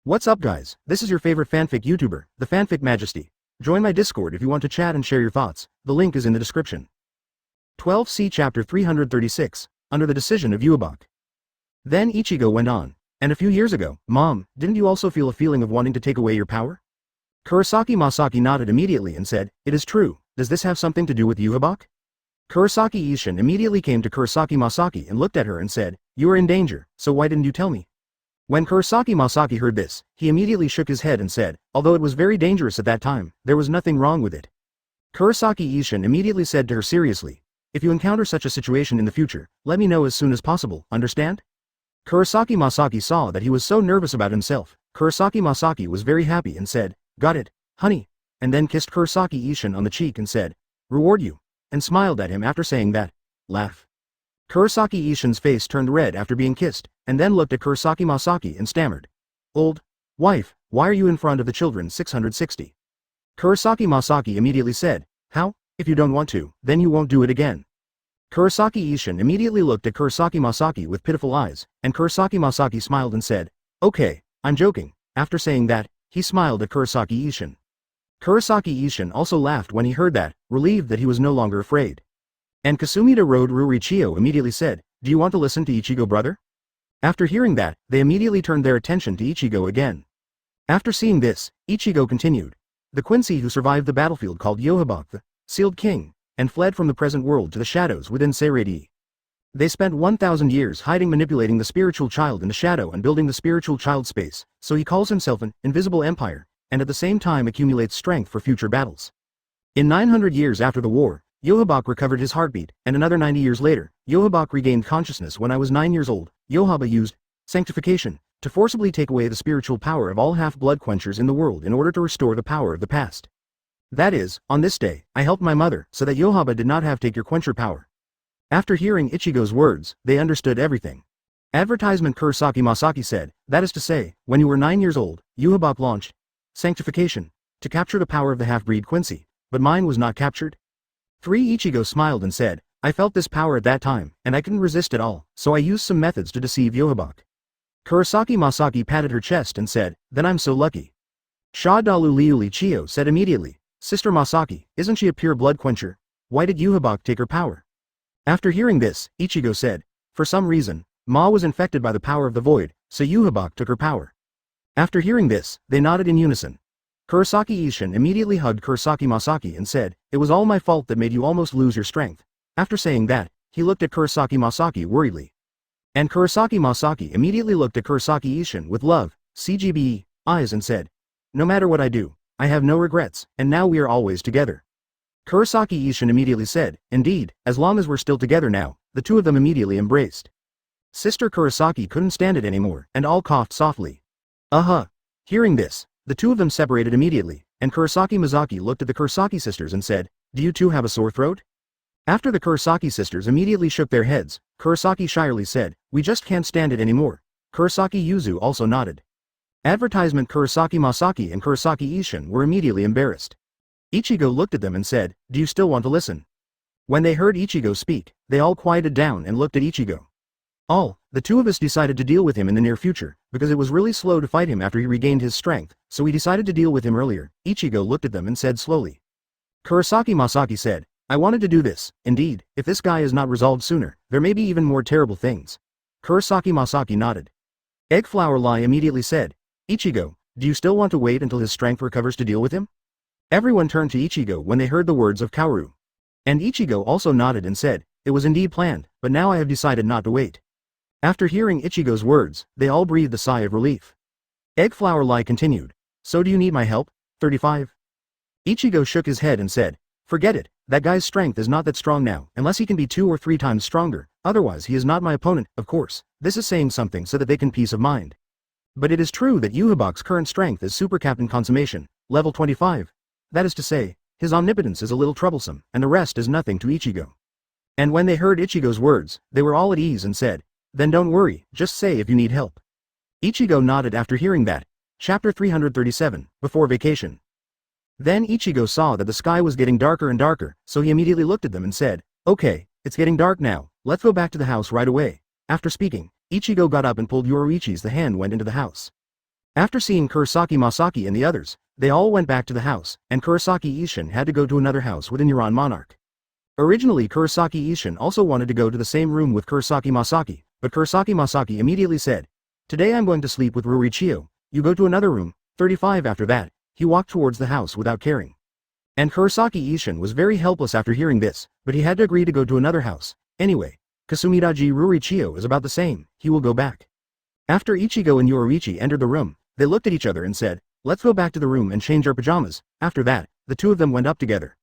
What's up guys, this is your favorite fanfic YouTuber, the Fanfic Majesty. Join my Discord if you want to chat and share your thoughts, the link is in the description. 12c Chapter 336, Under the Decision of Yohabach. Then Ichigo went on, and a few years ago, Mom, didn't you also feel a feeling of wanting to take away your power? Kurosaki Masaki nodded immediately and said, it is true, does this have something to do with Yohabach? Kurosaki Ishin immediately came to Kurosaki Masaki and looked at her and said, you are in danger, so why didn't you tell me? When Kurosaki Masaki heard this, he immediately shook his head and said, although it was very dangerous at that time, there was nothing wrong with it. Kurosaki Ishin immediately said to her seriously, if you encounter such a situation in the future, let me know as soon as possible, understand? Kurosaki Masaki saw that he was so nervous about himself. Kurosaki Masaki was very happy and said, got it, honey, and then kissed Kurosaki Ishin on the cheek and said, reward you, and smiled at him after saying that. Laugh. Kurosaki Ishin's face turned red after being kissed, and then looked at Kurosaki Masaki and stammered. Old wife, why are you in front of the children 660? Kurosaki Masaki immediately said, how? If you don't want to, then you won't do it again. Kurosaki Ishin immediately looked at Kurosaki Masaki with pitiful eyes, and Kurosaki Masaki smiled and said, okay, I'm joking. After saying that, he smiled at Kurosaki Ishin. Kurosaki Ishin also laughed when he heard that, relieved that he was no longer afraid. And Kasumida Road Rurichio immediately said, do you want to listen to Ichigo brother? After hearing that, they immediately turned their attention to Ichigo again. After seeing this, Ichigo continued. The Quincy who survived the battlefield called Yohabach the Sealed King, and fled from the present world to the shadows within Seirei. They spent 1,000 years hiding manipulating the spiritual child in the shadow and building the spiritual child space, so he calls himself an invisible empire, and at the same time accumulates strength for future battles. In 900 years after the war, Yohabach recovered his heartbeat, and another 90 years later, Yohabach regained consciousness. When I was 9 years old, Yohabach used sanctification to forcibly take away the spiritual power of all half-blood quenchers in the world in order to restore the power of the past. That is, on this day, I helped my mother so that Yohabach did not have to take your quencher power. After hearing Ichigo's words, they understood everything. Advertisement Kurosaki Masaki said, that is to say, when you were 9 years old, Yohabach launched sanctification to capture the power of the half-breed Quincy, but mine was not captured. 3 Ichigo smiled and said, I felt this power at that time, and I couldn't resist at all, so I used some methods to deceive Yohabach. Kurosaki Masaki patted her chest and said, then I'm so lucky. Shadalu Liuli Chio said immediately, Sister Masaki, isn't she a pure blood quencher? Why did Yohabach take her power? After hearing this, Ichigo said, for some reason, Ma was infected by the power of the void, so Yohabach took her power. After hearing this, they nodded in unison. Kurosaki Ishin immediately hugged Kurosaki Masaki and said, it was all my fault that made you almost lose your strength. After saying that, he looked at Kurosaki Masaki worriedly. And Kurosaki Masaki immediately looked at Kurosaki Ishin with love, CGBE, eyes and said, no matter what I do, I have no regrets, and now we are always together. Kurosaki Ishin immediately said, indeed, as long as we're still together now. The two of them immediately embraced. Sister Kurosaki couldn't stand it anymore, and all coughed softly. Hearing this, the two of them separated immediately, and Kurosaki Mizaki looked at the Kurosaki sisters and said, do you two have a sore throat? After the Kurosaki sisters immediately shook their heads, Kurosaki shyly said, we just can't stand it anymore. Kurosaki Yuzu also nodded. Advertisement Kurosaki Masaki and Kurosaki Ishin were immediately embarrassed. Ichigo looked at them and said, do you still want to listen? When they heard Ichigo speak, they all quieted down and looked at Ichigo. The two of us decided to deal with him in the near future, because it was really slow to fight him after he regained his strength, so we decided to deal with him earlier. Ichigo looked at them and said slowly. Kurosaki Masaki said, I wanted to do this. Indeed, if this guy is not resolved sooner, there may be even more terrible things. Kurosaki Masaki nodded. Eggflower Lie immediately said, Ichigo, do you still want to wait until his strength recovers to deal with him? Everyone turned to Ichigo when they heard the words of Kaoru. And Ichigo also nodded and said, it was indeed planned, but now I have decided not to wait. After hearing Ichigo's words, they all breathed a sigh of relief. Eggflower Lie continued, so do you need my help? 35. Ichigo shook his head and said, forget it, that guy's strength is not that strong now, unless he can be 2 or 3 times stronger, otherwise he is not my opponent. Of course, this is saying something so that they can peace of mind. But it is true that Yohabach's current strength is Super Captain Consummation, level 25. That is to say, his omnipotence is a little troublesome, and the rest is nothing to Ichigo. And when they heard Ichigo's words, they were all at ease and said, then don't worry, just say if you need help. Ichigo nodded after hearing that. Chapter 337, Before Vacation. Then Ichigo saw that the sky was getting darker and darker, so he immediately looked at them and said, okay, it's getting dark now, let's go back to the house right away. After speaking, Ichigo got up and pulled Yoruichi's the hand went into the house. After seeing Kurosaki Masaki and the others, they all went back to the house, and Kurosaki Ishin had to go to another house within Yuran Monarch. Originally Kurosaki Ishin also wanted to go to the same room with Kurosaki Masaki, but Kurosaki Masaki immediately said, "Today I'm going to sleep with Ruichio, you go to another room." 35 After that, he walked towards the house without caring. And Kurosaki Ishin was very helpless after hearing this, but he had to agree to go to another house. Anyway, Kasumidaji Ruichio is about the same, he will go back. After Ichigo and Yoruichi entered the room, they looked at each other and said, "Let's go back to the room and change our pajamas." After that, the two of them went up together.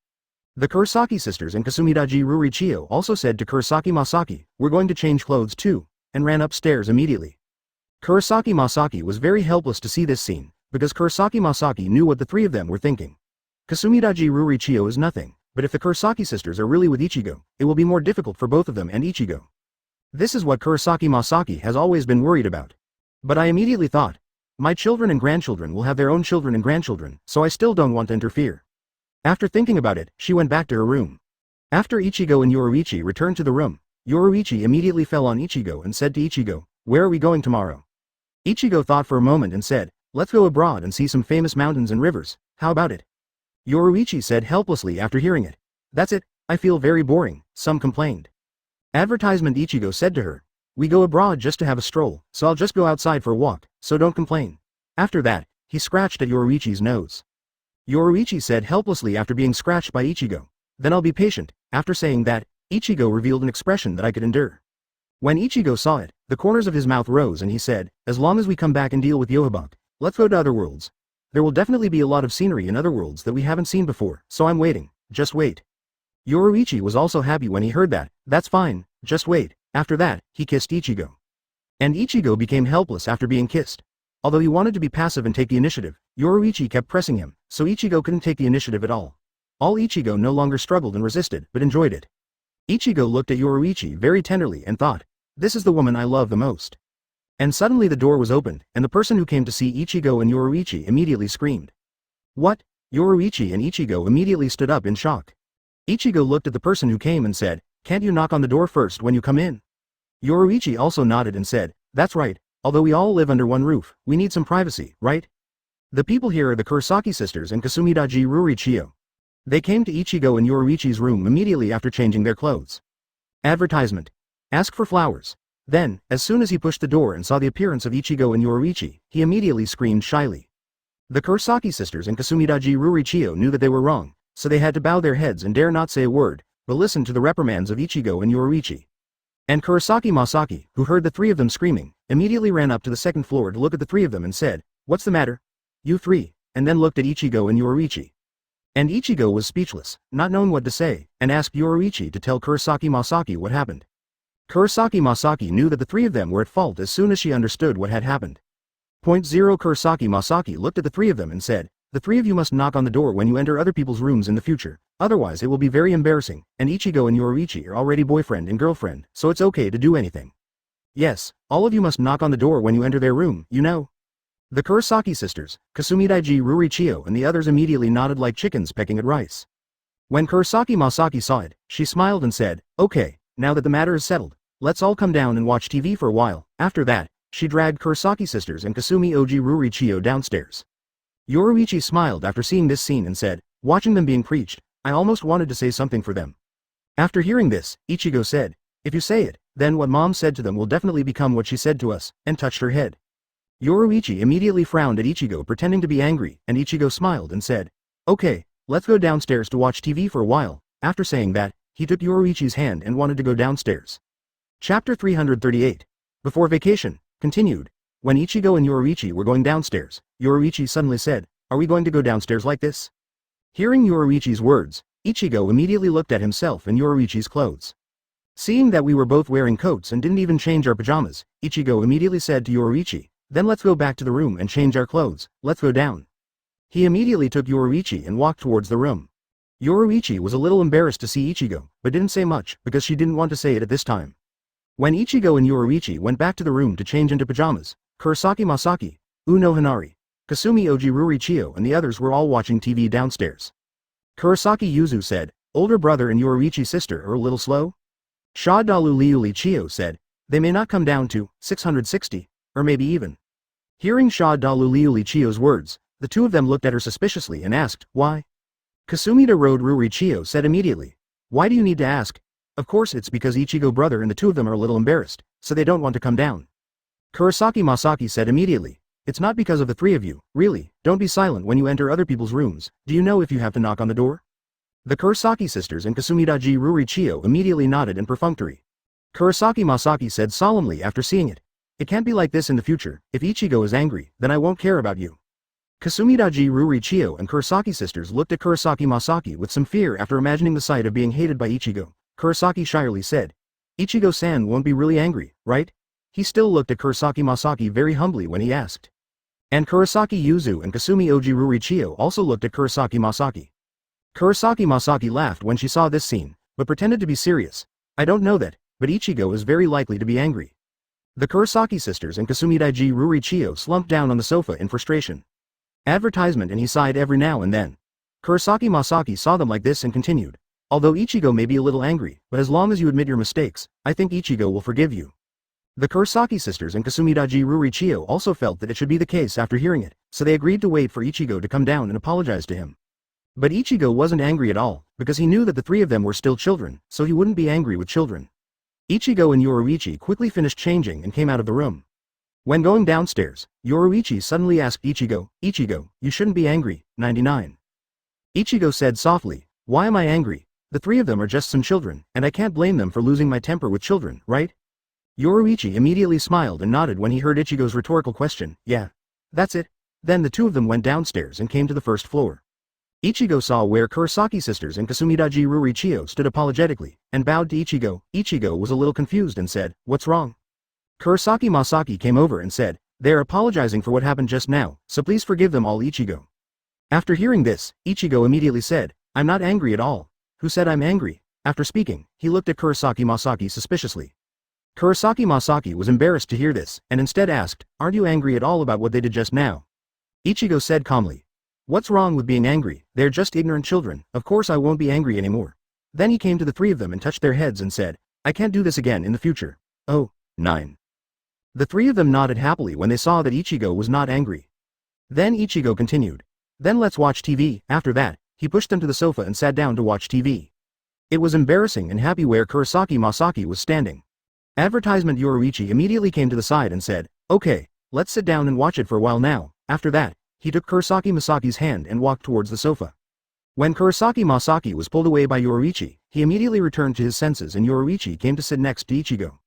The Kurosaki sisters and Kasumidaji Ruichio also said to Kurosaki Masaki, "We're going to change clothes too," and ran upstairs immediately. Kurosaki Masaki was very helpless to see this scene, because Kurosaki Masaki knew what the three of them were thinking. Kasumidaji Ruichio is nothing, but if the Kurosaki sisters are really with Ichigo, it will be more difficult for both of them and Ichigo. This is what Kurosaki Masaki has always been worried about. But I immediately thought, my children and grandchildren will have their own children and grandchildren, so I still don't want to interfere. After thinking about it, she went back to her room. After Ichigo and Yoruichi returned to the room, Yoruichi immediately fell on Ichigo and said to Ichigo, "Where are we going tomorrow?" Ichigo thought for a moment and said, "Let's go abroad and see some famous mountains and rivers, how about it?" Yoruichi said helplessly after hearing it, "That's it, I feel very boring," some complained. Advertisement Ichigo said to her, "We go abroad just to have a stroll, so I'll just go outside for a walk, so don't complain." After that, he scratched at Yoruichi's nose. Yoruichi said helplessly after being scratched by Ichigo, "Then I'll be patient." After saying that, Ichigo revealed an expression that I could endure. When Ichigo saw it, the corners of his mouth rose and he said, "As long as we come back and deal with Yohabach, let's go to other worlds. There will definitely be a lot of scenery in other worlds that we haven't seen before, so I'm waiting, just wait." Yoruichi was also happy when he heard that, "That's fine, just wait." After that, he kissed Ichigo. And Ichigo became helpless after being kissed. Although he wanted to be passive and take the initiative, Yoruichi kept pressing him, so Ichigo couldn't take the initiative at all. Ichigo no longer struggled and resisted, but enjoyed it. Ichigo looked at Yoruichi very tenderly and thought, "This is the woman I love the most." And suddenly the door was opened, and the person who came to see Ichigo and Yoruichi immediately screamed. "What?" Yoruichi and Ichigo immediately stood up in shock. Ichigo looked at the person who came and said, "Can't you knock on the door first when you come in?" Yoruichi also nodded and said, "That's right, although we all live under one roof, we need some privacy, right?" The people here are the Kurosaki sisters and Kasumidaji Ruichio. They came to Ichigo and Yoruichi's room immediately after changing their clothes. Advertisement. Ask for flowers. Then, as soon as he pushed the door and saw the appearance of Ichigo and Yoruichi, he immediately screamed shyly. The Kurosaki sisters and Kasumidaji Ruichio knew that they were wrong, so they had to bow their heads and dare not say a word, but listen to the reprimands of Ichigo and Yoruichi. And Kurosaki Masaki, who heard the three of them screaming, immediately ran up to the second floor to look at the three of them and said, "What's the matter? You three," and then looked at Ichigo and Yoruichi. And Ichigo was speechless, not knowing what to say, and asked Yoruichi to tell Kurosaki Masaki what happened. Kurosaki Masaki knew that the three of them were at fault as soon as she understood what had happened. Point 0 Kurosaki Masaki looked at the three of them and said, "The three of you must knock on the door when you enter other people's rooms in the future, otherwise it will be very embarrassing, and Ichigo and Yoruichi are already boyfriend and girlfriend, so it's okay to do anything. Yes, all of you must knock on the door when you enter their room, you know." The Kurosaki sisters, Kasumidaiji Ruichio and the others immediately nodded like chickens pecking at rice. When Kurosaki Masaki saw it, she smiled and said, "Okay, now that the matter is settled, let's all come down and watch TV for a while." After that, she dragged Kurosaki sisters and Kasumi Oji Ruichio downstairs. Yoruichi smiled after seeing this scene and said, "Watching them being preached, I almost wanted to say something for them." After hearing this, Ichigo said, "If you say it, then what mom said to them will definitely become what she said to us," and touched her head. Yoruichi immediately frowned at Ichigo pretending to be angry, and Ichigo smiled and said, "Okay, let's go downstairs to watch TV for a while." After saying that, he took Yoruichi's hand and wanted to go downstairs. Chapter 338. Before vacation, continued. When Ichigo and Yoruichi were going downstairs, Yoruichi suddenly said, "Are we going to go downstairs like this?" Hearing Yoruichi's words, Ichigo immediately looked at himself and Yoruichi's clothes. Seeing that we were both wearing coats and didn't even change our pajamas, Ichigo immediately said to Yoruichi, "Then let's go back to the room and change our clothes, let's go down." He immediately took Yoruichi and walked towards the room. Yoruichi was a little embarrassed to see Ichigo, but didn't say much because she didn't want to say it at this time. When Ichigo and Yoruichi went back to the room to change into pajamas, Kurosaki Masaki, Uno Hinari, Kasumi Oji Ruichio and the others were all watching TV downstairs. Kurosaki Yuzu said, "Older brother and Yoruichi's sister are a little slow?" Shadalu Liuli Chio said, "They may not come down to 660, or maybe even Hearing Sha Daluli Chio's words, the two of them looked at her suspiciously and asked, why? Kasumida Road Ruri Chio said immediately. Why do you need to ask? Of course it's because Ichigo brother and the two of them are a little embarrassed, so they don't want to come down. Kurosaki Masaki said immediately. It's not because of the three of you, really, don't be silent when you enter other people's rooms, do you know if you have to knock on the door? The Kurosaki sisters and Kasumidaji Ruri Chio immediately nodded in perfunctory. Kurosaki Masaki said solemnly after seeing it. It can't be like this in the future, if Ichigo is angry, then I won't care about you. Kasumidaji Ruri Chio and Kurosaki sisters looked at Kurosaki Masaki with some fear after imagining the sight of being hated by Ichigo. Kurosaki shyly said. Ichigo-san won't be really angry, right? He still looked at Kurosaki Masaki very humbly when he asked. And Kurosaki Yuzu and Kasumi Oji Ruri Chio also looked at Kurosaki Masaki. Kurosaki Masaki laughed when she saw this scene, but pretended to be serious. I don't know that, but Ichigo is very likely to be angry. The Kurosaki sisters and Kasumidaiji Ruri Chio slumped down on the sofa in frustration. Advertisement, and he sighed every now and then. Kurosaki Masaki saw them like this and continued. Although Ichigo may be a little angry, but as long as you admit your mistakes, I think Ichigo will forgive you. The Kurosaki sisters and Kasumidaji Ruri Chio also felt that it should be the case after hearing it, so they agreed to wait for Ichigo to come down and apologize to him. But Ichigo wasn't angry at all, because he knew that the three of them were still children, so he wouldn't be angry with children. Ichigo and Yoruichi quickly finished changing and came out of the room. When going downstairs, Yoruichi suddenly asked Ichigo, Ichigo, you shouldn't be angry, 99. Ichigo said softly, why am I angry? The three of them are just some children, and I can't blame them for losing my temper with children, right? Yoruichi immediately smiled and nodded when he heard Ichigo's rhetorical question, yeah. That's it. Then the two of them went downstairs and came to the first floor. Ichigo saw where Kurosaki sisters and Kasumidaji Ruri Chio stood apologetically, and bowed to Ichigo. Ichigo was a little confused and said, what's wrong? Kurosaki Masaki came over and said, they are apologizing for what happened just now, so please forgive them all Ichigo. After hearing this, Ichigo immediately said, I'm not angry at all. Who said I'm angry? After speaking, he looked at Kurosaki Masaki suspiciously. Kurosaki Masaki was embarrassed to hear this, and instead asked, aren't you angry at all about what they did just now? Ichigo said calmly, what's wrong with being angry? They're just ignorant children, of course I won't be angry anymore. Then he came to the three of them and touched their heads and said, I can't do this again in the future. Oh, 9. The three of them nodded happily when they saw that Ichigo was not angry. Then Ichigo continued. Then let's watch TV. After that, he pushed them to the sofa and sat down to watch TV. It was embarrassing and happy where Kurosaki Masaki was standing. Advertisement Yoruichi immediately came to the side and said, okay, let's sit down and watch it for a while now. After that, he took Kurosaki Masaki's hand and walked towards the sofa. When Kurosaki Masaki was pulled away by Yoruichi, he immediately returned to his senses and Yoruichi came to sit next to Ichigo.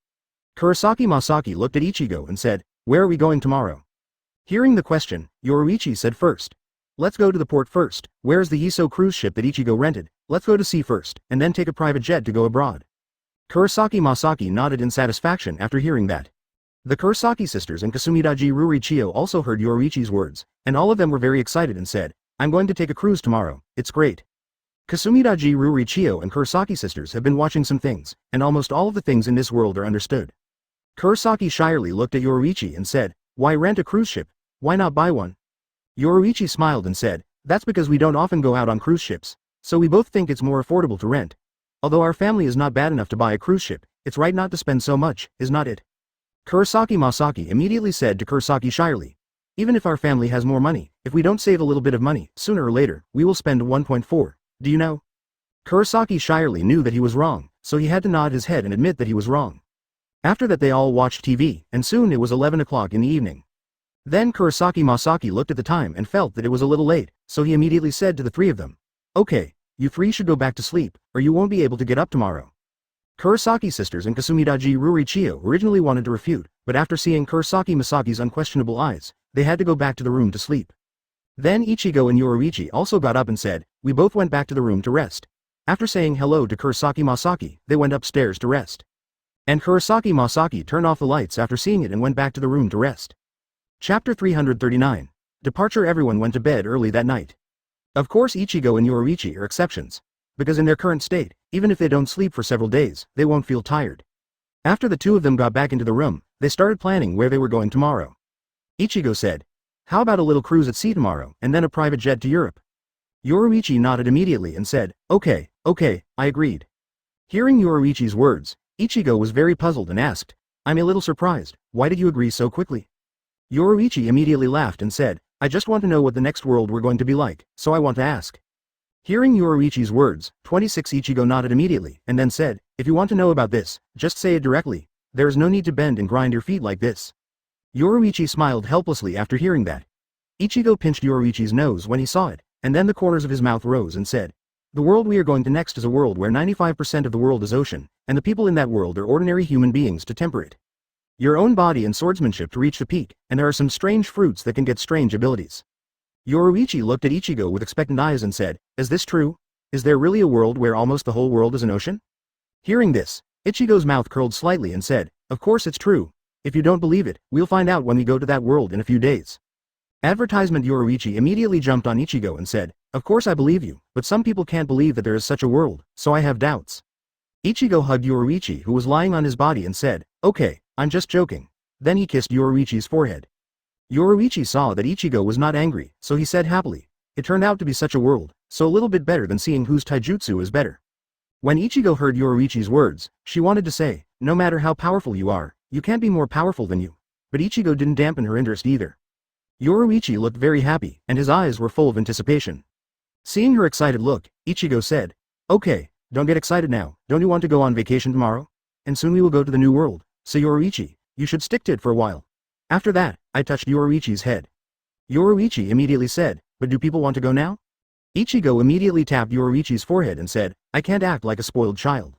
Kurosaki Masaki looked at Ichigo and said, where are we going tomorrow? Hearing the question, Yoruichi said first. Let's go to the port first. Where's the Yiso cruise ship that Ichigo rented? Let's go to sea first, and then take a private jet to go abroad. Kurosaki Masaki nodded in satisfaction after hearing that. The Kurosaki sisters and Kasumidaji Ruri Chio also heard Yoruichi's words, and all of them were very excited and said, I'm going to take a cruise tomorrow, it's great. Kasumidaji Ruri Chio and Kurosaki sisters have been watching some things, and almost all of the things in this world are understood. Kurosaki shyly looked at Yoruichi and said, why rent a cruise ship? Why not buy one? Yoruichi smiled and said, that's because we don't often go out on cruise ships, so we both think it's more affordable to rent. Although our family is not bad enough to buy a cruise ship, it's right not to spend so much, is not it? Kurosaki Masaki immediately said to Kurosaki shyly, even if our family has more money, if we don't save a little bit of money, sooner or later, we will spend 1.4, do you know? Kurosaki shyly knew that he was wrong, so he had to nod his head and admit that he was wrong. After that they all watched TV, and soon it was 11 o'clock in the evening. Then Kurosaki Masaki looked at the time and felt that it was a little late, so he immediately said to the three of them, okay, you three should go back to sleep, or you won't be able to get up tomorrow. Kurosaki sisters and Kasumidaji Ruri Chio originally wanted to refute, but after seeing Kurosaki Masaki's unquestionable eyes, they had to go back to the room to sleep. Then Ichigo and Yoruichi also got up and said, we both went back to the room to rest. After saying hello to Kurosaki Masaki, they went upstairs to rest. And Kurosaki Masaki turned off the lights after seeing it and went back to the room to rest. Chapter 339. Departure. Everyone went to bed early that night. Of course Ichigo and Yoruichi are exceptions. Because in their current state, even if they don't sleep for several days, they won't feel tired. After the two of them got back into the room, they started planning where they were going tomorrow. Ichigo said, how about a little cruise at sea tomorrow, and then a private jet to Europe? Yoruichi nodded immediately and said, okay, I agreed. Hearing Yoruichi's words, Ichigo was very puzzled and asked, I'm a little surprised, why did you agree so quickly? Yoruichi immediately laughed and said, I just want to know what the next world we're going to be like, so I want to ask. Hearing Yoruichi's words, 26 Ichigo nodded immediately, and then said, if you want to know about this, just say it directly. There is no need to bend and grind your feet like this. Yoruichi smiled helplessly after hearing that. Ichigo pinched Yoruichi's nose when he saw it, and then the corners of his mouth rose and said, the world we are going to next is a world where 95% of the world is ocean, and the people in that world are ordinary human beings to temper it. Your own body and swordsmanship to reach the peak, and there are some strange fruits that can get strange abilities. Yoruichi looked at Ichigo with expectant eyes and said, is this true? Is there really a world where almost the whole world is an ocean? Hearing this, Ichigo's mouth curled slightly and said, of course it's true. If you don't believe it, we'll find out when we go to that world in a few days. Advertisement. Yoruichi immediately jumped on Ichigo and said, of course I believe you, but some people can't believe that there is such a world, so I have doubts. Ichigo hugged Yoruichi, who was lying on his body, and said, okay, I'm just joking. Then he kissed Yoruichi's forehead. Yoruichi saw that Ichigo was not angry, so he said happily, it turned out to be such a world, so a little bit better than seeing whose taijutsu is better. When Ichigo heard Yoruichi's words, she wanted to say, no matter how powerful you are, you can't be more powerful than you. But Ichigo didn't dampen her interest either. Yoruichi looked very happy, and his eyes were full of anticipation. Seeing her excited look, Ichigo said, okay, don't get excited now, don't you want to go on vacation tomorrow? And soon we will go to the new world, so Yoruichi, you should stick to it for a while. After that, I touched Yoruichi's head. Yoruichi immediately said, but do people want to go now? Ichigo immediately tapped Yoruichi's forehead and said, I can't act like a spoiled child.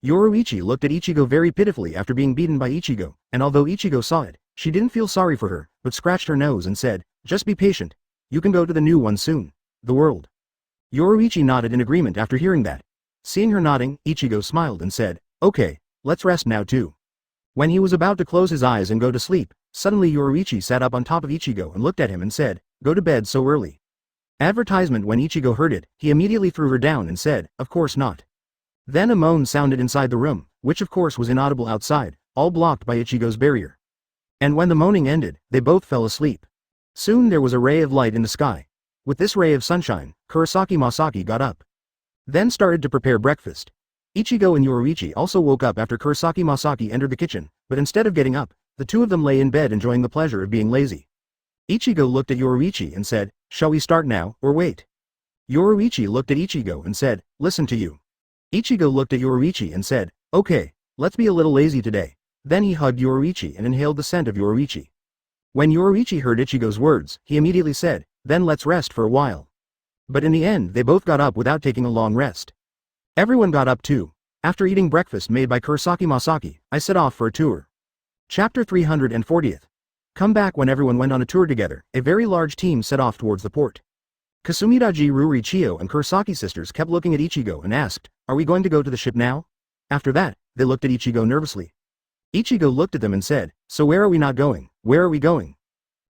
Yoruichi looked at Ichigo very pitifully after being beaten by Ichigo, and although Ichigo saw it, she didn't feel sorry for her, but scratched her nose and said, just be patient. You can go to the new one soon. The world. Yoruichi nodded in agreement after hearing that. Seeing her nodding, Ichigo smiled and said, okay, let's rest now too. When he was about to close his eyes and go to sleep, suddenly Yoruichi sat up on top of Ichigo and looked at him and said, go to bed so early. Advertisement. When Ichigo heard it, he immediately threw her down and said, of course not. Then a moan sounded inside the room, which of course was inaudible outside, all blocked by Ichigo's barrier. And when the moaning ended, they both fell asleep. Soon there was a ray of light in the sky. With this ray of sunshine, Kurosaki Masaki got up. Then started to prepare breakfast. Ichigo and Yoruichi also woke up after Kurosaki Masaki entered the kitchen, but instead of getting up, the two of them lay in bed enjoying the pleasure of being lazy. Ichigo looked at Yoruichi and said, shall we start now, or wait? Yoruichi looked at Ichigo and said, listen to you. Ichigo looked at Yoruichi and said, okay, let's be a little lazy today. Then he hugged Yoruichi and inhaled the scent of Yoruichi. When Yoruichi heard Ichigo's words, he immediately said, then let's rest for a while. But in the end they both got up without taking a long rest. Everyone got up too. After eating breakfast made by Kurosaki Masaki, I set off for a tour. Chapter 340th. Come back. When everyone went on a tour together, a very large team set off towards the port. Kasumidaji Ruri Chiyo and Kurosaki sisters kept looking at Ichigo and asked, are we going to go to the ship now? After that, they looked at Ichigo nervously. Ichigo looked at them and said, so where are we not going, where are we going?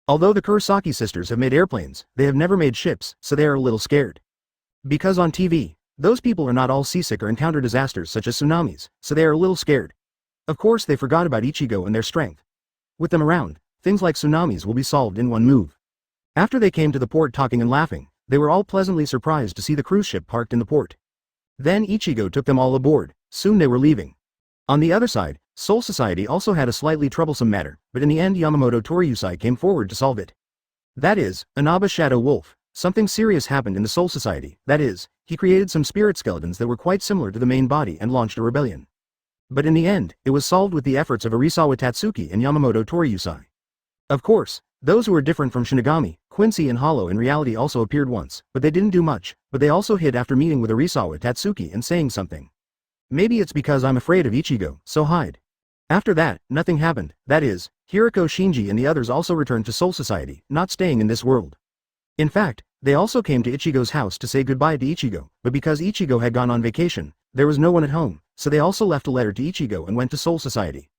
Although the Kurosaki sisters have made airplanes, they have never made ships, so they are a little scared. Because on TV, those people are not all seasick or encounter disasters such as tsunamis, so they are a little scared. Of course they forgot about Ichigo and their strength. With them around, things like tsunamis will be solved in one move. After they came to the port talking and laughing, they were all pleasantly surprised to see the cruise ship parked in the port. Then Ichigo took them all aboard. Soon they were leaving. On the other side, Soul Society also had a slightly troublesome matter, but in the end Yamamoto Toriusai came forward to solve it. That is, Inaba Shadow Wolf. Something serious happened in the Soul Society, that is, he created some spirit skeletons that were quite similar to the main body and launched a rebellion. But in the end, it was solved with the efforts of Arisawa Tatsuki and Yamamoto Toriusai. Of course, those who were different from Shinigami, Quincy and Hollow in reality also appeared once, but they didn't do much, but they also hid after meeting with Arisawa Tatsuki and saying something. Maybe it's because I'm afraid of Ichigo, so hide. After that, nothing happened, that is, Hiriko Shinji and the others also returned to Soul Society, not staying in this world. In fact, they also came to Ichigo's house to say goodbye to Ichigo, but because Ichigo had gone on vacation, there was no one at home, so they also left a letter to Ichigo and went to Soul Society.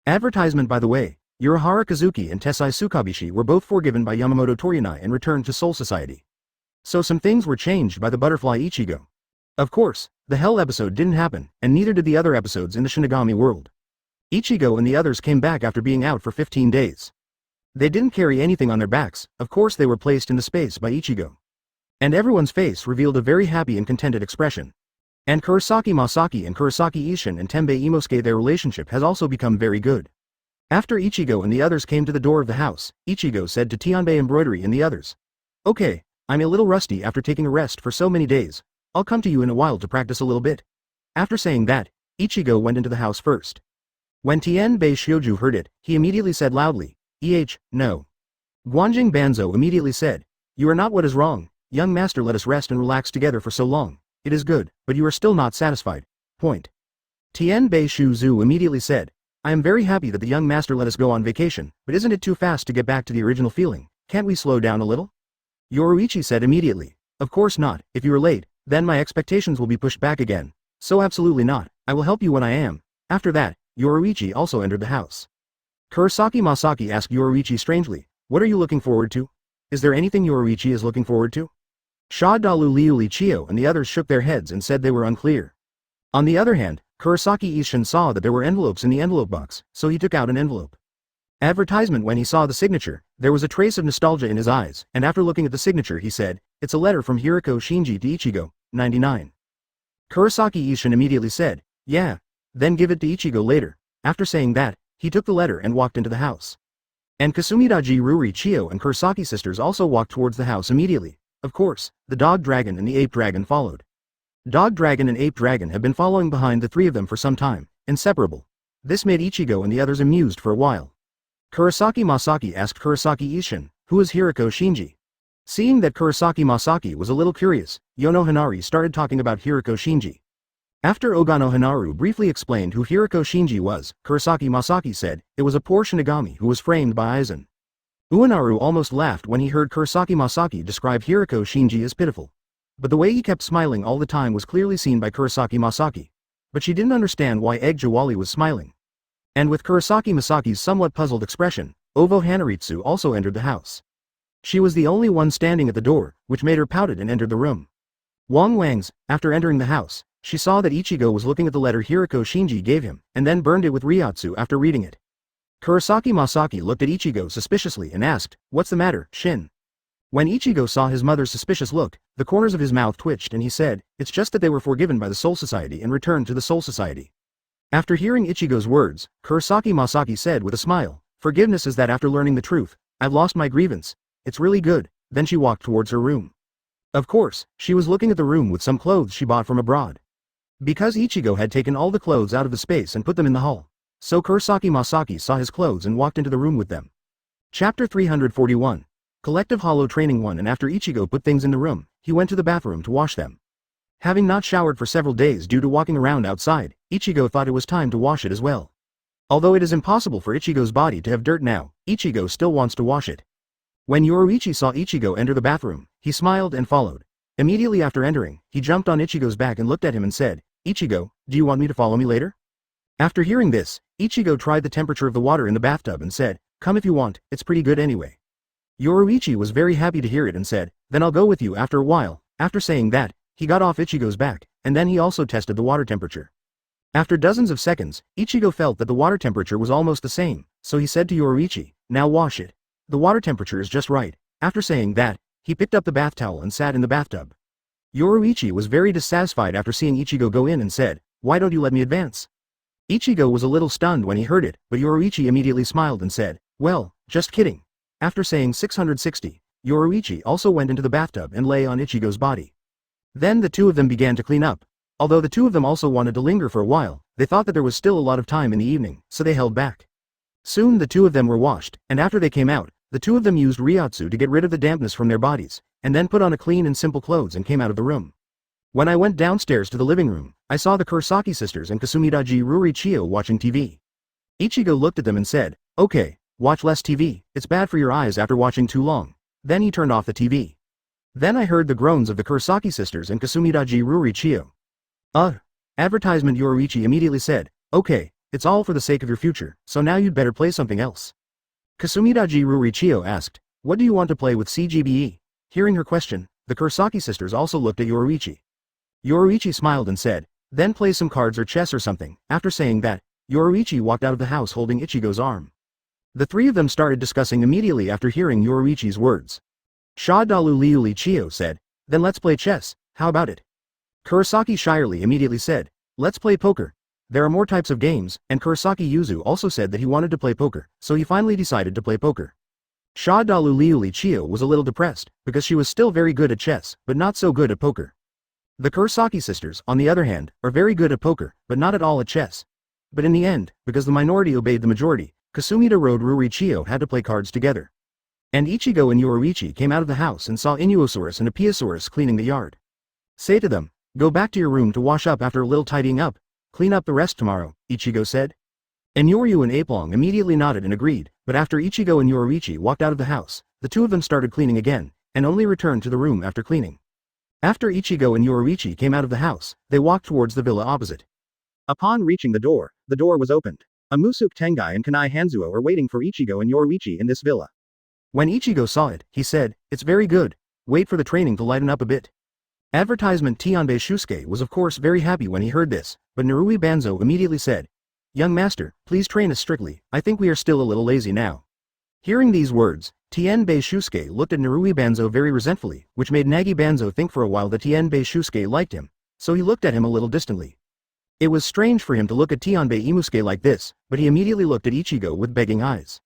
Advertisement. By the way, Urahara Kazuki and Tessai Tsukabishi were both forgiven by Yamamoto Toriunai and returned to Soul Society. So some things were changed by the butterfly Ichigo. Of course, the Hell episode didn't happen, and neither did the other episodes in the Shinigami world. Ichigo and the others came back after being out for 15 days. They didn't carry anything on their backs, of course they were placed into space by Ichigo. And everyone's face revealed a very happy and contented expression. And Kurosaki Masaki and Kurosaki Ishin and Tembe Imosuke, their relationship has also become very good. After Ichigo and the others came to the door of the house, Ichigo said to Tianbei Embroidery and the others. Okay, I'm a little rusty after taking a rest for so many days. I'll come to you in a while to practice a little bit. After saying that, Ichigo went into the house first. When Tianbei Shioju heard it, he immediately said loudly, no. Guanjing Banzo immediately said, you are not what is wrong, young master, let us rest and relax together for so long. It is good, but you are still not satisfied. Point. Tianbei Shuzu immediately said, I am very happy that the young master let us go on vacation, but isn't it too fast to get back to the original feeling? Can't we slow down a little? Yoruichi said immediately, of course not, if you are late, then my expectations will be pushed back again. So absolutely not, I will help you when I am. After that, Yoruichi also entered the house. Kurosaki Masaki asked Yoruichi strangely, what are you looking forward to? Is there anything Yoruichi is looking forward to? Shadalu Liuli Chio and the others shook their heads and said they were unclear. On the other hand, Kurosaki Ishin saw that there were envelopes in the envelope box, so he took out an envelope. Advertisement. When he saw the signature, there was a trace of nostalgia in his eyes, and after looking at the signature he said, it's a letter from Hiriko Shinji to Ichigo, 99. Kurosaki Ishin immediately said, yeah, then give it to Ichigo later. After saying that, he took the letter and walked into the house. And Kasumidaji Ruri Chio and Kurosaki sisters also walked towards the house immediately. Of course, the dog dragon and the ape dragon followed. Dog dragon and ape dragon have been following behind the three of them for some time, inseparable. This made Ichigo and the others amused for a while. Kurosaki Masaki asked Kurosaki Ishin, who is Hiriko Shinji? Seeing that Kurosaki Masaki was a little curious, Yono Hinari started talking about Hiriko Shinji. After Ogano Hinaru briefly explained who Hiriko Shinji was, Kurosaki Masaki said, it was a poor Shinigami who was framed by Aizen. Uenaru almost laughed when he heard Kurosaki Masaki describe Hiriko Shinji as pitiful. But the way he kept smiling all the time was clearly seen by Kurosaki Masaki. But she didn't understand why Egg Jawali was smiling. And with Kurosaki Masaki's somewhat puzzled expression, Ovo Hanaritsu also entered the house. She was the only one standing at the door, which made her pouted and entered the room. Wang Wangs, after entering the house, she saw that Ichigo was looking at the letter Hiriko Shinji gave him, and then burned it with Ryotsu after reading it. Kurosaki Masaki looked at Ichigo suspiciously and asked, what's the matter, Shin? When Ichigo saw his mother's suspicious look, the corners of his mouth twitched and he said, it's just that they were forgiven by the Soul Society and returned to the Soul Society. After hearing Ichigo's words, Kurosaki Masaki said with a smile, forgiveness is that after learning the truth, I've lost my grievance. It's really good. Then she walked towards her room. Of course, she was looking at the room with some clothes she bought from abroad. Because Ichigo had taken all the clothes out of the space and put them in the hall. So Kurosaki Masaki saw his clothes and walked into the room with them. Chapter 341. Collective Hollow Training 1. And after Ichigo put things in the room, he went to the bathroom to wash them. Having not showered for several days due to walking around outside, Ichigo thought it was time to wash it as well. Although it is impossible for Ichigo's body to have dirt now, Ichigo still wants to wash it. When Yoruichi saw Ichigo enter the bathroom, he smiled and followed. Immediately after entering, he jumped on Ichigo's back and looked at him and said, Ichigo, do you want me to follow me later? After hearing this, Ichigo tried the temperature of the water in the bathtub and said, come if you want, it's pretty good anyway. Yoruichi was very happy to hear it and said, then I'll go with you after a while. After saying that, he got off Ichigo's back, and then he also tested the water temperature. After dozens of seconds, Ichigo felt that the water temperature was almost the same, so he said to Yoruichi, now wash it. The water temperature is just right. After saying that, he picked up the bath towel and sat in the bathtub. Yoruichi was very dissatisfied after seeing Ichigo go in and said, why don't you let me advance? Ichigo was a little stunned when he heard it, but Yoruichi immediately smiled and said, well, just kidding. After saying 660, Yoruichi also went into the bathtub and lay on Ichigo's body. Then the two of them began to clean up. Although the two of them also wanted to linger for a while, they thought that there was still a lot of time in the evening, so they held back. Soon the two of them were washed, and after they came out, the two of them used Ryotsu to get rid of the dampness from their bodies, and then put on a clean and simple clothes and came out of the room. When I went downstairs to the living room, I saw the Kurosaki sisters and Kasumidaji Ruri Chio watching TV. Ichigo looked at them and said, okay, watch less TV, it's bad for your eyes after watching too long. Then he turned off the TV. Then I heard the groans of the Kurosaki sisters and Kasumidaji Ruri Chio. Advertisement. Yoruichi immediately said, okay, it's all for the sake of your future, so now you'd better play something else. Kasumidaji Ruri Chio asked, what do you want to play with CGBE? Hearing her question, the Kurosaki sisters also looked at Yoruichi. Yoruichi smiled and said, then play some cards or chess or something. After saying that, Yoruichi walked out of the house holding Ichigo's arm. The three of them started discussing immediately after hearing Yoruichi's words. Shadalu Liuli Chio said, then let's play chess, how about it? Kurosaki shyly immediately said, let's play poker. There are more types of games, and Kurosaki Yuzu also said that he wanted to play poker, so he finally decided to play poker. Sha Dalu Liuli Chio was a little depressed, because she was still very good at chess, but not so good at poker. The Kurosaki sisters, on the other hand, are very good at poker, but not at all at chess. But in the end, because the minority obeyed the majority, Kasumida Road Ruri Chio had to play cards together. And Ichigo and Yoruichi came out of the house and saw Inuosaurus and Apiosaurus cleaning the yard. Say to them, "Go back to your room to wash up after a little tidying up. Clean up the rest tomorrow," Ichigo said. And Yoryu and Apelong immediately nodded and agreed, but after Ichigo and Yoruichi walked out of the house, the two of them started cleaning again, and only returned to the room after cleaning. After Ichigo and Yoruichi came out of the house, they walked towards the villa opposite. Upon reaching the door was opened. A Musuk Tengai and Kanai Hanzuo are waiting for Ichigo and Yoruichi in this villa. When Ichigo saw it, he said, "It's very good. Wait for the training to lighten up a bit." Advertisement Tianbei Shusuke was of course very happy when he heard this, but Narui Banzo immediately said, "Young master, please train us strictly, I think we are still a little lazy now." Hearing these words, Tianbei Shusuke looked at Narui Banzo very resentfully, which made Nagi Banzo think for a while that Tianbei Shusuke liked him, so he looked at him a little distantly. It was strange for him to look at Tianbei Imusuke like this, but he immediately looked at Ichigo with begging eyes.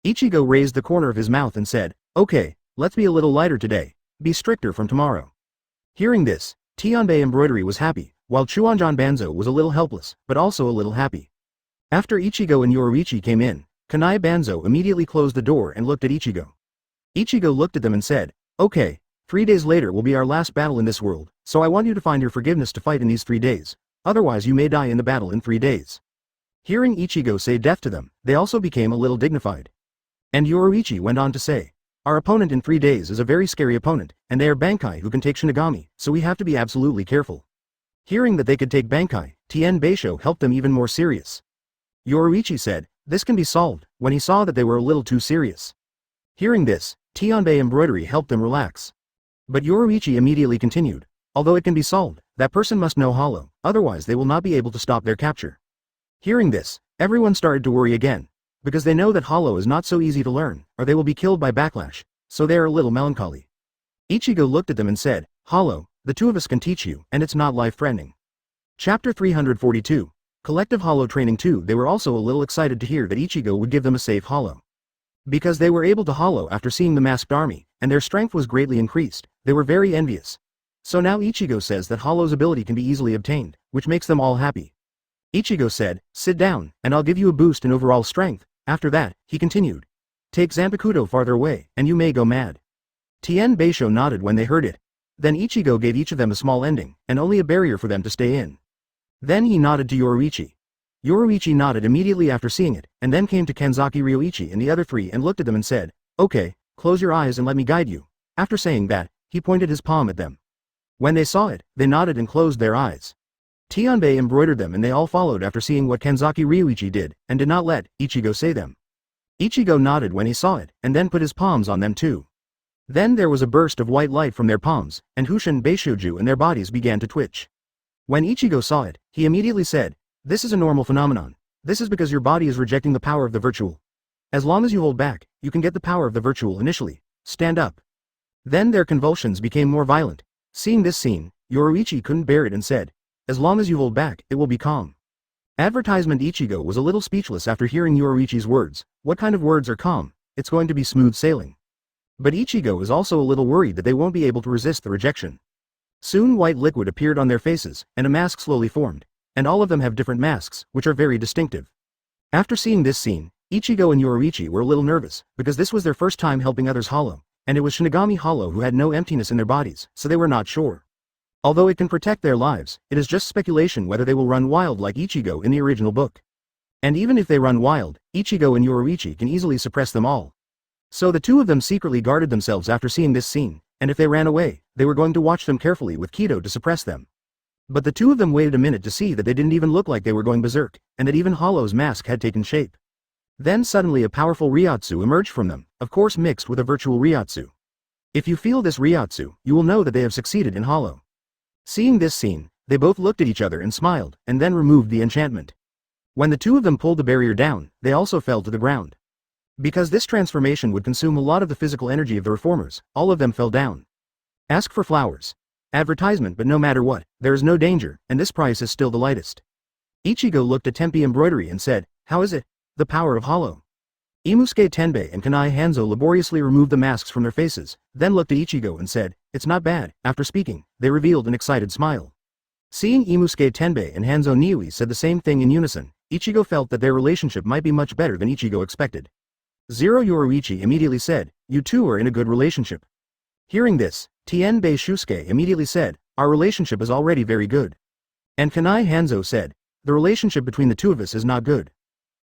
Ichigo raised the corner of his mouth and said, "Okay, let's be a little lighter today, be stricter from tomorrow." Hearing this, Tianbei Embroidery was happy, while Chuanjan Banzo was a little helpless, but also a little happy. After Ichigo and Yoruichi came in, Kanai Banzo immediately closed the door and looked at Ichigo. Ichigo looked at them and said, "Okay, 3 days later will be our last battle in this world, so I want you to find your forgiveness to fight in these 3 days, otherwise you may die in the battle in 3 days. Hearing Ichigo say death to them, they also became a little dignified. And Yoruichi went on to say, "Our opponent in 3 days is a very scary opponent, and they are Bankai who can take Shinigami, so we have to be absolutely careful." Hearing that they could take Bankai, Tien Beisho helped them even more serious. Yoruichi said, "This can be solved," when he saw that they were a little too serious. Hearing this, Tianbei Embroidery helped them relax. But Yoruichi immediately continued, "Although it can be solved, that person must know Hollow, otherwise they will not be able to stop their capture." Hearing this, everyone started to worry again, because they know that Hollow is not so easy to learn, or they will be killed by backlash, so they are a little melancholy. Ichigo looked at them and said, "Hollow, the two of us can teach you, and it's not life-threatening." Chapter 342, Collective Hollow Training 2. They were also a little excited to hear that Ichigo would give them a safe Hollow. Because they were able to Hollow after seeing the masked army, and their strength was greatly increased, they were very envious. So now Ichigo says that Hollow's ability can be easily obtained, which makes them all happy. Ichigo said, "Sit down, and I'll give you a boost in overall strength." After that, he continued, "Take Zanpakuto farther away, and you may go mad." Tien Beisho nodded when they heard it. Then Ichigo gave each of them a small ending, and only a barrier for them to stay in. Then he nodded to Yoruichi. Yoruichi nodded immediately after seeing it, and then came to Kanzaki Ryoichi and the other three and looked at them and said, "Okay, close your eyes and let me guide you." After saying that, he pointed his palm at them. When they saw it, they nodded and closed their eyes. Tianbei embroidered them and they all followed after seeing what Kanzaki Ryoichi did, and did not let Ichigo say them. Ichigo nodded when he saw it, and then put his palms on them too. Then there was a burst of white light from their palms, and Hushin Beishoju and their bodies began to twitch. When Ichigo saw it, he immediately said, "This is a normal phenomenon. This is because your body is rejecting the power of the virtual. As long as you hold back, you can get the power of the virtual initially. Stand up." Then their convulsions became more violent. Seeing this scene, Yoruichi couldn't bear it and said, "As long as you hold back, it will be calm." Advertisement Ichigo was a little speechless after hearing Yoruichi's words. What kind of words are calm? It's going to be smooth sailing. But Ichigo is also a little worried that they won't be able to resist the rejection. Soon white liquid appeared on their faces, and a mask slowly formed. And all of them have different masks, which are very distinctive. After seeing this scene, Ichigo and Yoruichi were a little nervous, because this was their first time helping others Hollow, and it was Shinigami Hollow who had no emptiness in their bodies, so they were not sure. Although it can protect their lives, it is just speculation whether they will run wild like Ichigo in the original book. And even if they run wild, Ichigo and Yoruichi can easily suppress them all. So the two of them secretly guarded themselves after seeing this scene, and if they ran away, they were going to watch them carefully with Kido to suppress them. But the two of them waited a minute to see that they didn't even look like they were going berserk, and that even Hollow's mask had taken shape. Then suddenly a powerful Ryotsu emerged from them, of course mixed with a virtual Ryotsu. If you feel this Ryotsu, you will know that they have succeeded in Hollow. Seeing this scene, they both looked at each other and smiled, and then removed the enchantment. When the two of them pulled the barrier down, they also fell to the ground. Because this transformation would consume a lot of the physical energy of the reformers, all of them fell down. Ask for flowers. Advertisement. But no matter what, there is no danger, and this price is still the lightest. Ichigo looked at Tempe embroidery and said, "How is it? The power of Hollow." Imusuke Tenbei and Kanai Hanzo laboriously removed the masks from their faces, then looked at Ichigo and said, "It's not bad." After speaking, they revealed an excited smile. Seeing Imusuke Tenbei and Hanzo Niui said the same thing in unison, Ichigo felt that their relationship might be much better than Ichigo expected. Zero Yoruichi immediately said, "You two are in a good relationship." Hearing this, Tenbei Shusuke immediately said, "Our relationship is already very good." And Kanai Hanzo said, "The relationship between the two of us is not good."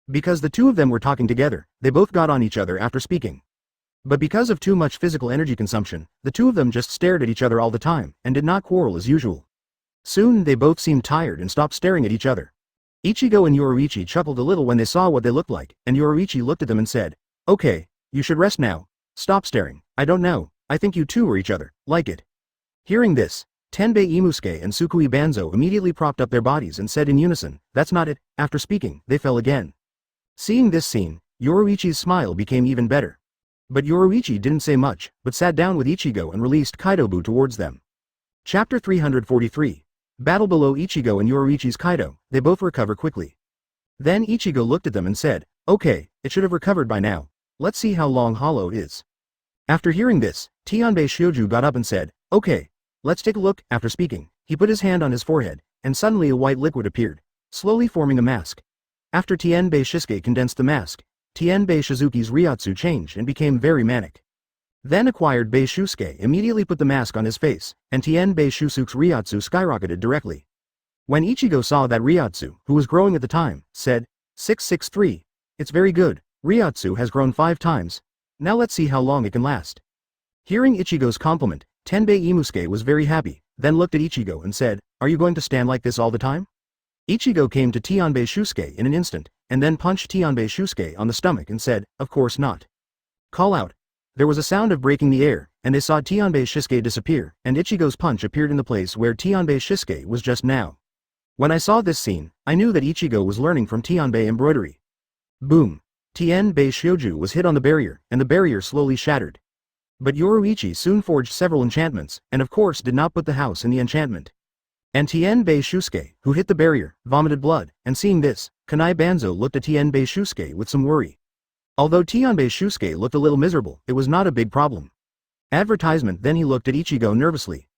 Because the two of them were talking together, they both got on each other after speaking. But because of too much physical energy consumption, the two of them just stared at each other all the time, and did not quarrel as usual. Soon they both seemed tired and stopped staring at each other. Ichigo and Yoruichi chuckled a little when they saw what they looked like, and Yoruichi looked at them and said, "Okay, you should rest now. Stop staring. I don't know, I think you two are each other, like it." Hearing this, Tenbei Imusuke and Sukui Banzo immediately propped up their bodies and said in unison, "That's not it." After speaking, they fell again. Seeing this scene, Yoruichi's smile became even better. But Yoruichi didn't say much, but sat down with Ichigo and released Kaidobu towards them. Chapter 343. Battle below Ichigo and Yoruichi's Kaido, they both recover quickly. Then Ichigo looked at them and said, "Okay, it should have recovered by now. Let's see how long Hollow is." After hearing this, Tianbei Shioju got up and said, "Okay, let's take a look." After speaking, he put his hand on his forehead, and suddenly a white liquid appeared, slowly forming a mask. After Tenbei Shisuke condensed the mask, Tenbei Shizuki's Ryotsu changed and became very manic. Then acquired Bei Shusuke immediately put the mask on his face, and Tenbei Shusuke's Ryotsu skyrocketed directly. When Ichigo saw that Ryotsu, who was growing at the time, said, 663. "It's very good, Ryotsu has grown 5 times. Now let's see how long it can last." Hearing Ichigo's compliment, Tenbei Imusuke was very happy, then looked at Ichigo and said, "Are you going to stand like this all the time?" Ichigo came to Tenbei Shusuke in an instant, and then punched Tenbei Shusuke on the stomach and said, "Of course not." Call out. There was a sound of breaking the air, and they saw Tenbei Shisuke disappear, and Ichigo's punch appeared in the place where Tenbei Shisuke was just now. When I saw this scene, I knew that Ichigo was learning from Tenbei embroidery. Boom. Tenbei Shioju was hit on the barrier, and the barrier slowly shattered. But Yoruichi soon forged several enchantments, and of course did not put the house in the enchantment. And Tenbei Shusuke, who hit the barrier, vomited blood, and seeing this, Kanai Banzo looked at Tenbei Shusuke with some worry. Although Tenbei Shusuke looked a little miserable, it was not a big problem. Advertisement. Then he looked at Ichigo nervously.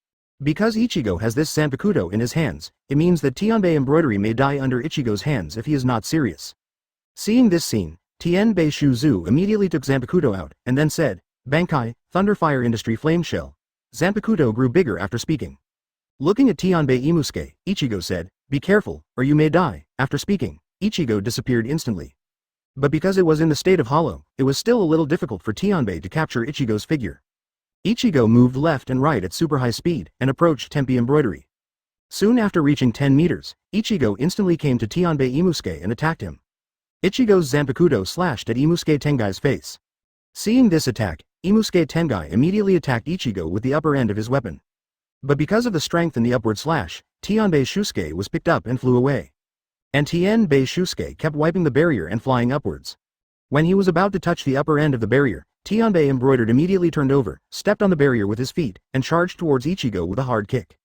Because Ichigo has this Zanpakuto in his hands, it means that Tenbei embroidery may die under Ichigo's hands if he is not serious. Seeing this scene, Tenbei Shuzu immediately took Zanpakuto out, and then said, "Bankai, Thunderfire Industry Flame Shell." Zanpakuto grew bigger after speaking. Looking at Tenbei Imusuke, Ichigo said, "Be careful, or you may die." After speaking, Ichigo disappeared instantly. But because it was in the state of Hollow, it was still a little difficult for Tenbei to capture Ichigo's figure. Ichigo moved left and right at super high speed, and approached Tempe embroidery. Soon after reaching 10 meters, Ichigo instantly came to Tenbei Imusuke and attacked him. Ichigo's Zanpakuto slashed at Imusuke Tengai's face. Seeing this attack, Imusuke Tengai immediately attacked Ichigo with the upper end of his weapon. But because of the strength in the upward slash, Tenbei Shusuke was picked up and flew away. And Tenbei Shusuke kept wiping the barrier and flying upwards. When he was about to touch the upper end of the barrier, Tenbei embroidered immediately turned over, stepped on the barrier with his feet, and charged towards Ichigo with a hard kick.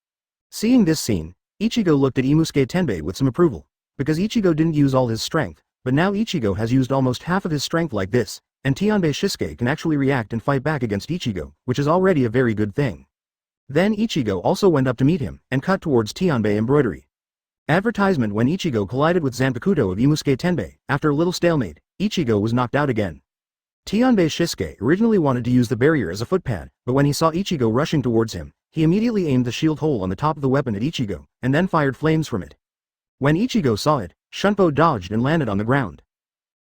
Seeing this scene, Ichigo looked at Imusuke Tenbei with some approval. Because Ichigo didn't use all his strength, but now Ichigo has used almost half of his strength like this, and Tenbei Shisuke can actually react and fight back against Ichigo, which is already a very good thing. Then Ichigo also went up to meet him, and cut towards Tenbei embroidery. Advertisement. When Ichigo collided with Zanpakuto of Imusuke Tenbei, after a little stalemate, Ichigo was knocked out again. Tenbei Shisuke originally wanted to use the barrier as a footpad, but when he saw Ichigo rushing towards him, he immediately aimed the shield hole on the top of the weapon at Ichigo, and then fired flames from it. When Ichigo saw it, Shunpo dodged and landed on the ground.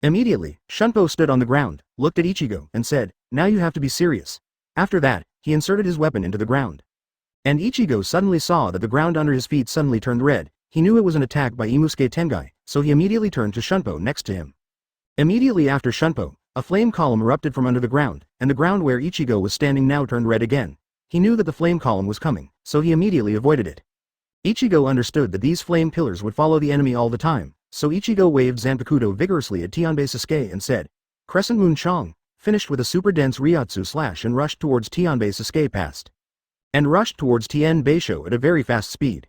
Immediately, Shunpo stood on the ground, looked at Ichigo, and said, "Now you have to be serious." After that, he inserted his weapon into the ground. And Ichigo suddenly saw that the ground under his feet suddenly turned red. He knew it was an attack by Imusuke Tengai, so he immediately turned to Shunpo next to him. Immediately after Shunpo, a flame column erupted from under the ground, and the ground where Ichigo was standing now turned red again. He knew that the flame column was coming, so he immediately avoided it. Ichigo understood that these flame pillars would follow the enemy all the time, so Ichigo waved Zanpakuto vigorously at Tenbei Sasuke and said, "Crescent Moon Chong," finished with a super dense Ryotsu slash and rushed towards Tenbei Sasuke past. And rushed towards Tenbei Sho at a very fast speed.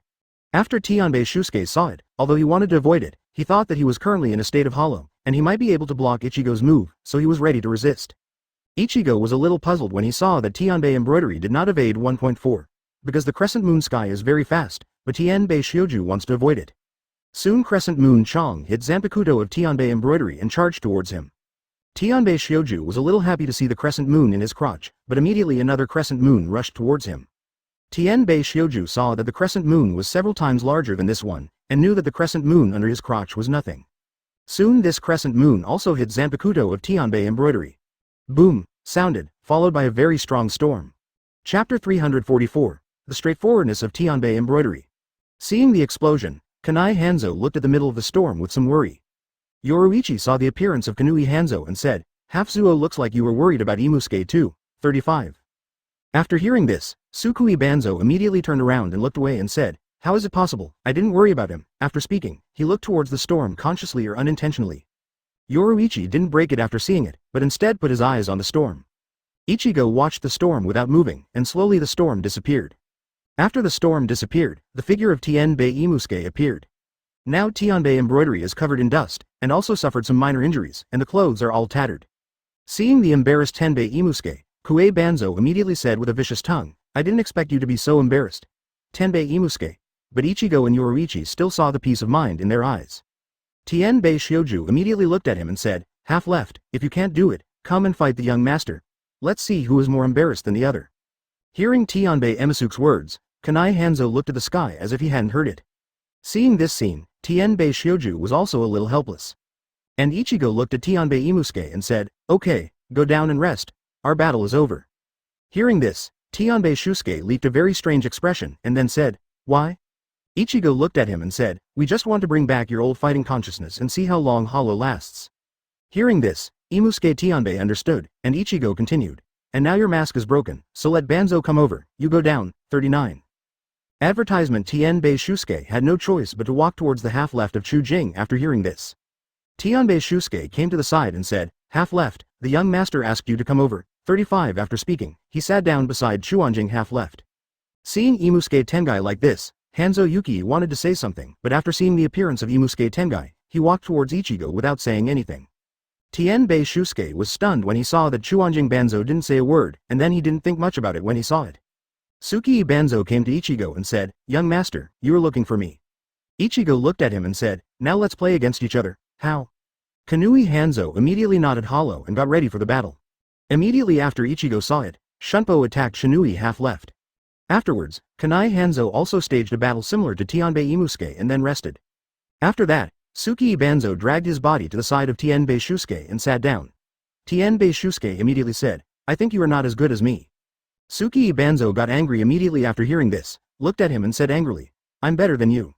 After Tianbei Shusuke saw it, although he wanted to avoid it, he thought that he was currently in a state of hollow, and he might be able to block Ichigo's move, so he was ready to resist. Ichigo was a little puzzled when he saw that Tianbei embroidery did not evade 1.4. Because the crescent moon sky is very fast, but Tianbei Shioju wants to avoid it. Soon Crescent Moon Chong hit Zanpakuto of Tianbei embroidery and charged towards him. Tianbei Shioju was a little happy to see the crescent moon in his crotch, but immediately another crescent moon rushed towards him. Tianbei Shioju saw that the crescent moon was several times larger than this one, and knew that the crescent moon under his crotch was nothing. Soon this crescent moon also hit Zanpakuto of Tianbei embroidery. Boom, sounded, followed by a very strong storm. Chapter 344, The Straightforwardness of Tianbei Embroidery. Seeing the explosion, Kanai Hanzo looked at the middle of the storm with some worry. Yoruichi saw the appearance of Kanui Hanzo and said, "Half-Zuo looks like you were worried about Imusuke too." 35. After hearing this, Sukui Banzo immediately turned around and looked away and said, "How is it possible? I didn't worry about him." After speaking, he looked towards the storm consciously or unintentionally. Yoruichi didn't break it after seeing it, but instead put his eyes on the storm. Ichigo watched the storm without moving, and slowly the storm disappeared. After the storm disappeared, the figure of Tianbei Imusuke appeared. Now Tianbei embroidery is covered in dust, and also suffered some minor injuries, and the clothes are all tattered. Seeing the embarrassed Tenbei Imusuke, Kue Banzo immediately said with a vicious tongue, "I didn't expect you to be so embarrassed, Tenbei Imusuke." But Ichigo and Yoruichi still saw the peace of mind in their eyes. Tianbei Shioju immediately looked at him and said, "Half left, if you can't do it, come and fight the young master. Let's see who is more embarrassed than the other." Hearing Tianbei Emisuke's words, Kanai Hanzo looked at the sky as if he hadn't heard it. Seeing this scene, Tianbei Shioju was also a little helpless. And Ichigo looked at Tianbei Imusuke and said, "Okay, go down and rest, our battle is over." Hearing this, Tianbei Shusuke leaked a very strange expression and then said, "Why?" Ichigo looked at him and said, "We just want to bring back your old fighting consciousness and see how long hollow lasts." Hearing this, Imusuke Tianbei understood, and Ichigo continued, "And now your mask is broken, so let Banzo come over, you go down." 39. Advertisement. Tianbei Shusuke had no choice but to walk towards the half left of Chujing after hearing this. Tianbei Shusuke came to the side and said, "Half left, the young master asked you to come over." 35. After speaking, he sat down beside Chuanjing half left. Seeing Imusuke Tengai like this, Hanzo Yuki wanted to say something, but after seeing the appearance of Imusuke Tengai, he walked towards Ichigo without saying anything. Tianbei Shusuke was stunned when he saw that Chuanjing Banzo didn't say a word, and then he didn't think much about it when he saw it. Sukii Banzo came to Ichigo and said, "Young master, you are looking for me." Ichigo looked at him and said, "Now let's play against each other." "How?" Kanui Hanzo immediately nodded hollow and got ready for the battle. Immediately after Ichigo saw it, Shunpo attacked Shinui half left. Afterwards, Kanai Hanzo also staged a battle similar to Tianbei Imusuke and then rested. After that, Sukii Banzo dragged his body to the side of Tianbei Shusuke and sat down. Tianbei Shusuke immediately said, "I think you are not as good as me." Sukii Banzo got angry immediately after hearing this, looked at him and said angrily, "I'm better than you."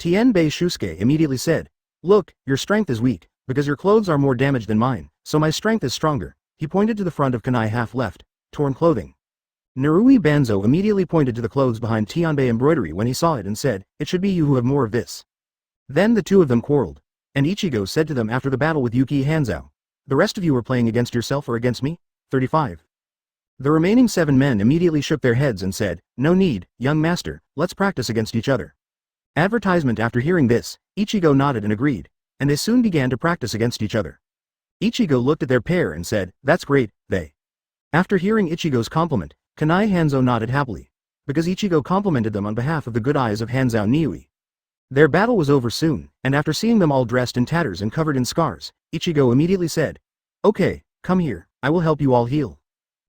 Tianbei Shusuke immediately said, "Look, your strength is weak, because your clothes are more damaged than mine, so my strength is stronger." He pointed to the front of Kanai half left, torn clothing. Narui Banzo immediately pointed to the clothes behind Tianbei embroidery when he saw it and said, "It should be you who have more of this." Then the two of them quarreled, and Ichigo said to them after the battle with Yuki Hanzo, "The rest of you are playing against yourself or against me?" 35. The remaining 7 men immediately shook their heads and said, "No need, young master, let's practice against each other." Advertisement. After hearing this, Ichigo nodded and agreed, and they soon began to practice against each other. Ichigo looked at their pair and said, "That's great, they." After hearing Ichigo's compliment, Kanai Hanzo nodded happily, because Ichigo complimented them on behalf of the good eyes of Hanzo Niui. Their battle was over soon, and after seeing them all dressed in tatters and covered in scars, Ichigo immediately said, "Okay, come here, I will help you all heal."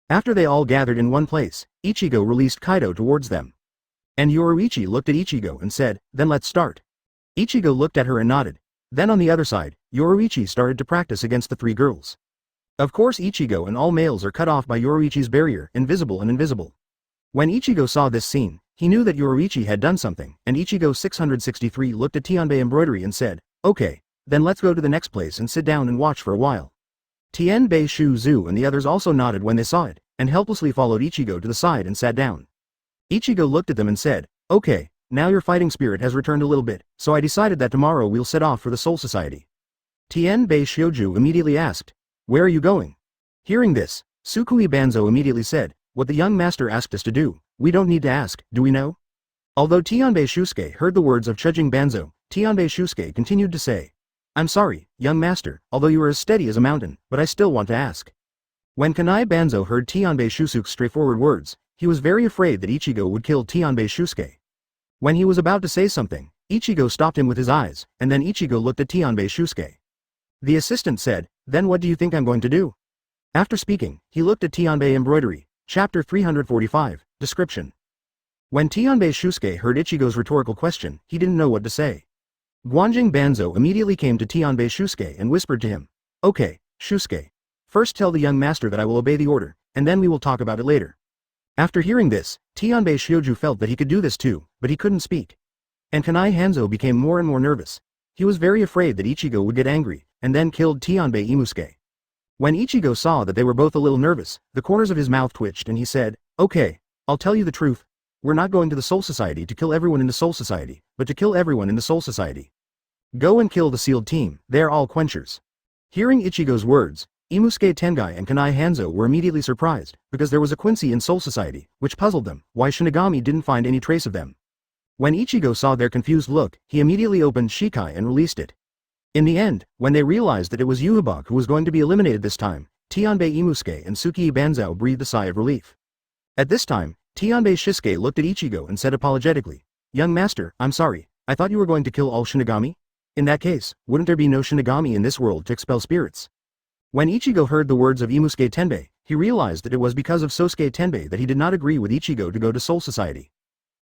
After they all gathered in one place, Ichigo released Kaido towards them. And Yoruichi looked at Ichigo and said, "Then let's start." Ichigo looked at her and nodded. Then on the other side, Yoruichi started to practice against the 3 girls. Of course Ichigo and all males are cut off by Yoruichi's barrier, invisible and invisible. When Ichigo saw this scene, he knew that Yoruichi had done something, and Ichigo 663 looked at Tianbei embroidery and said, "Okay, then let's go to the next place and sit down and watch for a while." Tianbei Shu-zu and the others also nodded when they saw it, and helplessly followed Ichigo to the side and sat down. Ichigo looked at them and said, "Okay, now your fighting spirit has returned a little bit, so I decided that tomorrow we'll set off for the Soul Society." Tianbei Shioju immediately asked, "Where are you going?" Hearing this, Sukui Banzo immediately said, "What the young master asked us to do, we don't need to ask, do we know?" Although Tianbei Shusuke heard the words of Chujing Banzo, Tianbei Shusuke continued to say, I'm sorry, young master, although you are as steady as a mountain, but I still want to ask. When Kanai Banzo heard Tianbei Shusuke's straightforward words, he was very afraid that Ichigo would kill Tianbei Shusuke. When he was about to say something, Ichigo stopped him with his eyes, and then Ichigo looked at Tianbei Shusuke. The assistant said, then what do you think I'm going to do? After speaking, he looked at Tianbei Embroidery, Chapter 345, Description. When Tianbei Shusuke heard Ichigo's rhetorical question, he didn't know what to say. Guanjing Banzo immediately came to Tianbei Shusuke and whispered to him, Okay, Shusuke. First tell the young master that I will obey the order, and then we will talk about it later. After hearing this, Tianbei Shioju felt that he could do this too, but he couldn't speak. And Kanai Hanzo became more and more nervous. He was very afraid that Ichigo would get angry, and then killed Tianbei Imusuke. When Ichigo saw that they were both a little nervous, the corners of his mouth twitched and he said, Okay, I'll tell you the truth. We're not going to the Soul Society to kill everyone in the Soul Society, but to kill everyone in the Soul Society. Go and kill the sealed team, they're all quenchers. Hearing Ichigo's words, Imusuke Tengai and Kanai Hanzo were immediately surprised, because there was a Quincy in Soul Society, which puzzled them, why Shinigami didn't find any trace of them. When Ichigo saw their confused look, he immediately opened Shikai and released it. In the end, when they realized that it was Yohabach who was going to be eliminated this time, Tianbei Imusuke and Tsukii Banzao breathed a sigh of relief. At this time, Tianbei Shisuke looked at Ichigo and said apologetically, Young master, I'm sorry, I thought you were going to kill all Shinigami? In that case, wouldn't there be no Shinigami in this world to expel spirits? When Ichigo heard the words of Imusuke Tenbei, he realized that it was because of Sosuke Tenbei that he did not agree with Ichigo to go to Soul Society.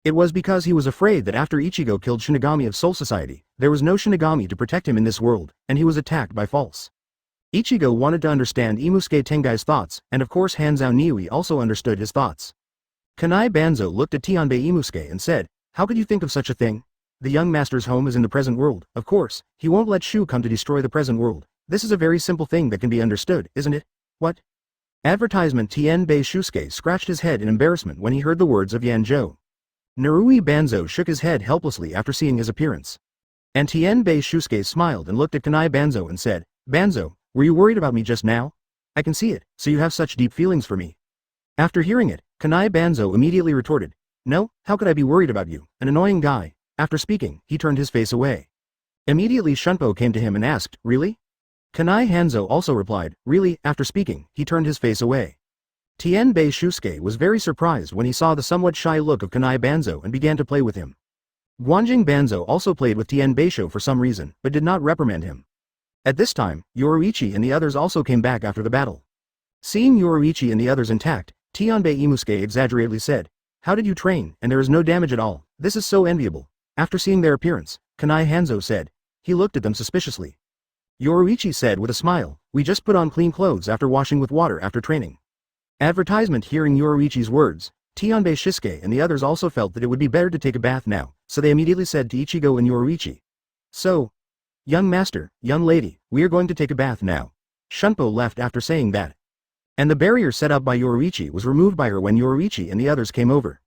It was because he was afraid that after Ichigo killed Shinigami of Soul Society, there was no Shinigami to protect him in this world, and he was attacked by false. Ichigo wanted to understand Imusuke Tengai's thoughts, and of course Hanzao Niui also understood his thoughts. Kanai Banzo looked at Tianbei Imusuke and said, How could you think of such a thing? The young master's home is in the present world, of course, he won't let Shu come to destroy the present world. This is a very simple thing that can be understood, isn't it? What? Advertisement. Tianbei Shusuke scratched his head in embarrassment when he heard the words of Yanzhou. Narui Banzo shook his head helplessly after seeing his appearance. And Tianbei Shusuke smiled and looked at Kanai Banzo and said, Banzo, were you worried about me just now? I can see it, so you have such deep feelings for me. After hearing it, Kanai Banzo immediately retorted, No, how could I be worried about you, an annoying guy? After speaking, he turned his face away. Immediately Shunpo came to him and asked, Really? Kanai Hanzo also replied, Really? After speaking, he turned his face away. Tianbei Shusuke was very surprised when he saw the somewhat shy look of Kanai Banzo and began to play with him. Guanjing Banzo also played with Tianbei for some reason, but did not reprimand him. At this time, Yoruichi and the others also came back after the battle. Seeing Yoruichi and the others intact, Tianbei Imusuke exaggeratedly said, How did you train, and there is no damage at all, this is so enviable. After seeing their appearance, Kanai Hanzo said. He looked at them suspiciously. Yoruichi said with a smile, We just put on clean clothes after washing with water after training. Advertisement. Hearing Yoruichi's words, Tianbei Shisuke and the others also felt that it would be better to take a bath now, so they immediately said to Ichigo and Yoruichi. So, young master, young lady, we are going to take a bath now. Shunpo left after saying that. And the barrier set up by Yoruichi was removed by her when Yoruichi and the others came over.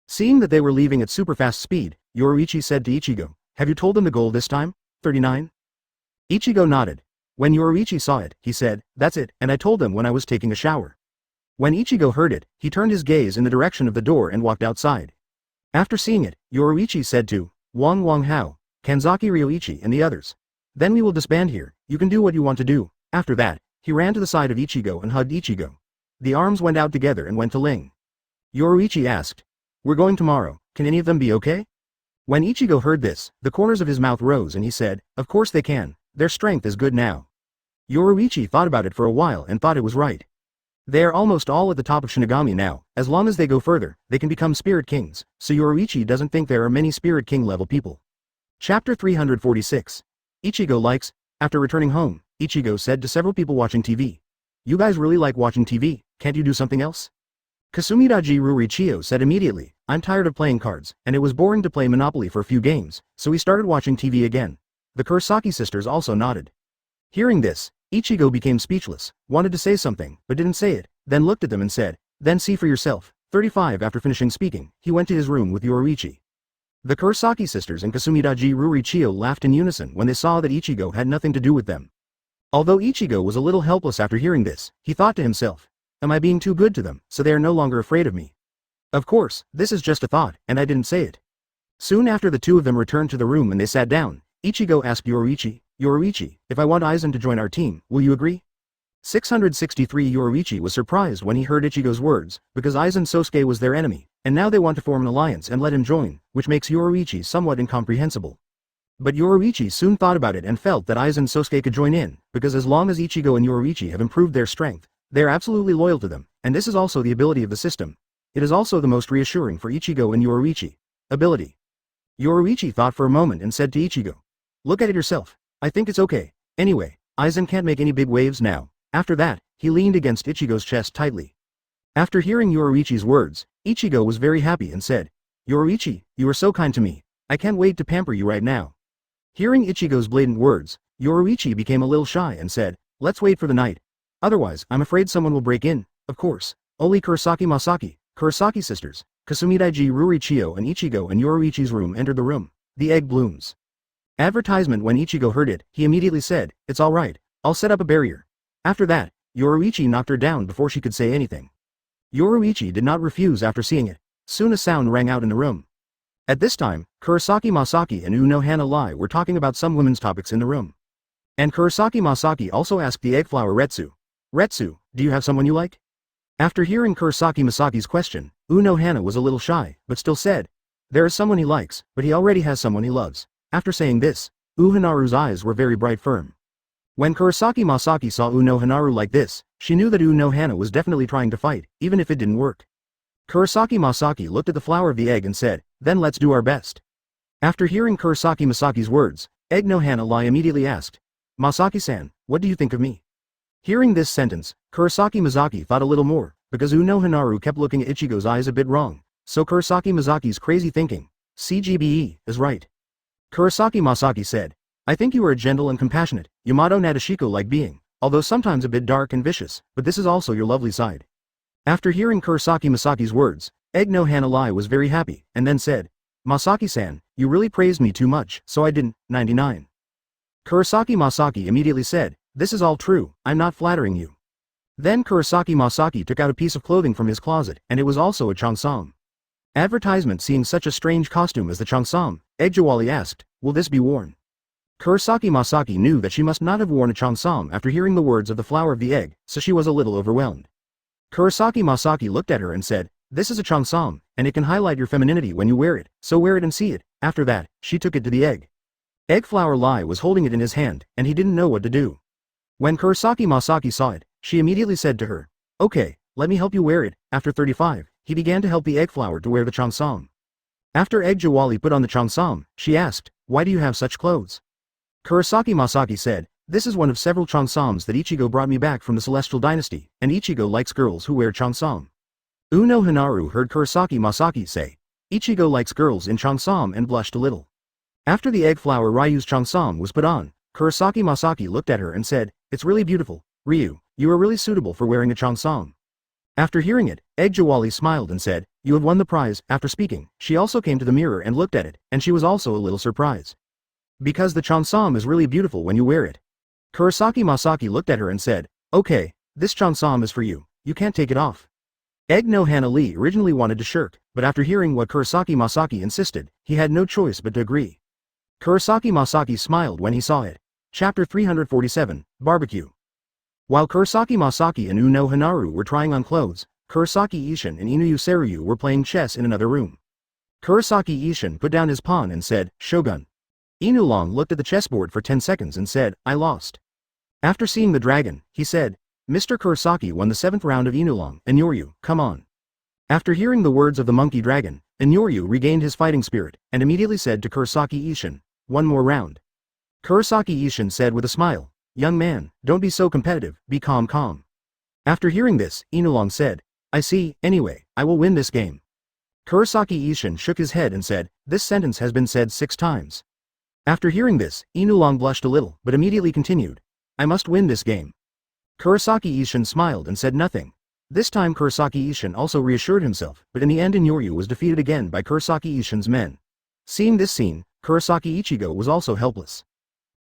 Seeing that they were leaving at super fast speed, Yoruichi said to Ichigo, Have you told them the goal this time? 39? Ichigo nodded. When Yoruichi saw it, he said, That's it, and I told them when I was taking a shower. When Ichigo heard it, he turned his gaze in the direction of the door and walked outside. After seeing it, Yoruichi said to Wang Hao, Kanzaki Ryoichi and the others, Then we will disband here, you can do what you want to do. After that, he ran to the side of Ichigo and hugged Ichigo. The arms went out together and went to Ling. Yoruichi asked, We're going tomorrow, can any of them be okay? When Ichigo heard this, the corners of his mouth rose and he said, Of course they can, their strength is good now. Yoruichi thought about it for a while and thought it was right. They are almost all at the top of Shinigami now, as long as they go further, they can become Spirit Kings, so Yoruichi doesn't think there are many Spirit King level people. Chapter 346. Ichigo likes. After returning home, Ichigo said to several people watching TV. You guys really like watching TV, can't you do something else? Kasumidaji Rurichio said immediately, I'm tired of playing cards, and it was boring to play Monopoly for a few games, so we started watching TV again. The Kurosaki sisters also nodded. Hearing this, Ichigo became speechless, wanted to say something, but didn't say it, then looked at them and said, Then see for yourself. 35. After finishing speaking, he went to his room with Yoruichi. The Kurosaki sisters and Kasumidaji Rurichio laughed in unison when they saw that Ichigo had nothing to do with them. Although Ichigo was a little helpless after hearing this, he thought to himself, Am I being too good to them, so they are no longer afraid of me? Of course, this is just a thought, and I didn't say it. Soon after the two of them returned to the room and they sat down, Ichigo asked Yoruichi, Yoruichi, if I want Aizen to join our team, will you agree? 663 Yoruichi was surprised when he heard Ichigo's words, because Aizen Sosuke was their enemy, and now they want to form an alliance and let him join, which makes Yoruichi somewhat incomprehensible. But Yoruichi soon thought about it and felt that Aizen Sosuke could join in, because as long as Ichigo and Yoruichi have improved their strength, they are absolutely loyal to them, and this is also the ability of the system. It is also the most reassuring for Ichigo and Yoruichi. Ability. Yoruichi thought for a moment and said to Ichigo, look at it yourself. I think it's okay. Anyway, Aizen can't make any big waves now. After that, he leaned against Ichigo's chest tightly. After hearing Yoruichi's words, Ichigo was very happy and said, Yoruichi, you are so kind to me. I can't wait to pamper you right now. Hearing Ichigo's blatant words, Yoruichi became a little shy and said, let's wait for the night. Otherwise, I'm afraid someone will break in. Of course, only Kurosaki Masaki, Kurosaki sisters, Kasumidaiji Rurichio and Ichigo and Yoruichi's room entered the room. The egg blooms. Advertisement. When Ichigo heard it, he immediately said, it's alright, I'll set up a barrier. After that, Yoruichi knocked her down before she could say anything. Yoruichi did not refuse after seeing it. Soon a sound rang out in the room. At this time, Kurosaki Masaki and Unohana Lai were talking about some women's topics in the room. And Kurosaki Masaki also asked the egg flower Retsu, Retsu, do you have someone you like? After hearing Kurosaki Masaki's question, Unohana was a little shy, but still said, there is someone he likes, but he already has someone he loves. After saying this, Unohanaru's eyes were very bright firm. When Kurosaki Masaki saw Unohanaru like this, she knew that Unohana was definitely trying to fight, even if it didn't work. Kurosaki Masaki looked at the flower of the egg and said, then let's do our best. After hearing Kurosaki Masaki's words, Egg Nohana Lai immediately asked, Masaki-san, what do you think of me? Hearing this sentence, Kurosaki Masaki thought a little more, because Unohanaru kept looking at Ichigo's eyes a bit wrong, so Kurosaki Masaki's crazy thinking, CGBE, is right. Kurosaki Masaki said, I think you are a gentle and compassionate, Yamato Nadeshiko-like being, although sometimes a bit dark and vicious, but this is also your lovely side. After hearing Kurosaki Masaki's words, Egg Nohana Lai was very happy, and then said, Masaki-san, you really praised me too much, so I didn't. 99. Kurosaki Masaki immediately said, this is all true, I'm not flattering you. Then Kurosaki Masaki took out a piece of clothing from his closet, and it was also a changsam. Advertisement. Seeing such a strange costume as the changsam, Egg Jawali asked, will this be worn? Kurosaki Masaki knew that she must not have worn a changsam after hearing the words of the flower of the egg, so she was a little overwhelmed. Kurosaki Masaki looked at her and said, this is a changsam, and it can highlight your femininity when you wear it, so wear it and see it. After that, she took it to the egg. Egg flower Lai was holding it in his hand, and he didn't know what to do. When Kurosaki Masaki saw it, she immediately said to her, okay, let me help you wear it. After 35, he began to help the egg flower to wear the changsam. After Egg Jawali put on the changsam, she asked, why do you have such clothes? Kurosaki Masaki said, this is one of several changsams that Ichigo brought me back from the Celestial Dynasty, and Ichigo likes girls who wear changsam. Unohanaru heard Kurosaki Masaki say, Ichigo likes girls in changsam and blushed a little. After the egg flower Ryu's changsam was put on, Kurosaki Masaki looked at her and said, it's really beautiful, Ryu, you are really suitable for wearing a changsam. After hearing it, Egg Jawali smiled and said, you have won the prize. After speaking, she also came to the mirror and looked at it, and she was also a little surprised. Because the changsam is really beautiful when you wear it. Kurosaki Masaki looked at her and said, okay, this changsam is for you, you can't take it off. Egg Nohana Lee originally wanted to shirk, but after hearing what Kurosaki Masaki insisted, he had no choice but to agree. Kurosaki Masaki smiled when he saw it. Chapter 347, Barbecue. While Kurosaki Masaki and Unohanaru were trying on clothes, Kurosaki Ishin and Inuyu Seiryu were playing chess in another room. Kurosaki Ishin put down his pawn and said, Shogun. Inulong looked at the chessboard for 10 seconds and said, I lost. After seeing the dragon, he said, Mr. Kurosaki won the 7th round of Inulong, Inuryu, come on. After hearing the words of the monkey dragon, Inuryu regained his fighting spirit, and immediately said to Kurosaki Ishin, one more round. Kurosaki Ishin said with a smile, young man, don't be so competitive, be calm. After hearing this, Inulong said, I see, anyway, I will win this game. Kurosaki Ishin shook his head and said, this sentence has been said 6 times. After hearing this, Inulong blushed a little, but immediately continued, I must win this game. Kurosaki Ishin smiled and said nothing. This time Kurosaki Ishin also reassured himself, but in the end Inuryu was defeated again by Kurosaki Ishin's men. Seeing this scene, Kurosaki Ichigo was also helpless.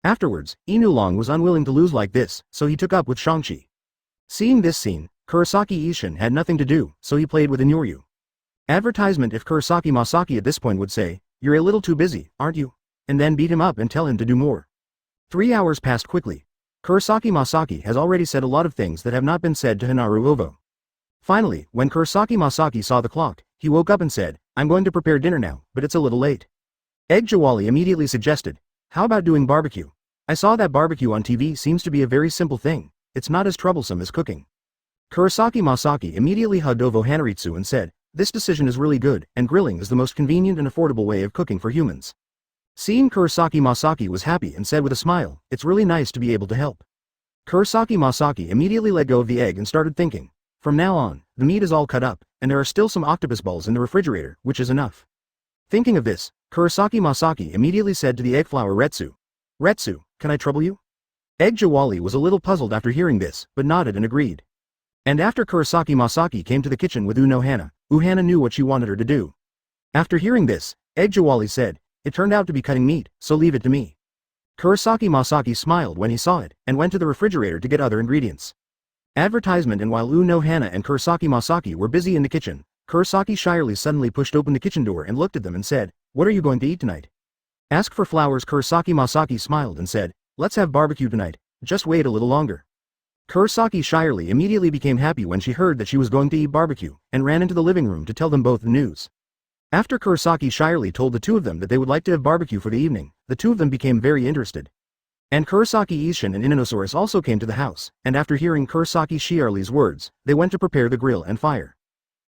Afterwards, Inulong was unwilling to lose like this, so he took up with Shang-Chi. Seeing this scene, Kurosaki Ishin had nothing to do, so he played with Inuryu. Advertisement. If Kurosaki Masaki at this point would say, You're a little too busy, aren't you? And then beat him up and tell him to do more. 3 hours passed quickly. Kurosaki Masaki has already said a lot of things that have not been said to Hanaru Ovo. Finally, when Kurosaki Masaki saw the clock, he woke up and said, I'm going to prepare dinner now, but it's a little late. Egg Jawali immediately suggested, how about doing barbecue? I saw that barbecue on TV seems to be a very simple thing, it's not as troublesome as cooking. Kurosaki Masaki immediately hugged Ovo Hanaritsu and said, this decision is really good, and grilling is the most convenient and affordable way of cooking for humans. Seeing Kurosaki Masaki was happy and said with a smile, it's really nice to be able to help. Kurosaki Masaki immediately let go of the egg and started thinking, from now on, the meat is all cut up, and there are still some octopus balls in the refrigerator, which is enough. Thinking of this, Kurosaki Masaki immediately said to the egg flower Retsu, Retsu, can I trouble you? Egg Jawali was a little puzzled after hearing this, but nodded and agreed. And after Kurosaki Masaki came to the kitchen with Unohana, Uhana knew what she wanted her to do. After hearing this, Egg Jawali said, it turned out to be cutting meat, so leave it to me. Kurosaki Masaki smiled when he saw it, and went to the refrigerator to get other ingredients. Advertisement. And while Unohana and Kurosaki Masaki were busy in the kitchen, Kurosaki shyly suddenly pushed open the kitchen door and looked at them and said, what are you going to eat tonight? Ask for flowers. Kurosaki Masaki smiled and said, let's have barbecue tonight, just wait a little longer. Kurosaki shyly immediately became happy when she heard that she was going to eat barbecue, and ran into the living room to tell them both the news. After Kurosaki shyly told the two of them that they would like to have barbecue for the evening, the two of them became very interested. And Kurosaki Ishin and Inanosaurus also came to the house, and after hearing Kurosaki Shiarli's words, they went to prepare the grill and fire.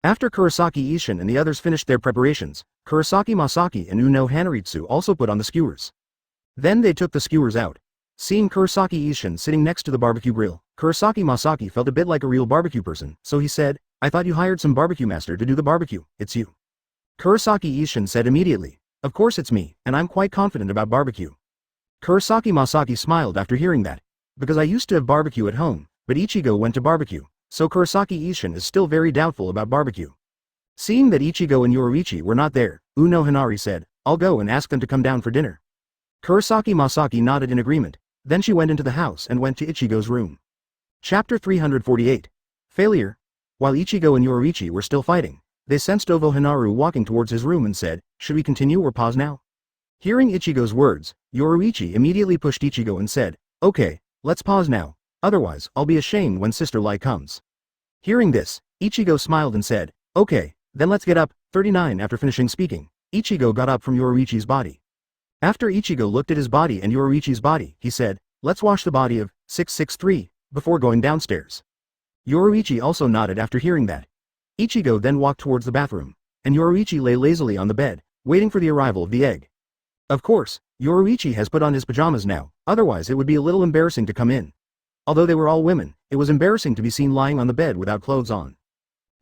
After Kurosaki Ishin and the others finished their preparations, Kurosaki Masaki and Uno Hanaritsu also put on the skewers. Then they took the skewers out. Seeing Kurosaki Ishin sitting next to the barbecue grill, Kurosaki Masaki felt a bit like a real barbecue person, so he said, I thought you hired some barbecue master to do the barbecue, it's you. Kurosaki Ishin said immediately, of course it's me, and I'm quite confident about barbecue. Kurosaki Masaki smiled after hearing that. Because I used to have barbecue at home, but Ichigo went to barbecue, so Kurosaki Ishin is still very doubtful about barbecue. Seeing that Ichigo and Yoruichi were not there, Uno Hanari said, I'll go and ask them to come down for dinner. Kurosaki Masaki nodded in agreement, then she went into the house and went to Ichigo's room. Chapter 348. Failure. While Ichigo and Yoruichi were still fighting, they sensed Ovo Hanaru walking towards his room and said, should we continue or pause now? Hearing Ichigo's words, Yoruichi immediately pushed Ichigo and said, okay, let's pause now, otherwise I'll be ashamed when Sister Lai comes. Hearing this, Ichigo smiled and said, okay, then let's get up. 39. After finishing speaking, Ichigo got up from Yoruichi's body. After Ichigo looked at his body and Yoruichi's body, he said, let's wash the body of 663, before going downstairs. Yoruichi also nodded after hearing that. Ichigo then walked towards the bathroom, and Yoruichi lay lazily on the bed, waiting for the arrival of the egg. Of course, Yoruichi has put on his pajamas now, otherwise it would be a little embarrassing to come in. Although they were all women, it was embarrassing to be seen lying on the bed without clothes on.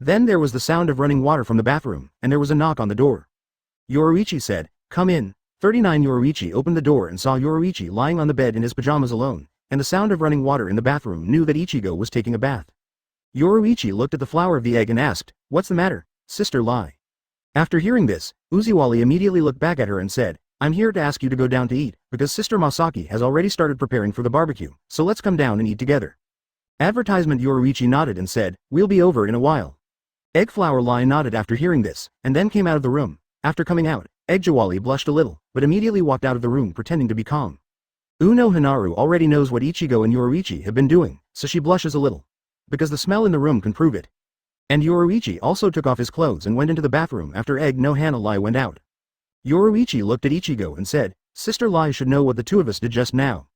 Then there was the sound of running water from the bathroom, and there was a knock on the door. Yoruichi said, come in. 39. Yoruichi opened the door and saw Yoruichi lying on the bed in his pajamas alone, and the sound of running water in the bathroom knew that Ichigo was taking a bath. Yoruichi looked at the flower of the egg and asked, what's the matter, Sister Lai? After hearing this, Uziwali immediately looked back at her and said, I'm here to ask you to go down to eat, because Sister Masaki has already started preparing for the barbecue, so let's come down and eat together. Advertisement. Yoruichi nodded and said, we'll be over in a while. Eggflower Lai nodded after hearing this, and then came out of the room. After coming out, Egg Jawali blushed a little, but immediately walked out of the room pretending to be calm. Uno Hanaru already knows what Ichigo and Yoruichi have been doing, so she blushes a little. Because the smell in the room can prove it. And Yoruichi also took off his clothes and went into the bathroom after Egg no Hana Lai went out. Yoruichi looked at Ichigo and said, Sister Lai should know what the two of us did just now.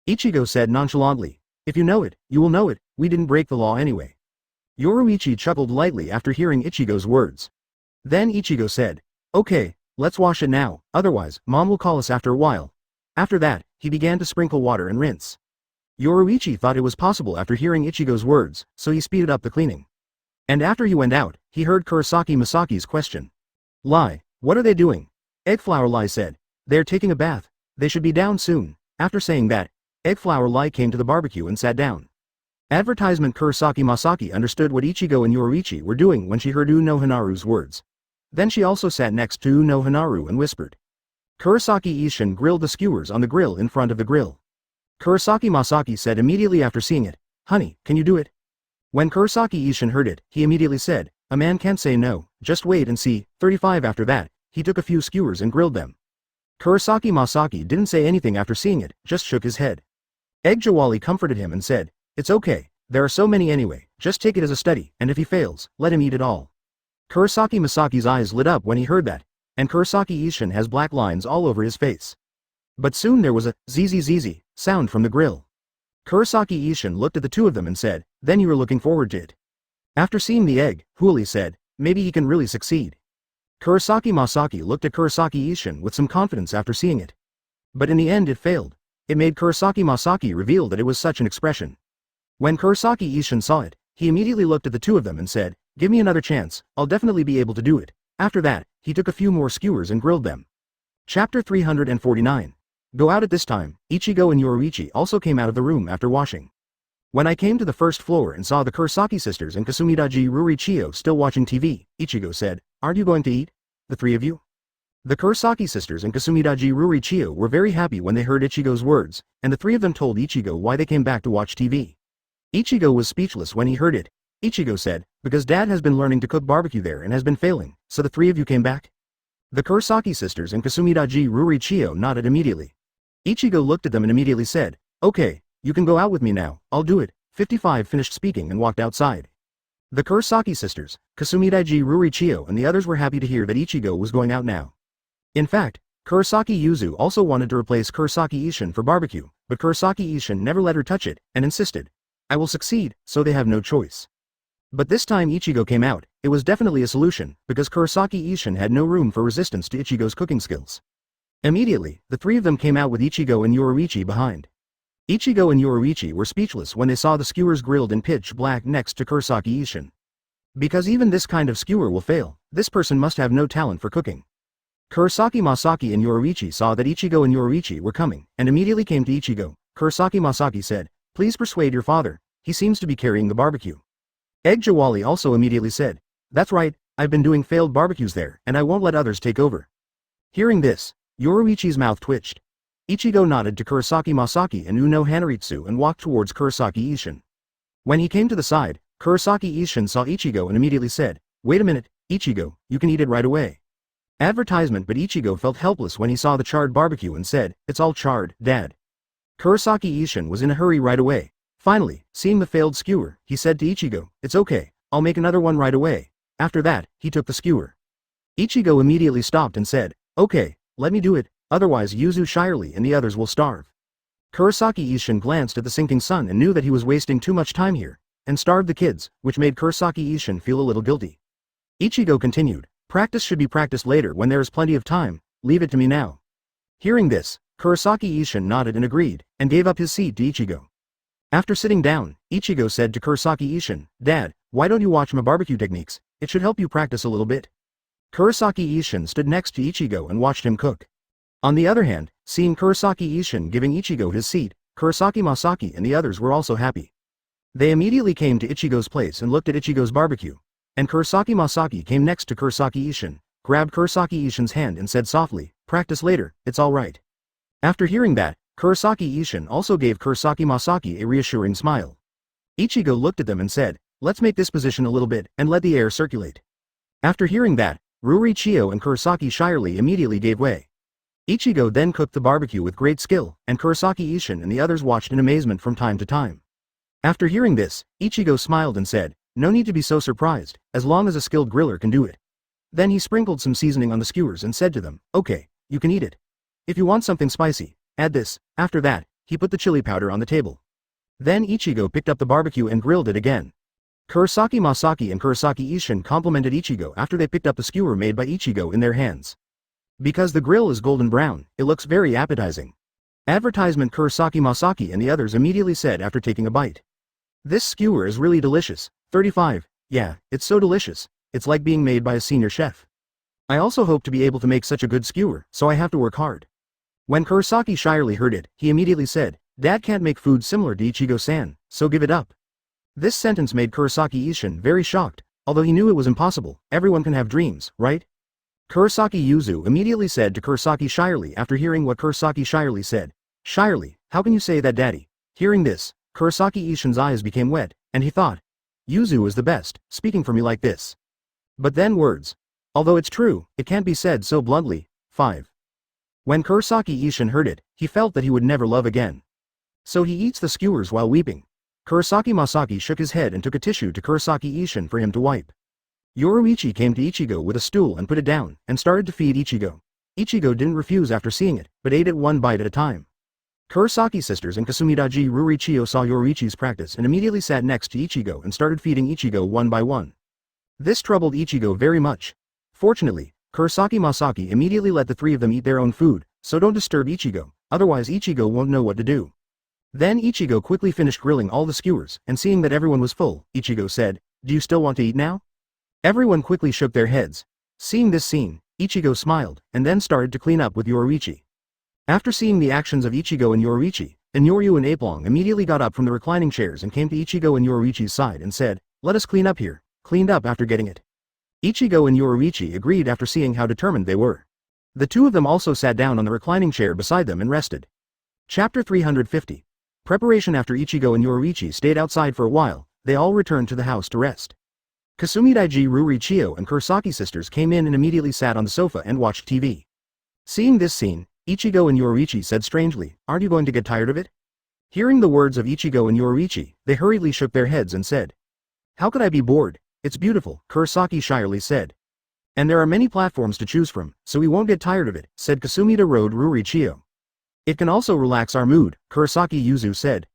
Ichigo said nonchalantly, if you know it, you will know it, we didn't break the law anyway. Yoruichi chuckled lightly after hearing Ichigo's words. Then Ichigo said, okay, let's wash it now, otherwise, Mom will call us after a while. After that, he began to sprinkle water and rinse. Yoruichi thought it was possible after hearing Ichigo's words, so he speeded up the cleaning. And after he went out, he heard Kurosaki Masaki's question. Lai, what are they doing? Eggflower Lai said, they're taking a bath, they should be down soon. After saying that, Eggflower Lai came to the barbecue and sat down. Advertisement. Kurosaki Masaki understood what Ichigo and Yoruichi were doing when she heard Uno Hanaru's words. Then she also sat next to Uno Hanaru and whispered. Kurosaki Ishin grilled the skewers on the grill in front of the grill. Kurosaki Masaki said immediately after seeing it, honey, can you do it? When Kurosaki Ishin heard it, he immediately said, a man can't say no, just wait and see. 35. After that, he took a few skewers and grilled them. Kurosaki Masaki didn't say anything after seeing it, just shook his head. Egg Jawali comforted him and said, "It's okay, there are so many anyway, just take it as a study, and if he fails, let him eat it all." Kurosaki Masaki's eyes lit up when he heard that, and Kurosaki Ishin has black lines all over his face. But soon there was a zzz sound from the grill. Kurosaki Ishin looked at the two of them and said, "Then you are looking forward to it." After seeing the egg, Huli said, "Maybe he can really succeed." Kurosaki Masaki looked at Kurosaki Ishin with some confidence after seeing it. But in the end it failed. It made Kurosaki Masaki reveal that it was such an expression. When Kurosaki Ishin saw it, he immediately looked at the two of them and said, "Give me another chance, I'll definitely be able to do it." After that, he took a few more skewers and grilled them. Chapter 349. Go out at this time. Ichigo and Yoruichi also came out of the room after washing. When I came to the first floor and saw the Kurosaki sisters and Kasumidaji Rurichio still watching TV, Ichigo said, "Aren't you going to eat? The three of you?" The Kurosaki sisters and Kasumidaji Rurichio were very happy when they heard Ichigo's words, and the three of them told Ichigo why they came back to watch TV. Ichigo was speechless when he heard it. Ichigo said, "Because Dad has been learning to cook barbecue there and has been failing, so the three of you came back?" The Kurosaki sisters and Kasumidaji Rurichio nodded immediately. Ichigo looked at them and immediately said, "Okay, you can go out with me now, I'll do it." 55 finished speaking and walked outside. The Kurosaki sisters, Kasumidaji Rurichio and the others were happy to hear that Ichigo was going out now. In fact, Kurosaki Yuzu also wanted to replace Kurosaki Ishin for barbecue, but Kurosaki Ishin never let her touch it, and insisted, "I will succeed," so they have no choice. But this time Ichigo came out, it was definitely a solution, because Kurosaki Ishin had no room for resistance to Ichigo's cooking skills. Immediately, the three of them came out with Ichigo and Yoruichi behind. Ichigo and Yoruichi were speechless when they saw the skewers grilled in pitch black next to Kurosaki Ishin. Because even this kind of skewer will fail, this person must have no talent for cooking. Kurosaki Masaki and Yoruichi saw that Ichigo and Yoruichi were coming, and immediately came to Ichigo. Kurosaki Masaki said, "Please persuade your father, he seems to be carrying the barbecue." Egg Jawali also immediately said, "That's right, I've been doing failed barbecues there, and I won't let others take over." Hearing this, Yoruichi's mouth twitched. Ichigo nodded to Kurosaki Masaki and Uno Hanaritsu and walked towards Kurosaki Ishin. When he came to the side, Kurosaki Ishin saw Ichigo and immediately said, "Wait a minute, Ichigo, you can eat it right away." Advertisement, but Ichigo felt helpless when he saw the charred barbecue and said, "It's all charred, Dad." Kurosaki Ishin was in a hurry right away. Finally, seeing the failed skewer, he said to Ichigo, "It's okay, I'll make another one right away." After that, he took the skewer. Ichigo immediately stopped and said, "Okay, let me do it, otherwise Yuzu Shirley and the others will starve." Kurosaki Ishin glanced at the sinking sun and knew that he was wasting too much time here, and starved the kids, which made Kurosaki Ishin feel a little guilty. Ichigo continued, "Practice should be practiced later when there is plenty of time, leave it to me now." Hearing this, Kurosaki Ishin nodded and agreed, and gave up his seat to Ichigo. After sitting down, Ichigo said to Kurosaki Ishin, "Dad, why don't you watch my barbecue techniques? It should help you practice a little bit." Kurosaki Ishin stood next to Ichigo and watched him cook. On the other hand, seeing Kurosaki Ishin giving Ichigo his seat, Kurosaki Masaki and the others were also happy. They immediately came to Ichigo's place and looked at Ichigo's barbecue. And Kurosaki Masaki came next to Kurosaki Ishin, grabbed Kurosaki Ishin's hand and said softly, "Practice later, it's all right." After hearing that, Kurosaki Ishin also gave Kurosaki Masaki a reassuring smile. Ichigo looked at them and said, "Let's make this position a little bit and let the air circulate." After hearing that, Rurichio and Kurosaki Shirley immediately gave way. Ichigo then cooked the barbecue with great skill, and Kurosaki Ishin and the others watched in amazement from time to time. After hearing this, Ichigo smiled and said, "No need to be so surprised, as long as a skilled griller can do it." Then he sprinkled some seasoning on the skewers and said to them, "Okay, you can eat it. If you want something spicy, add this." After that, he put the chili powder on the table. Then Ichigo picked up the barbecue and grilled it again. Kurosaki Masaki and Kurosaki Ishin complimented Ichigo after they picked up the skewer made by Ichigo in their hands. Because the grill is golden brown, it looks very appetizing. Advertisement. Kurosaki Masaki and the others immediately said after taking a bite, "This skewer is really delicious." 35. Yeah, it's so delicious, it's like being made by a senior chef. I also hope to be able to make such a good skewer, so I have to work hard. When Kurosaki Shirley heard it, he immediately said, "Dad can't make food similar to Ichigo-san, so give it up." This sentence made Kurosaki Ishin very shocked, although he knew it was impossible. Everyone can have dreams, right? Kurosaki Yuzu immediately said to Kurosaki Shirley after hearing what Kurosaki Shirley said, "Shirley, how can you say that, Daddy?" Hearing this, Kurosaki Ishin's eyes became wet, and he thought, Yuzu is the best, speaking for me like this. But then words. Although it's true, it can't be said so bluntly. 5. When Kurosaki Ishin heard it, he felt that he would never love again. So he eats the skewers while weeping. Kurosaki Masaki shook his head and took a tissue to Kurosaki Ishin for him to wipe. Yoruichi came to Ichigo with a stool and put it down, and started to feed Ichigo. Ichigo didn't refuse after seeing it, but ate it one bite at a time. Kurosaki sisters and Kasumidaji Rurichio saw Yoruichi's practice and immediately sat next to Ichigo and started feeding Ichigo one by one. This troubled Ichigo very much. Fortunately, Kurosaki Masaki immediately let the three of them eat their own food, so don't disturb Ichigo, otherwise Ichigo won't know what to do. Then Ichigo quickly finished grilling all the skewers, and seeing that everyone was full, Ichigo said, "Do you still want to eat now?" Everyone quickly shook their heads. Seeing this scene, Ichigo smiled, and then started to clean up with Yoruichi. After seeing the actions of Ichigo and Yoruichi, Enyoryu and Apelong immediately got up from the reclining chairs and came to Ichigo and Yoruichi's side and said, "Let us clean up here." Cleaned up after getting it. Ichigo and Yoruichi agreed after seeing how determined they were. The two of them also sat down on the reclining chair beside them and rested. Chapter 350. Preparation. After Ichigo and Yoruichi stayed outside for a while, they all returned to the house to rest. Kasumidaiji Rurichio and Kurosaki sisters came in and immediately sat on the sofa and watched TV. Seeing this scene, Ichigo and Yoruichi said strangely, "Aren't you going to get tired of it?" Hearing the words of Ichigo and Yoruichi, they hurriedly shook their heads and said, "How could I be bored? It's beautiful," Kurosaki shyly said. "And there are many platforms to choose from, so we won't get tired of it," said Kasumida Road Rurichio. "It can also relax our mood," Kurosaki Yuzu said.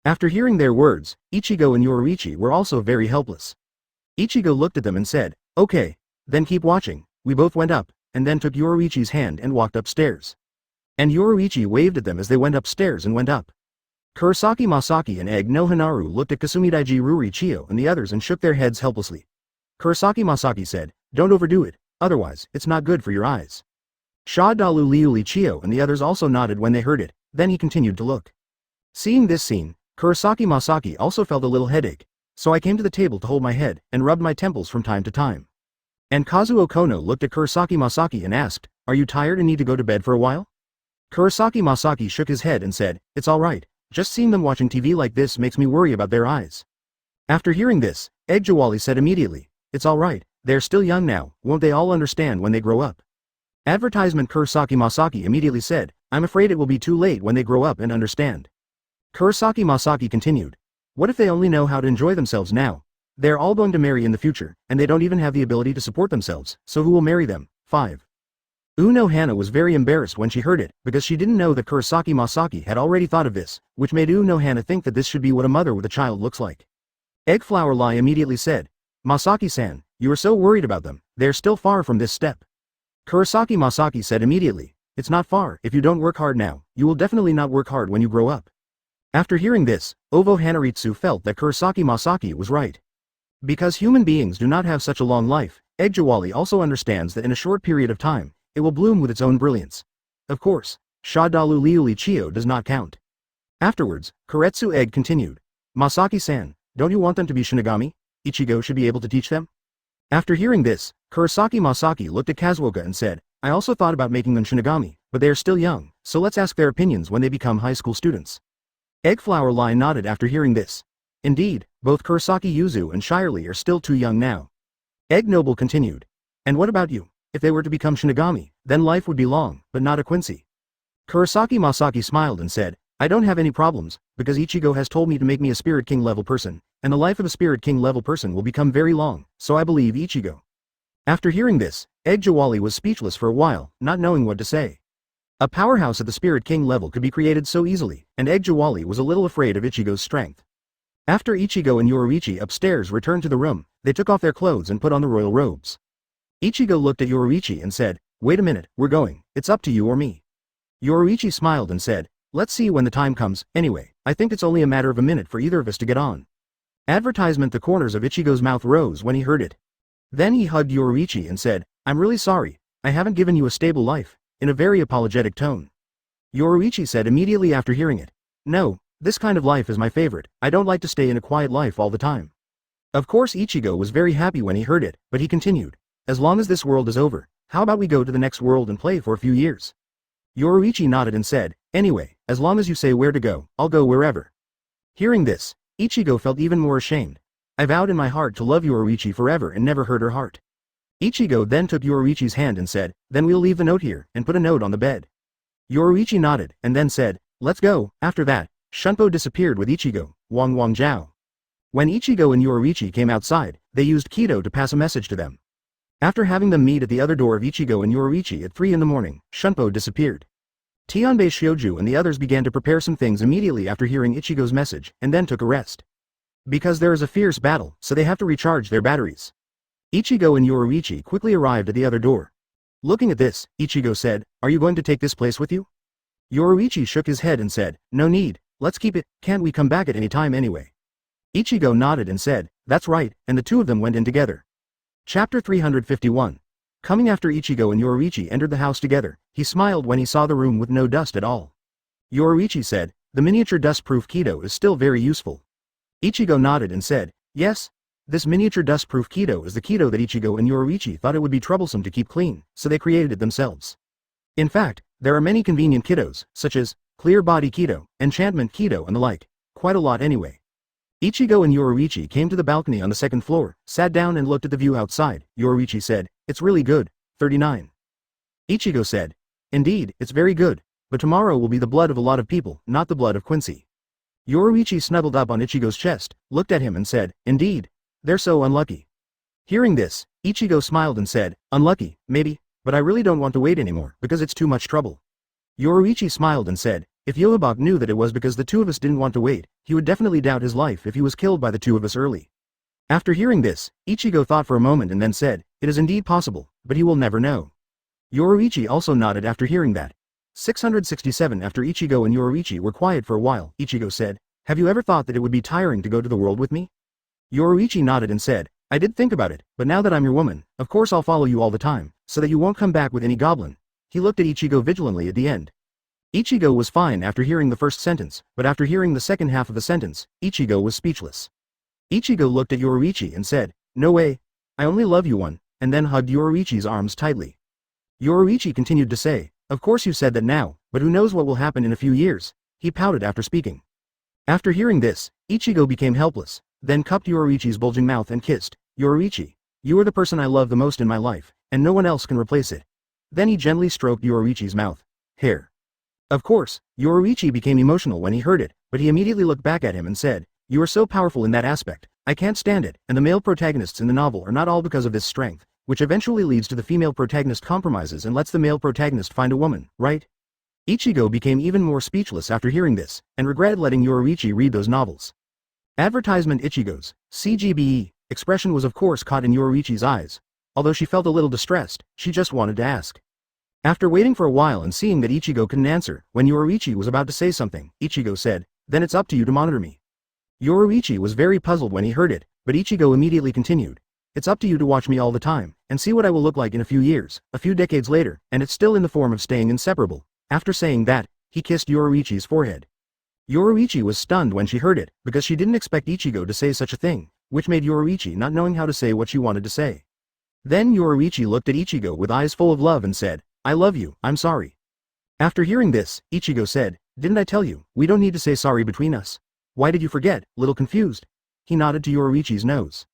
After hearing their words, Ichigo and Yoruichi were also very helpless. Ichigo looked at them and said, "Okay, then keep watching." We both went up, and then took Yoruichi's hand and walked upstairs. And Yoruichi waved at them as they went upstairs and went up. Kurosaki Masaki and Egg no Hanaru looked at Kasumidaiji Rurichio and the others and shook their heads helplessly. Kurosaki Masaki said, "Don't overdo it, otherwise, it's not good for your eyes." Shadalu Liulichio and the others also nodded when they heard it, then he continued to look. Seeing this scene, Kurosaki Masaki also felt a little headache, so I came to the table to hold my head and rubbed my temples from time to time. And Kazuo Kono looked at Kurosaki Masaki and asked, "Are you tired and need to go to bed for a while?" Kurosaki Masaki shook his head and said, "It's alright, just seeing them watching TV like this makes me worry about their eyes." After hearing this, Egg Jawali said immediately, "It's alright, they're still young now, won't they all understand when they grow up?" Advertisement. Kurosaki Masaki immediately said, "I'm afraid it will be too late when they grow up and understand." Kurosaki Masaki continued, "What if they only know how to enjoy themselves now? They're all going to marry in the future, and they don't even have the ability to support themselves, so who will marry them?" 5. Uno Hana was very embarrassed when she heard it, because she didn't know that Kurosaki Masaki had already thought of this, which made Uno Hana think that this should be what a mother with a child looks like. Eggflower Lie immediately said, "Masaki-san, you are so worried about them, they're still far from this step." Kurosaki Masaki said immediately, "It's not far. If you don't work hard now, you will definitely not work hard when you grow up." After hearing this, Ovo Hanaritsu felt that Kurosaki Masaki was right. Because human beings do not have such a long life, Egg Jawali also understands that in a short period of time, it will bloom with its own brilliance. Of course, Shadalu Liulichio does not count. Afterwards, Kuretsu Egg continued, "Masaki-san, don't you want them to be Shinigami? Ichigo should be able to teach them?" After hearing this, Kurosaki Masaki looked at Kazuoka and said, "I also thought about making them Shinigami, but they are still young, so let's ask their opinions when they become high school students." Eggflower Lie nodded after hearing this. Indeed, both Kurosaki Yuzu and Shirley are still too young now. Egg Noble continued, "And what about you? If they were to become Shinigami, then life would be long, but not a Quincy." Kurosaki Masaki smiled and said, "I don't have any problems, because Ichigo has told me to make me a Spirit King level person, and the life of a Spirit King level person will become very long, so I believe Ichigo." After hearing this, Egg Jawali was speechless for a while, not knowing what to say. A powerhouse at the Spirit King level could be created so easily, and Egg Jawali was a little afraid of Ichigo's strength. After Ichigo and Yoruichi upstairs returned to the room, they took off their clothes and put on the royal robes. Ichigo looked at Yoruichi and said, "Wait a minute, we're going, it's up to you or me." Yoruichi smiled and said, "Let's see when the time comes, anyway, I think it's only a matter of a minute for either of us to get on." Advertisement. The corners of Ichigo's mouth rose when he heard it. Then he hugged Yoruichi and said, "I'm really sorry, I haven't given you a stable life," in a very apologetic tone. Yoruichi said immediately after hearing it, "No, this kind of life is my favorite, I don't like to stay in a quiet life all the time." Of course Ichigo was very happy when he heard it, but he continued, "As long as this world is over, how about we go to the next world and play for a few years?" Yoruichi nodded and said, "Anyway, as long as you say where to go, I'll go wherever." Hearing this, Ichigo felt even more ashamed. I vowed in my heart to love Yoruichi forever and never hurt her heart. Ichigo then took Yoruichi's hand and said, then we'll leave the note here, and put a note on the bed. Yoruichi nodded, and then said, let's go. After that, Shunpo disappeared with Ichigo, Wang Jiao. When Ichigo and Yoruichi came outside, they used Kido to pass a message to them. After having them meet at the other door of Ichigo and Yoruichi at 3 in the morning, Shunpo disappeared. Tianbei Shioju and the others began to prepare some things immediately after hearing Ichigo's message, and then took a rest. Because there is a fierce battle, so they have to recharge their batteries. Ichigo and Yoruichi quickly arrived at the other door. Looking at this, Ichigo said, are you going to take this place with you? Yoruichi shook his head and said, no need, let's keep it, can't we come back at any time anyway? Ichigo nodded and said, that's right, and the two of them went in together. Chapter 351. Coming after Ichigo and Yoruichi entered the house together, he smiled when he saw the room with no dust at all. Yoruichi said, the miniature dust-proof Kido is still very useful. Ichigo nodded and said, yes, this miniature dust-proof Kido is the Kido that Ichigo and Yoruichi thought it would be troublesome to keep clean, so they created it themselves. In fact, there are many convenient Kidos, such as Clear Body Kido, Enchantment Kido and the like, quite a lot anyway. Ichigo and Yoruichi came to the balcony on the second floor, sat down and looked at the view outside. Yoruichi said, it's really good. 39. Ichigo said, indeed, it's very good, but tomorrow will be the blood of a lot of people, not the blood of Quincy. Yoruichi snuggled up on Ichigo's chest, looked at him and said, indeed, they're so unlucky. Hearing this, Ichigo smiled and said, unlucky, maybe, but I really don't want to wait anymore because it's too much trouble. Yoruichi smiled and said, if Yohabach knew that it was because the two of us didn't want to wait, he would definitely doubt his life if he was killed by the two of us early. After hearing this, Ichigo thought for a moment and then said, it is indeed possible, but he will never know. Yoruichi also nodded after hearing that. 667 After Ichigo and Yoruichi were quiet for a while, Ichigo said, have you ever thought that it would be tiring to go to the world with me? Yoruichi nodded and said, I did think about it, but now that I'm your woman, of course I'll follow you all the time, so that you won't come back with any goblin. He looked at Ichigo vigilantly at the end. Ichigo was fine after hearing the first sentence, but after hearing the second half of the sentence, Ichigo was speechless. Ichigo looked at Yoruichi and said, no way. I only love you one, and then hugged Yoruichi's arms tightly. Yoruichi continued to say, of course you said that now, but who knows what will happen in a few years. He pouted after speaking. After hearing this, Ichigo became helpless, then cupped Yoruichi's bulging mouth and kissed. Yoruichi, you are the person I love the most in my life, and no one else can replace it. Then he gently stroked Yoruichi's mouth. Hair. Of course, Yoruichi became emotional when he heard it, but he immediately looked back at him and said, you are so powerful in that aspect, I can't stand it, and the male protagonists in the novel are not all because of this strength, which eventually leads to the female protagonist compromises and lets the male protagonist find a woman, right? Ichigo became even more speechless after hearing this, and regretted letting Yoruichi read those novels. Advertisement Ichigo's CGBE expression was of course caught in Yoruichi's eyes. Although she felt a little distressed, she just wanted to ask. After waiting for a while and seeing that Ichigo couldn't answer, when Yoruichi was about to say something, Ichigo said, then it's up to you to monitor me. Yoruichi was very puzzled when he heard it, but Ichigo immediately continued. It's up to you to watch me all the time, and see what I will look like in a few years, a few decades later, and it's still in the form of staying inseparable. After saying that, he kissed Yoruichi's forehead. Yoruichi was stunned when she heard it, because she didn't expect Ichigo to say such a thing, which made Yoruichi not knowing how to say what she wanted to say. Then Yoruichi looked at Ichigo with eyes full of love and said, I love you, I'm sorry. After hearing this, Ichigo said, didn't I tell you, we don't need to say sorry between us? Why did you forget, little confused? He nodded to Yoruichi's nose.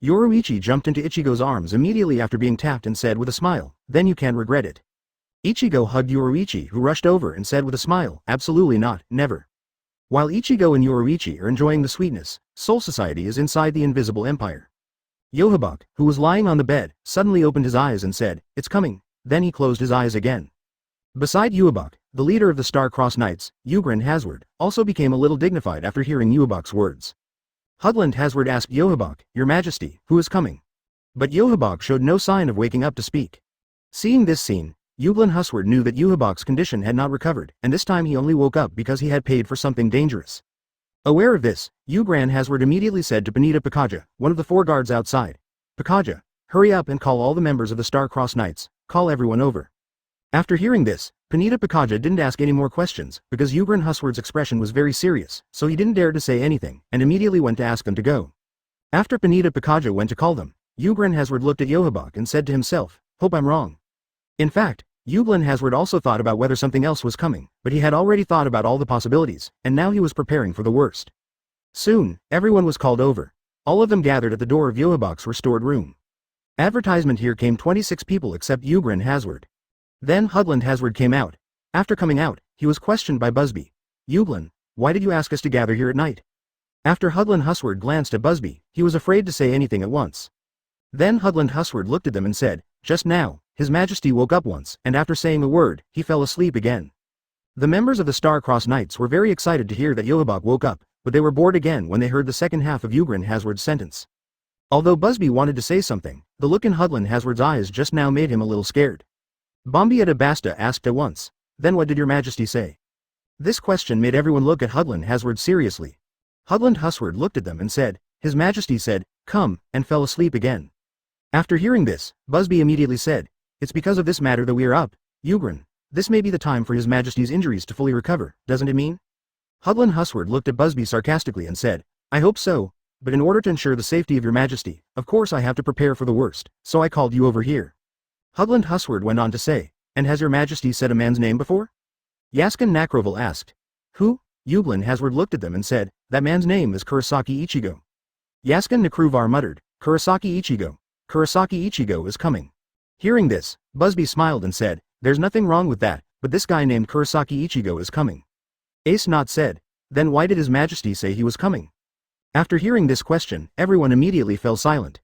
Yoruichi jumped into Ichigo's arms immediately after being tapped and said with a smile, then you can't regret it. Ichigo hugged Yoruichi, who rushed over and said with a smile, absolutely not, never. While Ichigo and Yoruichi are enjoying the sweetness, Soul Society is inside the Invisible Empire. Yohabach, who was lying on the bed, suddenly opened his eyes and said, it's coming. Then he closed his eyes again. Beside Yohabach, the leader of the Star-Crossed Knights, Ugrin Hasward, also became a little dignified after hearing Yohabach's words. Hugland Hasward asked Yohabach, Your Majesty, who is coming? But Yohabach showed no sign of waking up to speak. Seeing this scene, Ugrin Hasward knew that Yohabach's condition had not recovered, and this time he only woke up because he had paid for something dangerous. Aware of this, Ugrin Hasward immediately said to Panita Pikaja, one of the 4 guards outside, Pikaja, hurry up and call all the members of the Star-Crossed Knights, call everyone over. After hearing this, Panita Pikaja didn't ask any more questions, because Ugrin Hasward's expression was very serious, so he didn't dare to say anything, and immediately went to ask them to go. After Panita Pikaja went to call them, Ugrin Hasward looked at Yohabach and said to himself, hope I'm wrong. In fact, Ugrin Hasward also thought about whether something else was coming, but he had already thought about all the possibilities, and now he was preparing for the worst. Soon, everyone was called over. All of them gathered at the door of Yohabach's restored room. Advertisement here came 26 people except Ugrin Hasward. Then Hudland Hasward came out. After coming out, he was questioned by Busby. Ugrin, why did you ask us to gather here at night? After Hudland Husward glanced at Busby, he was afraid to say anything at once. Then Hudland Husward looked at them and said, just now, His Majesty woke up once, and after saying a word, he fell asleep again. The members of the Star-Crossed Knights were very excited to hear that Yohabach woke up, but they were bored again when they heard the second half of Ugrin Hasward's sentence. Although Busby wanted to say something, the look in Hudland Hasward's eyes just now made him a little scared. Bombietta Basta asked at once, then what did your Majesty say? This question made everyone look at Hudland Hasward seriously. Hudland Husward looked at them and said, His Majesty said, come, and fell asleep again. After hearing this, Busby immediately said, it's because of this matter that we are up, Ugrin. This may be the time for His Majesty's injuries to fully recover, doesn't it mean? Hudland Husward looked at Busby sarcastically and said, I hope so, but in order to ensure the safety of your Majesty, of course I have to prepare for the worst, so I called you over here. Hudland Husward went on to say, and has your Majesty said a man's name before? Yaskin Nakroval asked. Who? Ugrin Hasward looked at them and said, that man's name is Kurosaki Ichigo. Yaskin Nakruvar muttered, Kurosaki Ichigo. Kurosaki Ichigo is coming. Hearing this, Busby smiled and said, there's nothing wrong with that, but this guy named Kurosaki Ichigo is coming. Ace Knot said, then why did His Majesty say he was coming? After hearing this question, everyone immediately fell silent.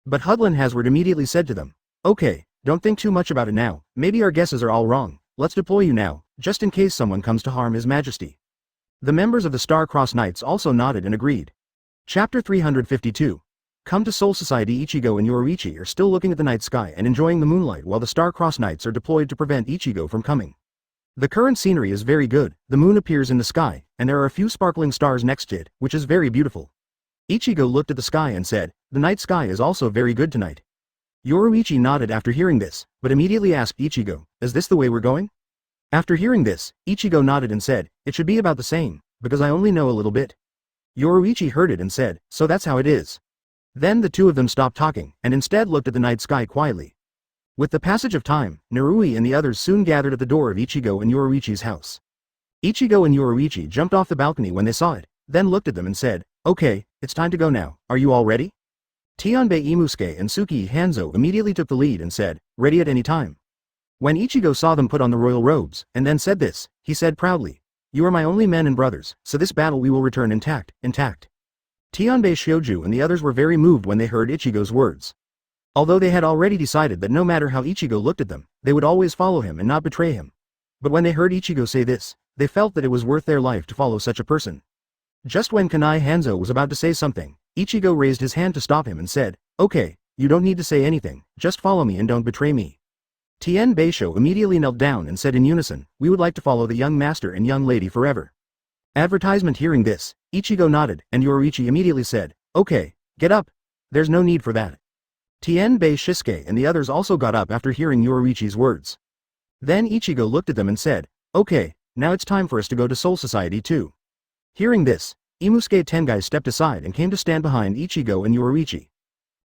But Hudland Hasward immediately said to them, okay, don't think too much about it now, maybe our guesses are all wrong, let's deploy you now, just in case someone comes to harm His Majesty. The members of the Star-Crossed Knights also nodded and agreed. Chapter 352. Come to Soul Society. Ichigo and Yoruichi are still looking at the night sky and enjoying the moonlight while the Star-Crossed Knights are deployed to prevent Ichigo from coming. The current scenery is very good, the moon appears in the sky, and there are a few sparkling stars next to it, which is very beautiful. Ichigo looked at the sky and said, the night sky is also very good tonight. Yoruichi nodded after hearing this, but immediately asked Ichigo, is this the way we're going? After hearing this, Ichigo nodded and said, it should be about the same, because I only know a little bit. Yoruichi heard it and said, so that's how it is. Then the two of them stopped talking, and instead looked at the night sky quietly. With the passage of time, Narui and the others soon gathered at the door of Ichigo and Yoruichi's house. Ichigo and Yoruichi jumped off the balcony when they saw it, then looked at them and said, okay, it's time to go now, are you all ready? Tianbei Imusuke and Tsuki Hanzo immediately took the lead and said, ready at any time. When Ichigo saw them put on the royal robes, and then said this, he said proudly, you are my only men and brothers, so this battle we will return intact. Tianbei Shioju and the others were very moved when they heard Ichigo's words. Although they had already decided that no matter how Ichigo looked at them, they would always follow him and not betray him. But when they heard Ichigo say this, they felt that it was worth their life to follow such a person. Just when Kanai Hanzo was about to say something, Ichigo raised his hand to stop him and said, okay, you don't need to say anything, just follow me and don't betray me. Tien Beisho immediately knelt down and said in unison, we would like to follow the young master and young lady forever. Advertisement. Hearing this, Ichigo nodded, and Yoruichi immediately said, okay, get up. There's no need for that. Tien Bei Shisuke and the others also got up after hearing Yoruichi's words. Then Ichigo looked at them and said, okay, now it's time for us to go to Soul Society too. Hearing this, Imusuke Tengai stepped aside and came to stand behind Ichigo and Yoruichi.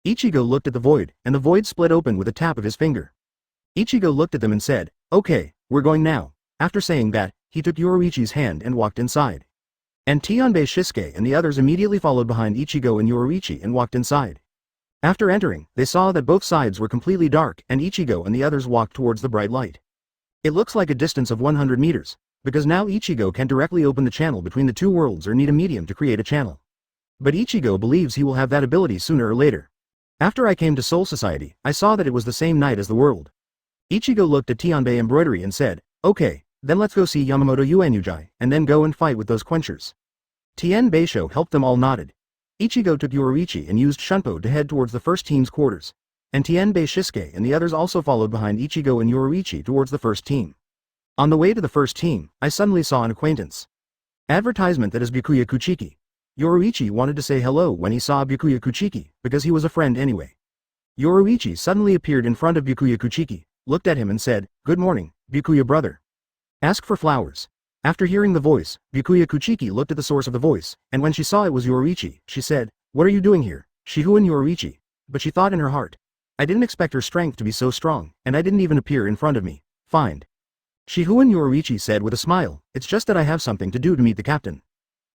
Ichigo looked at the void, and the void split open with a tap of his finger. Ichigo looked at them and said, okay, we're going now. After saying that, he took Yoruichi's hand and walked inside. And Tianbei Shisuke and the others immediately followed behind Ichigo and Yoruichi and walked inside. After entering, they saw that both sides were completely dark and Ichigo and the others walked towards the bright light. It looks like a distance of 100 meters, because now Ichigo can directly open the channel between the two worlds or need a medium to create a channel. But Ichigo believes he will have that ability sooner or later. After I came to Soul Society, I saw that it was the same night as the world. Ichigo looked at Tianbei Embroidery and said, okay, then let's go see Yamamoto Uenujai, and then go and fight with those quenchers. Tien Beisho helped them all nodded. Ichigo took Yoruichi and used Shunpo to head towards the first team's quarters, and Tianbei Shisuke and the others also followed behind Ichigo and Yoruichi towards the first team. On the way to the first team, I suddenly saw an acquaintance. Advertisement. That is Byakuya Kuchiki. Yoruichi wanted to say hello when he saw Byakuya Kuchiki, because he was a friend anyway. Yoruichi suddenly appeared in front of Byakuya Kuchiki, looked at him and said, good morning, Byakuya brother. Ask for flowers. After hearing the voice, Byakuya Kuchiki looked at the source of the voice, and when she saw it was Yoruichi, she said, what are you doing here, Shihouin Yoruichi? But she thought in her heart, I didn't expect her strength to be so strong, and I didn't even appear in front of me. Find. Shihouin Yoruichi said with a smile, it's just that I have something to do to meet the captain.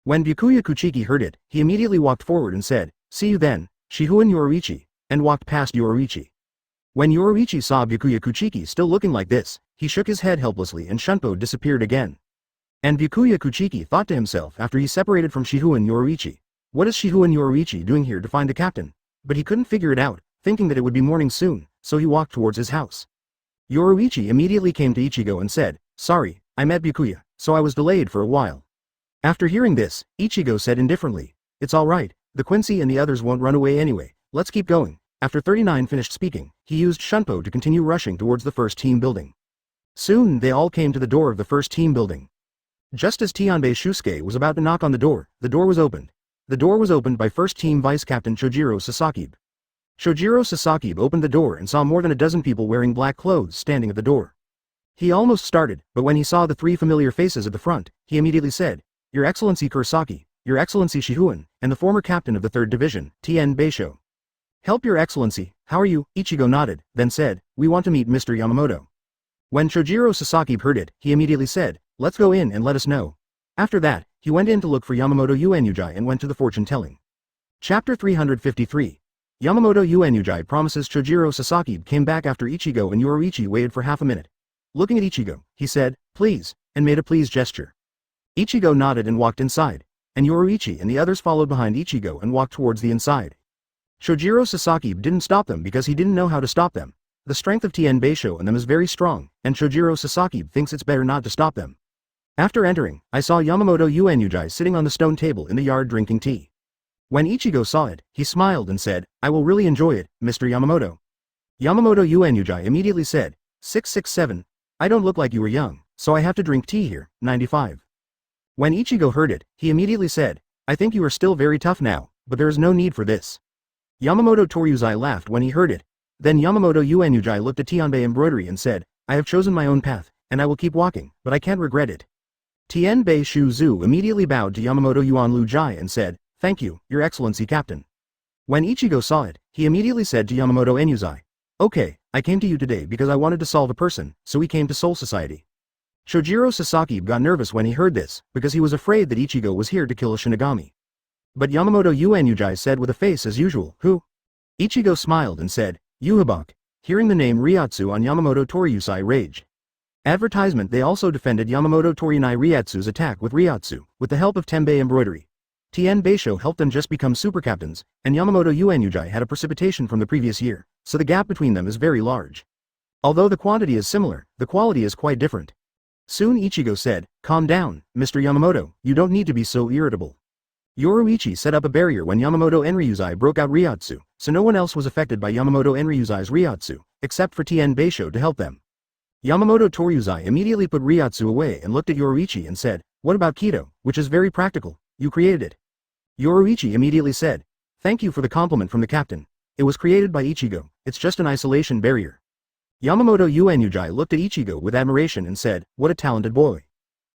When Byakuya Kuchiki heard it, he immediately walked forward and said, see you then, Shihouin Yoruichi, and walked past Yoruichi. When Yoruichi saw Byakuya Kuchiki still looking like this, he shook his head helplessly and Shunpo disappeared again. And Byakuya Kuchiki thought to himself after he separated from Shihouin Yoruichi, what is Shihouin Yoruichi doing here to find the captain? But he couldn't figure it out, thinking that it would be morning soon, so he walked towards his house. Yoruichi immediately came to Ichigo and said, sorry, I met Byakuya, so I was delayed for a while. After hearing this, Ichigo said indifferently, it's alright, the Quincy and the others won't run away anyway, let's keep going. After 39 finished speaking, he used Shunpo to continue rushing towards the first team building. Soon they all came to the door of the first team building. Just as Tianbei Shusuke was about to knock on the door was opened. The door was opened by first team vice captain Chojiro Sasaki. Chojiro Sasaki opened the door and saw more than a dozen people wearing black clothes standing at the door. He almost started, but when he saw the three familiar faces at the front, he immediately said, Your Excellency Kurosaki, Your Excellency Shihouin, and the former captain of the 3rd Division, Tien Beisho. Help Your Excellency, how are you? Ichigo nodded, then said, we want to meet Mr. Yamamoto. When Chojiro Sasaki heard it, he immediately said, let's go in and let us know. After that, he went in to look for Yamamoto Uenyuji and went to the fortune-telling. Chapter 353. Yamamoto Uenyuji promises Chojiro Sasaki came back after Ichigo and Yoruichi waited for half a minute. Looking at Ichigo, he said, please, and made a please gesture. Ichigo nodded and walked inside, and Yoruichi and the others followed behind Ichigo and walked towards the inside. Chojiro Sasaki didn't stop them because he didn't know how to stop them. The strength of Tien Beisho in them is very strong, and Chojiro Sasaki thinks it's better not to stop them. After entering, I saw Yamamoto Uenyuji sitting on the stone table in the yard drinking tea. When Ichigo saw it, he smiled and said, I will really enjoy it, Mr. Yamamoto. Yamamoto Uenyuji immediately said, 667, I don't look like you were young, so I have to drink tea here, 95. When Ichigo heard it, he immediately said, I think you are still very tough now, but there is no need for this. Yamamoto Toryuzai laughed when he heard it. Then Yamamoto Uenyuji looked at Tianbei embroidery and said, I have chosen my own path, and I will keep walking, but I can't regret it. Tianbei Shuzu immediately bowed to Yamamoto Uenlujai and said, thank you, Your Excellency Captain. When Ichigo saw it, he immediately said to Yamamoto Enyuzai, okay, I came to you today because I wanted to solve a person, so we came to Soul Society. Chojiro Sasaki got nervous when he heard this, because he was afraid that Ichigo was here to kill a Shinigami. But Yamamoto Uenyuji said with a face as usual, who? Ichigo smiled and said, Yohabach. Hearing the name Ryatsu on Yamamoto Toryusai raged. Advertisement They also defended Yamamoto Torinai Ryatsu's attack with Ryatsu, with the help of Tenbei embroidery. Tien Beisho helped them just become super captains, and Yamamoto Uenyuji had a precipitation from the previous year, so the gap between them is very large. Although the quantity is similar, the quality is quite different. Soon Ichigo said, calm down, Mr. Yamamoto, you don't need to be so irritable. Yoruichi set up a barrier when Yamamoto Enryuzai broke out Ryatsu, so no one else was affected by Yamamoto Enryuzai's Ryatsu, except for Tien Beisho to help them. Yamamoto Toryuzai immediately put Ryatsu away and looked at Yoruichi and said, what about Kido, which is very practical, you created it. Yoruichi immediately said, thank you for the compliment from the captain. It was created by Ichigo, it's just an isolation barrier. Yamamoto Uenyuji looked at Ichigo with admiration and said, what a talented boy.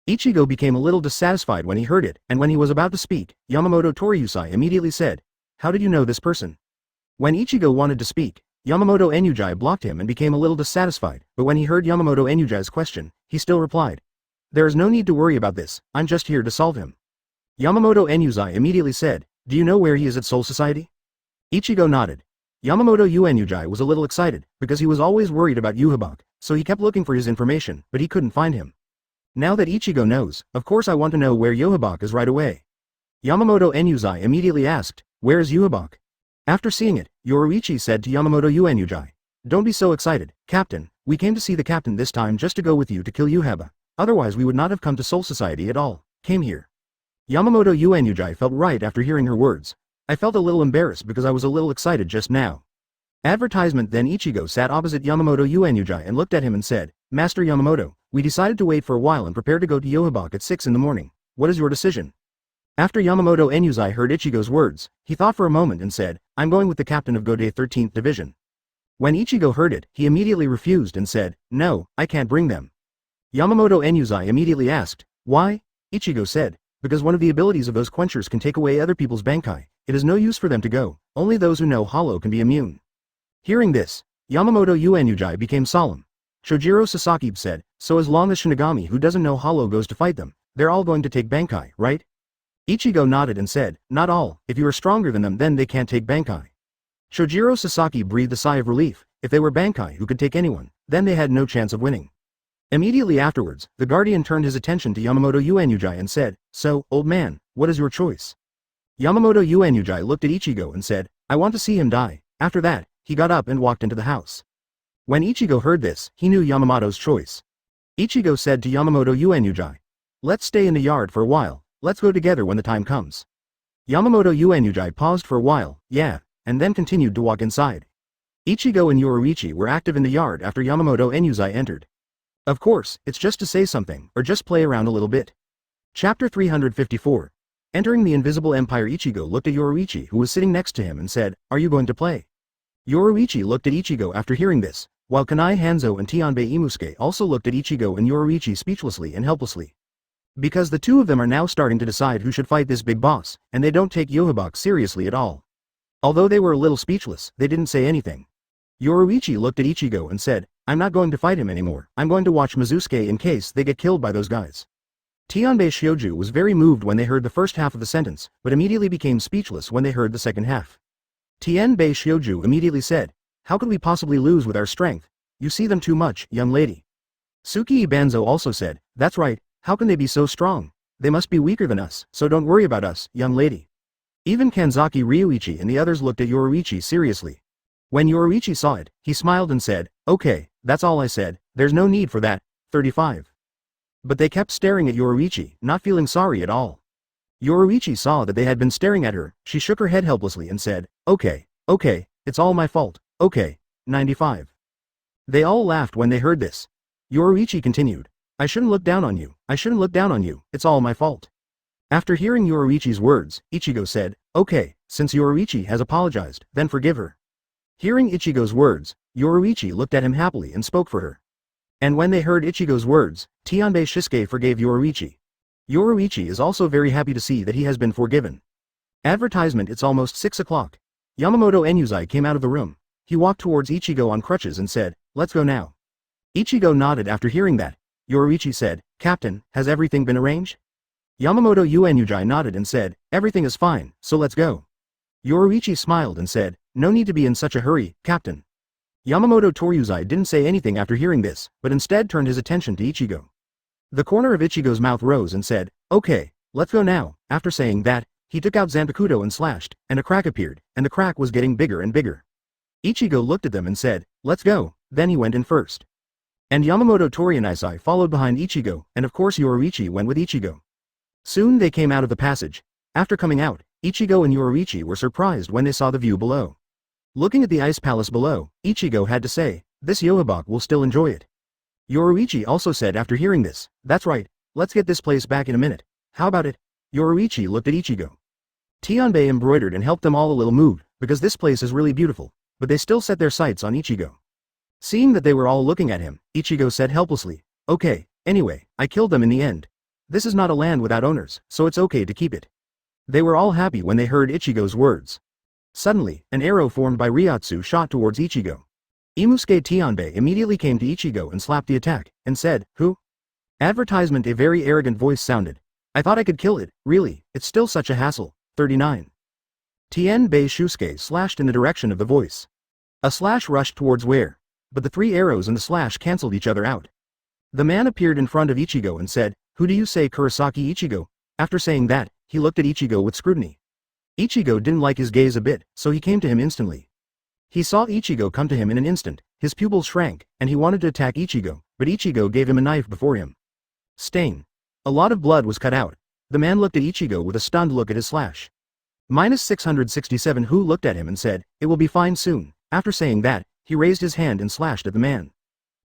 Ichigo became a little dissatisfied when he heard it, and when he was about to speak, Yamamoto Toryusai immediately said, how did you know this person? When Ichigo wanted to speak, Yamamoto Enyuji blocked him and became a little dissatisfied, but when he heard Yamamoto Enyuji's question, he still replied, there is no need to worry about this, I'm just here to solve him. Yamamoto Enyuji immediately said, do you know where he is at Soul Society? Ichigo nodded. Yamamoto Uenyuji was a little excited, because he was always worried about Yohabach, so he kept looking for his information, but he couldn't find him. Now that Ichigo knows, of course I want to know where Yohabach is right away. Yamamoto Enyuji immediately asked, where is Yohabach? After seeing it, Yoruichi said to Yamamoto Uenyuji, don't be so excited, Captain, we came to see the captain this time just to go with you to kill Yohabach, otherwise we would not have come to Soul Society at all, came here. Yamamoto Uenyuji felt right after hearing her words. I felt a little embarrassed because I was a little excited just now. Advertisement Then Ichigo sat opposite Yamamoto Uenyuji and looked at him and said, Master Yamamoto, we decided to wait for a while and prepare to go to Yohabach at 6 in the morning. What is your decision? After Yamamoto Enyuji heard Ichigo's words, he thought for a moment and said, I'm going with the captain of Godei 13th Division. When Ichigo heard it, he immediately refused and said, no, I can't bring them. Yamamoto Enyuji immediately asked, why? Ichigo said, because one of the abilities of those quenchers can take away other people's bankai, it is no use for them to go, only those who know Hollow can be immune. Hearing this, Yamamoto Uenyuji became solemn. Chojiro Sasaki said, so as long as Shinigami who doesn't know Hollow goes to fight them, they're all going to take bankai, right? Ichigo nodded and said, not all, if you are stronger than them then they can't take bankai. Shojiro Sasaki breathed a sigh of relief. If they were Bankai who could take anyone, then they had no chance of winning. Immediately afterwards, the guardian turned his attention to Yamamoto Uenyuji and said, "So, old man, what is your choice?" Yamamoto Uenyuji looked at Ichigo and said, "I want to see him die." After that, he got up and walked into the house. When Ichigo heard this, he knew Yamamoto's choice. Ichigo said to Yamamoto Uenyuji, "Let's stay in the yard for a while, let's go together when the time comes." Yamamoto Uenyuji paused for a while, yeah, and then continued to walk inside. Ichigo and Yoruichi were active in the yard after Yamamoto Uenyuji entered. Of course, it's just to say something, or just play around a little bit. Chapter 354. Entering the Invisible Empire, Ichigo looked at Yoruichi, who was sitting next to him, and said, "Are you going to play?" Yoruichi looked at Ichigo after hearing this, while Kanai Hanzo and Tianbei Imusuke also looked at Ichigo and Yoruichi speechlessly and helplessly. Because the two of them are now starting to decide who should fight this big boss, and they don't take Yohabach seriously at all. Although they were a little speechless, they didn't say anything. Yoruichi looked at Ichigo and said, "I'm not going to fight him anymore, I'm going to watch Mizusuke in case they get killed by those guys." Tianbei Shioju was very moved when they heard the first half of the sentence, but immediately became speechless when they heard the second half. Tianbei Shioju immediately said, "How could we possibly lose with our strength? You see them too much, young lady." Suki Banzo also said, "That's right, how can they be so strong? They must be weaker than us, so don't worry about us, young lady." Even Kanzaki Ryuichi and the others looked at Yoruichi seriously. When Yoruichi saw it, he smiled and said, "Okay, that's all I said, there's no need for that." 35. But they kept staring at Yoruichi, not feeling sorry at all. Yoruichi saw that they had been staring at her, she shook her head helplessly and said, okay, it's all my fault, okay." 95. They all laughed when they heard this. Yoruichi continued, "I shouldn't look down on you, it's all my fault." After hearing Yoruichi's words, Ichigo said, "Okay, since Yoruichi has apologized, then forgive her." Hearing Ichigo's words, Yoruichi looked at him happily and spoke for her. And when they heard Ichigo's words, Tianbei Shisuke forgave Yoruichi. Yoruichi is also very happy to see that he has been forgiven. Advertisement. It's almost 6 o'clock. Yamamoto Uenyuji came out of the room. He walked towards Ichigo on crutches and said, "Let's go now." Ichigo nodded after hearing that. Yoruichi said, "Captain, has everything been arranged?" Yamamoto Uenyuji nodded and said, "Everything is fine, so let's go." Yoruichi smiled and said, "No need to be in such a hurry, Captain." Yamamoto Toryuzai didn't say anything after hearing this, but instead turned his attention to Ichigo. The corner of Ichigo's mouth rose and said, "Okay, let's go now." After saying that, he took out Zanpakuto and slashed, and a crack appeared, and the crack was getting bigger and bigger. Ichigo looked at them and said, "Let's go." Then he went in first. And Yamamoto Torianaisai followed behind Ichigo, and of course Yoruichi went with Ichigo. Soon they came out of the passage. After coming out, Ichigo and Yoruichi were surprised when they saw the view below. Looking at the ice palace below, Ichigo had to say, "This Yohabach will still enjoy it." Yoruichi also said after hearing this, "That's right, let's get this place back in a minute. How about it?" Yoruichi looked at Ichigo. Tianbei embroidered and helped them all a little moved, because this place is really beautiful, but they still set their sights on Ichigo. Seeing that they were all looking at him, Ichigo said helplessly, "Okay, anyway, I killed them in the end. This is not a land without owners, so it's okay to keep it." They were all happy when they heard Ichigo's words. Suddenly, an arrow formed by Ryotsu shot towards Ichigo. Imusuke Tianbei immediately came to Ichigo and slapped the attack, and said, "Who?" Advertisement. A very arrogant voice sounded. "I thought I could kill it, really, it's still such a hassle." 39. Tianbei Shusuke slashed in the direction of the voice. A slash rushed towards where? But the three arrows and the slash cancelled each other out. The man appeared in front of Ichigo and said, "Who do you say, Kurosaki Ichigo?" After saying that, he looked at Ichigo with scrutiny. Ichigo didn't like his gaze a bit, so he came to him instantly. He saw Ichigo come to him in an instant, his pupils shrank, and he wanted to attack Ichigo, but Ichigo gave him a knife before him. Stain. A lot of blood was cut out. The man looked at Ichigo with a stunned look at his slash. -667 Who looked at him and said, "It will be fine soon." After saying that, he raised his hand and slashed at the man.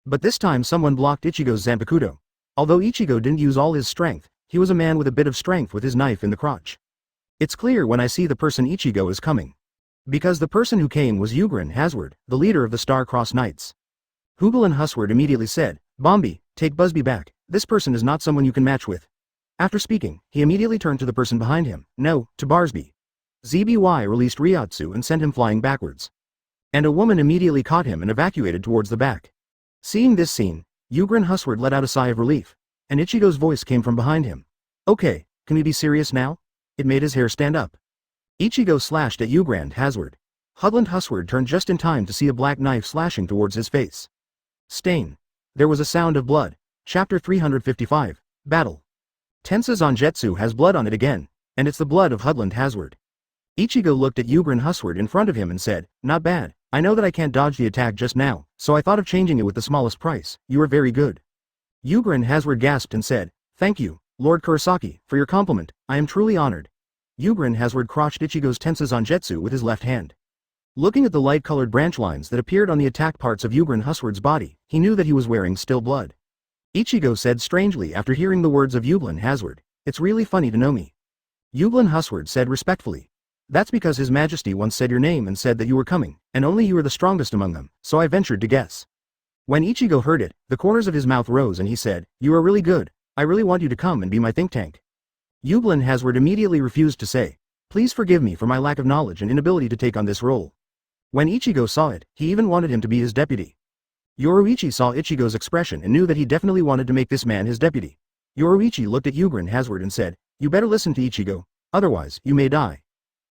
But this time someone blocked Ichigo's Zanpakuto. Although Ichigo didn't use all his strength, he was a man with a bit of strength with his knife in the crotch. It's clear when I see the person Ichigo is coming. Because the person who came was Ugrin Hasward, the leader of the Star-Crossed Knights. Hugel Husward immediately said, "Bombi, take Busby back, this person is not someone you can match with." After speaking, he immediately turned to the person behind him, no, to Barsby. ZBY released Ryotsu and sent him flying backwards. And a woman immediately caught him and evacuated towards the back. Seeing this scene, Ugrin Husward let out a sigh of relief, and Ichigo's voice came from behind him. "Okay, can we be serious now?" It made his hair stand up. Ichigo slashed at Ugrin Hasward. Hudland Husward turned just in time to see a black knife slashing towards his face. Stain. There was a sound of blood. Chapter 355, Battle. Tensa Zangetsu has blood on it again, and it's the blood of Hudland Husward. Ichigo looked at Yugren Husward in front of him and said, "Not bad. I know that I can't dodge the attack just now, so I thought of changing it with the smallest price. You are very good." Yugren Husward gasped and said, "Thank you, Lord Kurosaki, for your compliment. I am truly honored." Yugren Husward crotched Ichigo's Tensa Zangetsu with his left hand. Looking at the light-colored branch lines that appeared on the attack parts of Yugren Husward's body, he knew that he was wearing still blood. Ichigo said strangely after hearing the words of Yugren Husward, "It's really funny to know me." Yugren Husward said respectfully, "That's because His Majesty once said your name and said that you were coming, and only you were the strongest among them, so I ventured to guess." When Ichigo heard it, the corners of his mouth rose and he said, "You are really good. I really want you to come and be my think tank." Yugren Husward immediately refused to say, "Please forgive me for my lack of knowledge and inability to take on this role." When Ichigo saw it, he even wanted him to be his deputy. Yoruichi saw Ichigo's expression and knew that he definitely wanted to make this man his deputy. Yoruichi looked at Yugren Husward and said, "You better listen to Ichigo, otherwise, you may die."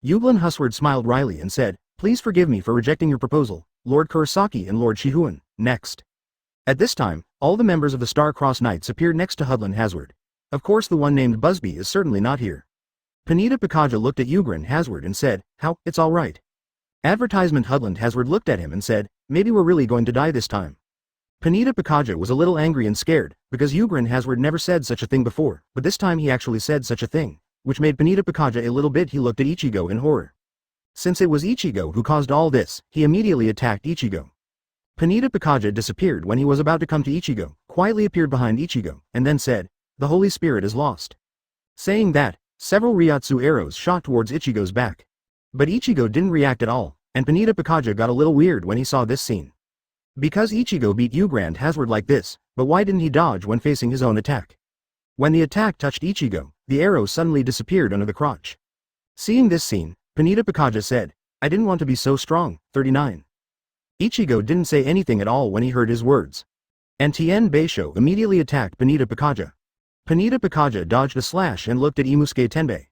Yugren Husward smiled wryly and said, "Please forgive me for rejecting your proposal, Lord Kurosaki and Lord Shihouin, next." At this time, all the members of the Star-Crossed Knights appeared next to Hudland Husward. Of course the one named Busby is certainly not here. Panita Pikaja looked at Yugren Husward and said, "How, it's all right." Advertisement Hudland Husward looked at him and said, "Maybe we're really going to die this time." Panita Pikaja was a little angry and scared, because Yugren Husward never said such a thing before, but this time he actually said such a thing, which made Panita Pikaja a little bit. He looked at Ichigo in horror. Since it was Ichigo who caused all this, he immediately attacked Ichigo. Panita Pikaja disappeared when he was about to come to Ichigo, quietly appeared behind Ichigo, and then said, "The Holy Spirit is lost." Saying that, several Ryotsu arrows shot towards Ichigo's back. But Ichigo didn't react at all, and Panita Pikaja got a little weird when he saw this scene. Because Ichigo beat Yugren Husward like this, but why didn't he dodge when facing his own attack? When the attack touched Ichigo, the arrow suddenly disappeared under the crotch. Seeing this scene, Panita Pikaja said, "I didn't want to be so strong." 39. Ichigo didn't say anything at all when he heard his words. And Tien Beisho immediately attacked Panita Pikaja. Panita Pikaja dodged a slash and looked at Imusuke Tenbei.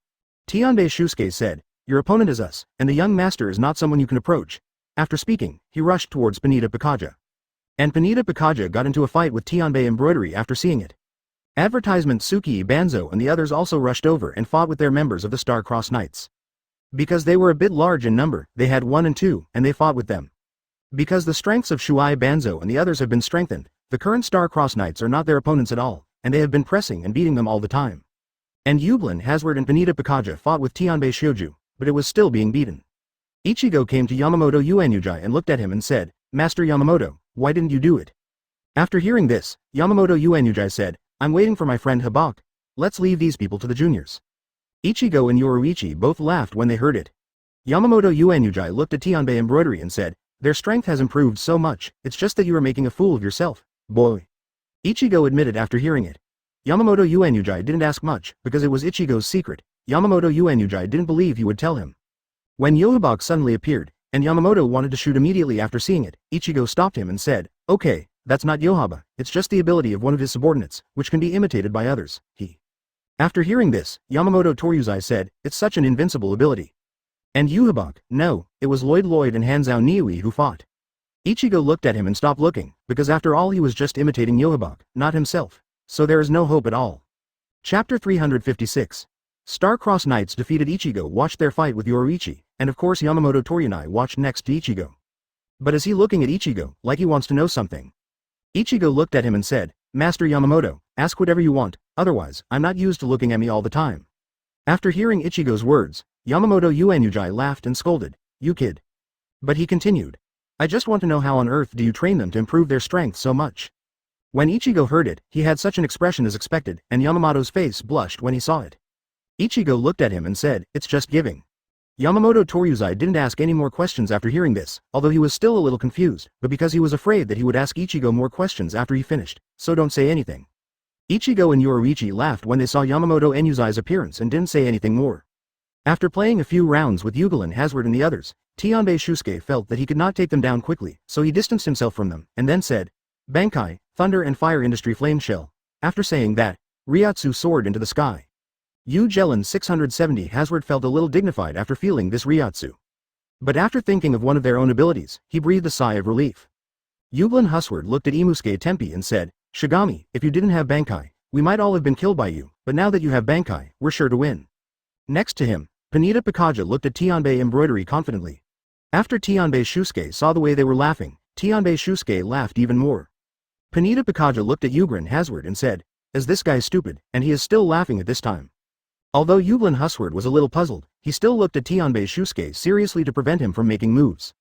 Tianbei Shusuke said, "Your opponent is us, and the young master is not someone you can approach." After speaking, he rushed towards Panita Pikaja. And Panita Pikaja got into a fight with Tianbei Embroidery after seeing it. Advertisement Tsukii Banzo and the others also rushed over and fought with their members of the Star-Crossed Knights. Because they were a bit large in number, they had 1 and 2, and they fought with them. Because the strengths of Shuai Banzo and the others have been strengthened, the current Star-Crossed Knights are not their opponents at all, and they have been pressing and beating them all the time. And Yugren Husward and Panita Pikaja fought with Tianbei Shouju, but it was still being beaten. Ichigo came to Yamamoto Uenyuji and looked at him and said, "Master Yamamoto, why didn't you do it?" After hearing this, Yamamoto Uenyuji said, "I'm waiting for my friend Hōgyoku. Let's leave these people to the juniors." Ichigo and Yoruichi both laughed when they heard it. Yamamoto Uenyuji looked at Tianbei Embroidery and said, "Their strength has improved so much, it's just that you are making a fool of yourself, boy." Ichigo admitted after hearing it. Yamamoto Uenyuji didn't ask much, because it was Ichigo's secret. Yamamoto Uenyuji didn't believe he would tell him. When Yohabach suddenly appeared, and Yamamoto wanted to shoot immediately after seeing it, Ichigo stopped him and said, "Okay, that's not Yohabach, it's just the ability of one of his subordinates, which can be imitated by others." After hearing this, Yamamoto Toryuzai said, "It's such an invincible ability." And Yohabach, "No, it was Lloyd and Hanzao Niui who fought." Ichigo looked at him and stopped looking, because after all he was just imitating Yohabach, not himself. So there is no hope at all. Chapter 356. Star-Crossed Knights defeated Ichigo watched their fight with Yoruichi, and of course Yamamoto Toryunai watched next to Ichigo. But is he looking at Ichigo, like he wants to know something? Ichigo looked at him and said, "Master Yamamoto, ask whatever you want, otherwise, I'm not used to looking at me all the time." After hearing Ichigo's words, Yamamoto Uenyuji laughed and scolded, "You kid." But he continued, "I just want to know how on earth do you train them to improve their strength so much?" When Ichigo heard it, he had such an expression as expected, and Yamamoto's face blushed when he saw it. Ichigo looked at him and said, "It's just giving." Yamamoto Toryuzai didn't ask any more questions after hearing this, although he was still a little confused, but because he was afraid that he would ask Ichigo more questions after he finished, so don't say anything. Ichigo and Yoruichi laughed when they saw Yamamoto Enyuzai's appearance and didn't say anything more. After playing a few rounds with Yugren Husward and the others, Tianbei Shusuke felt that he could not take them down quickly, so he distanced himself from them, and then said, "Bankai, Thunder and Fire Industry Flame Shell." After saying that, Ryotsu soared into the sky. Yu Jelen 670 Husward felt a little dignified after feeling this Ryotsu. But after thinking of one of their own abilities, he breathed a sigh of relief. Yublin Husward looked at Imusuke Tempi and said, Shigami, if you didn't have Bankai, we might all have been killed by you, but now that you have Bankai, we're sure to win. Next to him, Panita Pikaja looked at Tianbei Embroidery confidently. After Tianbei Shusuke saw the way they were laughing, Tianbei Shusuke laughed even more. Panita Pikaja looked at Yublin Husward and said, is this guy stupid, and he is still laughing at this time. Although Yublin Husward was a little puzzled, he still looked at Tianbei Shusuke seriously to prevent him from making moves.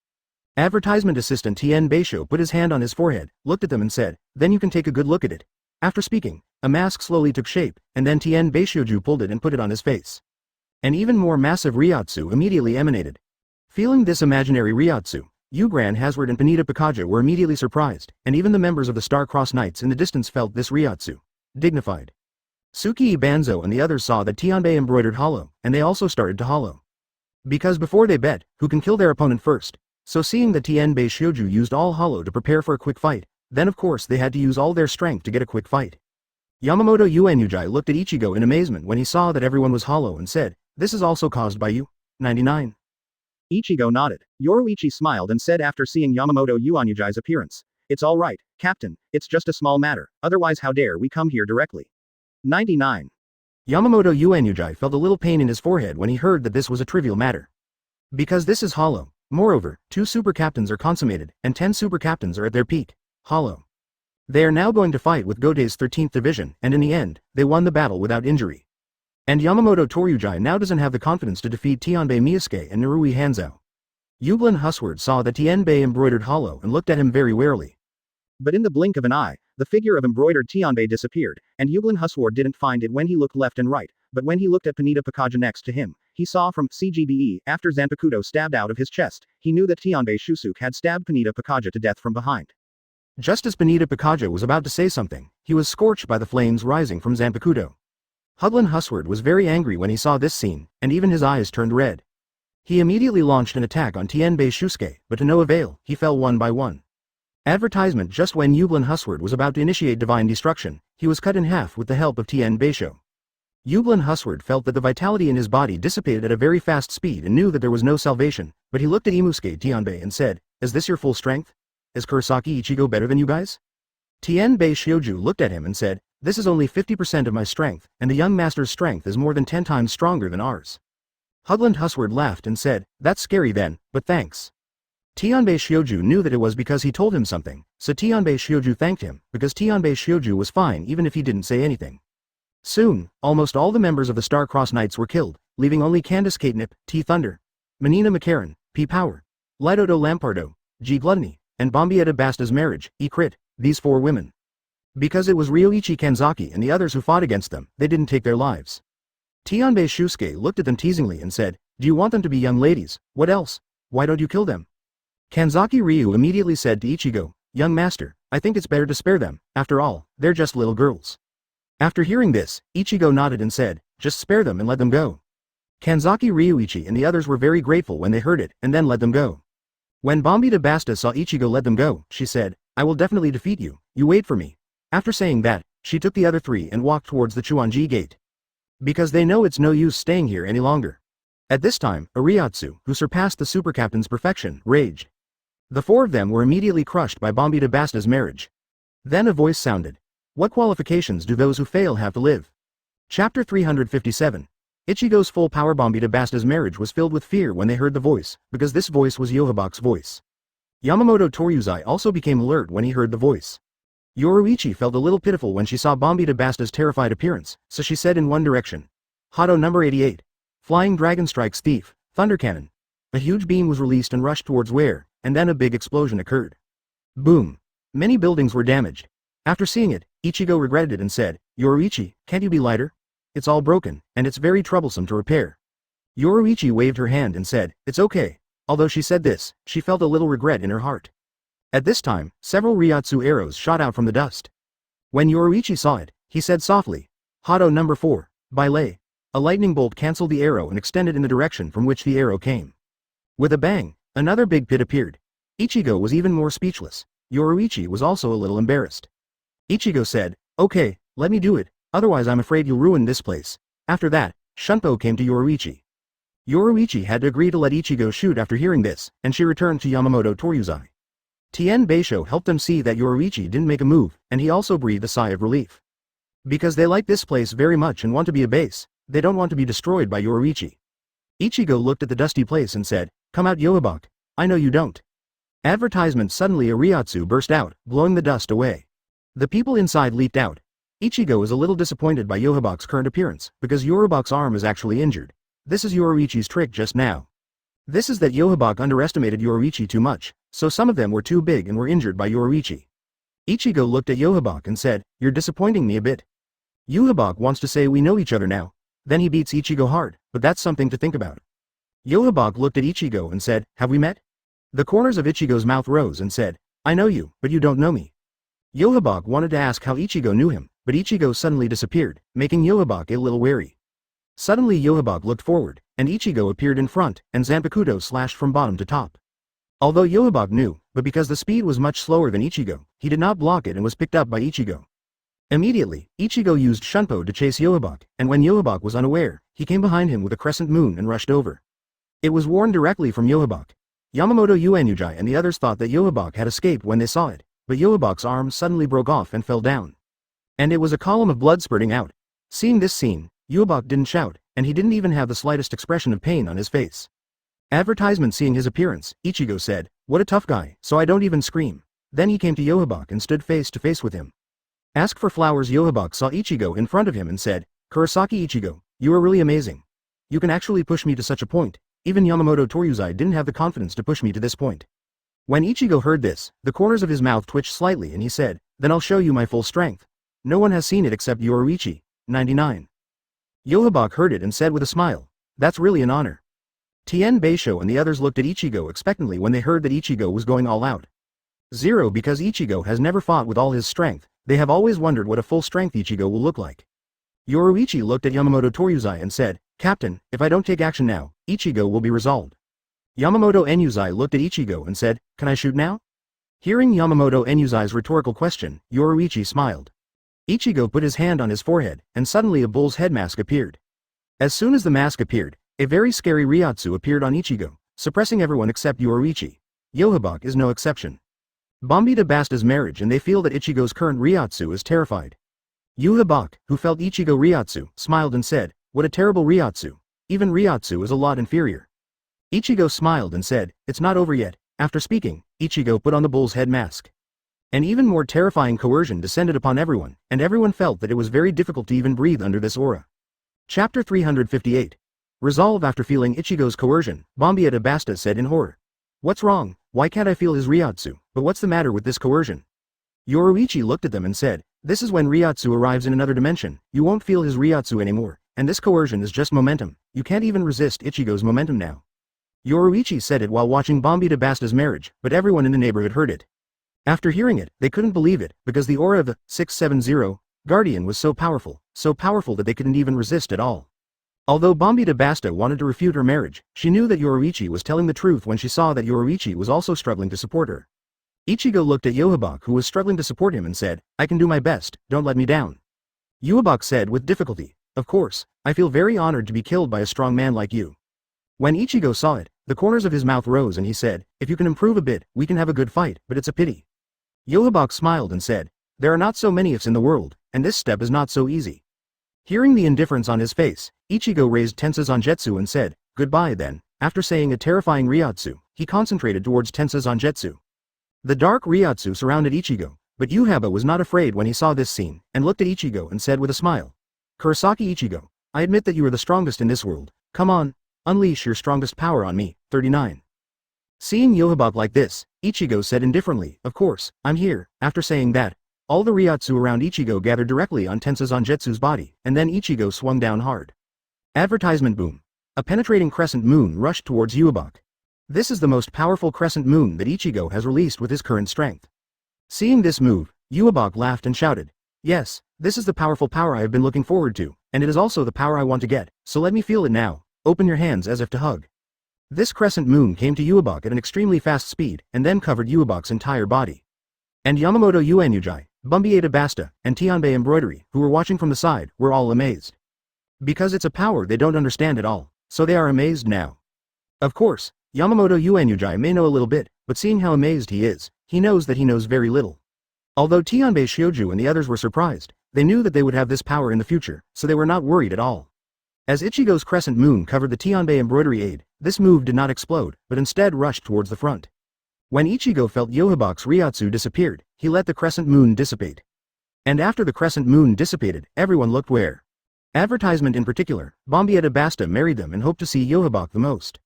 Advertisement assistant Tien Beisho put his hand on his forehead, looked at them and said, then you can take a good look at it. After speaking, a mask slowly took shape, and then Tien Beishoju pulled it and put it on his face. An even more massive Ryotsu immediately emanated. Feeling this imaginary Ryotsu, Yublin Husward and Panita Pikaja were immediately surprised, and even the members of the Star-Crossed Knights in the distance felt this Ryotsu. Dignified. Tsukii Banzo and the others saw that Tianbei embroidered hollow, and they also started to hollow. Because before they bet, who can kill their opponent first, so seeing that Tianbei Shouju used all hollow to prepare for a quick fight, then of course they had to use all their strength to get a quick fight. Yamamoto Uenujai looked at Ichigo in amazement when he saw that everyone was hollow and said, this is also caused by you? 99. Ichigo nodded. Yoruichi smiled and said after seeing Yamamoto Uenujai's appearance, it's all right, Captain, it's just a small matter, otherwise how dare we come here directly. 99. Yamamoto Uenujai felt a little pain in his forehead when he heard that this was a trivial matter. Because this is hollow. Moreover, 2 super captains are consummated, and 10 super captains are at their peak. Hollow. They are now going to fight with Godei's 13th division, and in the end, they won the battle without injury. And Yamamoto Toryujai now doesn't have the confidence to defeat Tianbei Miyasuke and Narui Hanzao. Yublin Husward saw that Tianbei embroidered hollow and looked at him very warily. But in the blink of an eye, the figure of embroidered Tianbei disappeared, and Yublin Husward didn't find it when he looked left and right, but when he looked at Panita Pikaja next to him, he saw from CGBE after Zanpakuto stabbed out of his chest, he knew that Tianbei Shusuke had stabbed Panita Pikaja to death from behind. Just as Panita Pikaja was about to say something, he was scorched by the flames rising from Zanpakuto. Yublin Husward was very angry when he saw this scene, and even his eyes turned red. He immediately launched an attack on Tianbei Shusuke, but to no avail, he fell one by one. Advertisement just when Yublin Husward was about to initiate divine destruction, he was cut in half with the help of Tien Beisho. Yublin Husward felt that the vitality in his body dissipated at a very fast speed and knew that there was no salvation, but he looked at Imusuke Tianbei and said, is this your full strength? Is Kurosaki Ichigo better than you guys? Tianbei Shouju looked at him and said, this is only 50% of my strength, and the young master's strength is more than 10 times stronger than ours. Yublin Husward laughed and said, that's scary then, but thanks. Tianbei Shouju knew that it was because he told him something, so Tianbei Shouju thanked him, because Tianbei Shouju was fine even if he didn't say anything. Soon, almost all the members of the Star-Crossed Knights were killed, leaving only Candace Catnip, T. Thunder, Menina McCarran, P. Power, Lidodo Lampardo, G. Gluttony, and Bombietta Basta's marriage, E. Crit, these 4 women. Because it was Ryoichi Kanzaki and the others who fought against them, they didn't take their lives. Tianbei Shusuke looked at them teasingly and said, do you want them to be young ladies? What else? Why don't you kill them? Kanzaki Ryu immediately said to Ichigo, young master, I think it's better to spare them, after all, they're just little girls. After hearing this, Ichigo nodded and said, just spare them and let them go. Kanzaki Ryuichi and the others were very grateful when they heard it, and then let them go. When Bombietta Basta saw Ichigo let them go, she said, I will definitely defeat you, you wait for me. After saying that, she took the other 3 and walked towards the Chuanji gate. Because they know it's no use staying here any longer. At this time, Ariatsu, who surpassed the super captain's perfection, raged. The 4 of them were immediately crushed by Bombietta Basta's marriage. Then a voice sounded. What qualifications do those who fail have to live? Chapter 357. Ichigo's full power. Bombietta Basta's marriage was filled with fear when they heard the voice, because this voice was Yohabach's voice. Yamamoto Toryuzai also became alert when he heard the voice. Yoruichi felt a little pitiful when she saw Bombietta Basta's terrified appearance, so she said in one direction. Hado number 88. Flying Dragon strikes thief, Thunder Cannon. A huge beam was released and rushed towards where, and then a big explosion occurred. Boom. Many buildings were damaged. After seeing it, Ichigo regretted it and said, Yoruichi, can't you be lighter? It's all broken, and it's very troublesome to repair. Yoruichi waved her hand and said, it's okay. Although she said this, she felt a little regret in her heart. At this time, several Ryotsu arrows shot out from the dust. When Yoruichi saw it, he said softly, Hado number 4, by lei. A lightning bolt canceled the arrow and extended in the direction from which the arrow came. With a bang, another big pit appeared. Ichigo was even more speechless. Yoruichi was also a little embarrassed. Ichigo said, okay, let me do it, otherwise I'm afraid you'll ruin this place. After that, Shunpo came to Yoruichi. Yoruichi had to agree to let Ichigo shoot after hearing this, and she returned to Yamamoto Toryuzai. Tien Beisho helped them see that Yoruichi didn't make a move, and he also breathed a sigh of relief. Because they like this place very much and want to be a base, they don't want to be destroyed by Yoruichi. Ichigo looked at the dusty place and said, "Come out Yohabach, I know you don't." Advertisement. Suddenly a Ryotsu burst out, blowing the dust away. The people inside leaped out. Ichigo is a little disappointed by Yohabach's current appearance, because Yohabach's arm is actually injured. This is Yoruichi's trick just now. This is that Yohabach underestimated Yoruichi too much, so some of them were too big and were injured by Yoruichi. Ichigo looked at Yohabach and said, "You're disappointing me a bit." Yohabach wants to say we know each other now. Then he beats Ichigo hard, but that's something to think about. Yohabach looked at Ichigo and said, "Have we met?" The corners of Ichigo's mouth rose and said, "I know you, but you don't know me." Yohabach wanted to ask how Ichigo knew him, but Ichigo suddenly disappeared, making Yohabach a little wary. Suddenly Yohabach looked forward, and Ichigo appeared in front, and Zanpakuto slashed from bottom to top. Although Yohabach knew, but because the speed was much slower than Ichigo, he did not block it and was picked up by Ichigo. Immediately, Ichigo used Shunpo to chase Yohabach, and when Yohabach was unaware, he came behind him with a crescent moon and rushed over. It was worn directly from Yohabach. Yamamoto Yuanyujai and the others thought that Yohabach had escaped when they saw it, but Yohabach's arm suddenly broke off and fell down. And it was a column of blood spurting out. Seeing this scene, Yohabach didn't shout, and he didn't even have the slightest expression of pain on his face. Advertisement. Seeing his appearance, Ichigo said, "What a tough guy, so I don't even scream." Then he came to Yohabach and stood face to face with him. Ask for flowers. Yohabach saw Ichigo in front of him and said, "Kurosaki Ichigo, you are really amazing. You can actually push me to such a point. Even Yamamoto Toryuzai didn't have the confidence to push me to this point." When Ichigo heard this, the corners of his mouth twitched slightly and he said, "Then I'll show you my full strength. No one has seen it except Yoruichi." 99. Yohabach heard it and said with a smile, "That's really an honor." Tien Beisho and the others looked at Ichigo expectantly when they heard that Ichigo was going all out. 0 Because Ichigo has never fought with all his strength, they have always wondered what a full strength Ichigo will look like. Yoruichi looked at Yamamoto Toryuzai and said, "Captain, if I don't take action now, Ichigo will be resolved." Yamamoto Enuzai looked at Ichigo and said, "Can I shoot now?" Hearing Yamamoto Enuzai's rhetorical question, Yoruichi smiled. Ichigo put his hand on his forehead, and suddenly a bull's head mask appeared. As soon as the mask appeared, a very scary Ryotsu appeared on Ichigo, suppressing everyone except Yoruichi. Yohabach is no exception. Bombita Basta's marriage, and they feel that Ichigo's current Ryotsu is terrified. Yohabach, who felt Ichigo Ryotsu, smiled and said, "What a terrible Ryotsu. Even Ryotsu is a lot inferior." Ichigo smiled and said, "It's not over yet." After speaking, Ichigo put on the bull's head mask. An even more terrifying coercion descended upon everyone, and everyone felt that it was very difficult to even breathe under this aura. Chapter 358. Resolve. After feeling Ichigo's coercion, Bombita Basta said in horror, "What's wrong? Why can't I feel his Ryotsu? But what's the matter with this coercion?" Yoruichi looked at them and said, "This is when Ryotsu arrives in another dimension, you won't feel his Ryotsu anymore, and this coercion is just momentum. You can't even resist Ichigo's momentum now." Yoruichi said it while watching Bombita Basta's marriage, but everyone in the neighborhood heard it. After hearing it, they couldn't believe it, because the aura of the 670 Guardian was so powerful that they couldn't even resist at all. Although Bombita Basta wanted to refute her marriage, she knew that Yoruichi was telling the truth when she saw that Yoruichi was also struggling to support her. Ichigo looked at Yohabach, who was struggling to support him, and said, "I can do my best, don't let me down." Yohabach said with difficulty, "Of course, I feel very honored to be killed by a strong man like you." When Ichigo saw it, the corners of his mouth rose and he said, "If you can improve a bit, we can have a good fight, but it's a pity." Yohabach smiled and said, "There are not so many ifs in the world, and this step is not so easy." Hearing the indifference on his face, Ichigo raised Tensa Zanjetsu and said, "Goodbye then." After saying a terrifying Ryotsu, he concentrated towards Tensa Zanjetsu. The dark Ryotsu surrounded Ichigo, but Yohabach was not afraid when he saw this scene, and looked at Ichigo and said with a smile, "Kurosaki Ichigo, I admit that you are the strongest in this world. Come on, unleash your strongest power on me." 39. Seeing Yohabach like this, Ichigo said indifferently, "Of course, I'm here." After saying that, all the Ryotsu around Ichigo gathered directly on Tensa Zanjetsu's body, and then Ichigo swung down hard. Advertisement. Boom. A penetrating crescent moon rushed towards Yohabach. This is the most powerful crescent moon that Ichigo has released with his current strength. Seeing this move, Yohabach laughed and shouted, "Yes, this is the powerful power I have been looking forward to, and it is also the power I want to get, so let me feel it now. Open your hands as if to hug." This crescent moon came to Yohabach at an extremely fast speed, and then covered Yohabach's entire body. And Yamamoto Yuanyujai, Bombita Basta, and Tianbei Embroidery, who were watching from the side, were all amazed. Because it's a power they don't understand at all. so they are amazed now. Of course, Yamamoto Yuanyujai may know a little bit, but seeing how amazed he is, he knows that he knows very little. Although Tianbei Shioju and the others were surprised, they knew that they would have this power in the future, so they were not worried at all. As Ichigo's crescent moon covered the Tianbei embroidery aid, this move did not explode, but instead rushed towards the front. When Ichigo felt Yohabach's Ryatsu disappeared, he let the crescent moon dissipate. And after the crescent moon dissipated, everyone looked where. Advertisement in particular, Bombietta Basta married them and hoped to see Yohabach the most.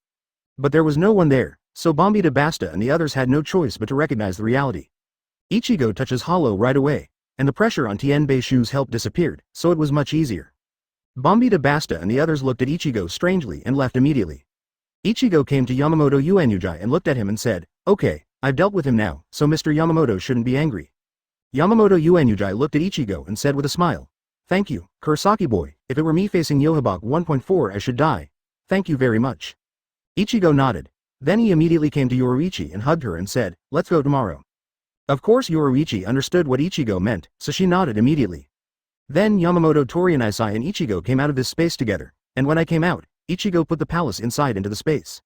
But there was no one there, so Bombietta Basta and the others had no choice but to recognize the reality. Ichigo touches hollow right away, and the pressure on Tianbei Shu's help disappeared, so it was much easier. Bombietta Basta and the others looked at Ichigo strangely and left immediately. Ichigo came to Yamamoto Yuanyujai and looked at him and said, "Okay, I've dealt with him now, so Mr. Yamamoto shouldn't be angry." Yamamoto Yuanyujai looked at Ichigo and said with a smile, "Thank you, Kurosaki boy, if it were me facing Yohabach 1.4 I should die. Thank you very much." Ichigo nodded. Then he immediately came to Yoruichi and hugged her and said, "Let's go tomorrow." Of course Yoruichi understood what Ichigo meant, so she nodded immediately. Then Yamamoto Torianaisai and Ichigo came out of this space together, and when I came out, Ichigo put the palace inside into the space.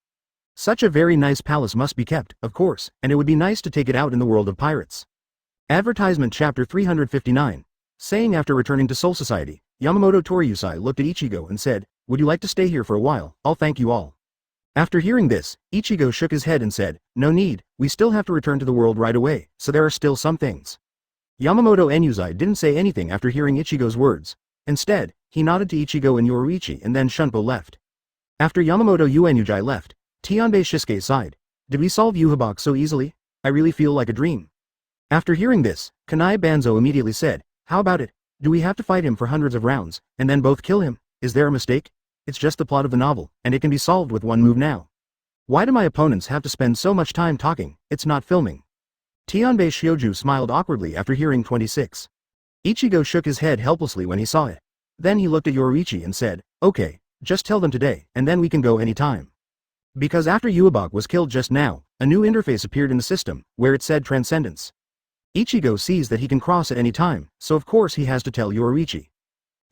Such a very nice palace must be kept, of course, and it would be nice to take it out in the world of pirates. Advertisement Chapter 359. Saying after returning to Soul Society, Yamamoto Toriusai looked at Ichigo and said, "Would you like to stay here for a while? I'll thank you all." After hearing this, Ichigo shook his head and said, "No need, we still have to return to the world right away, so there are still some things." Yamamoto Enuzai didn't say anything after hearing Ichigo's words. Instead, he nodded to Ichigo and Yoruichi and then Shunpo left. After Yamamoto Yuanyujai left, Tianbei Shisuke sighed. "Did we solve Yohabach so easily? I really feel like a dream." After hearing this, Kanai Banzo immediately said, "How about it? Do we have to fight him for hundreds of rounds, and then both kill him? Is there a mistake? It's just the plot of the novel, and it can be solved with one move now. Why do my opponents have to spend so much time talking? It's not filming." Tianbei Shioju smiled awkwardly after hearing 26. Ichigo shook his head helplessly when he saw it. Then he looked at Yoruichi and said, "Okay, just tell them today, and then we can go any time." Because after Yohabach was killed just now, a new interface appeared in the system, where it said Transcendence. Ichigo sees that he can cross at any time, so of course he has to tell Yoruichi.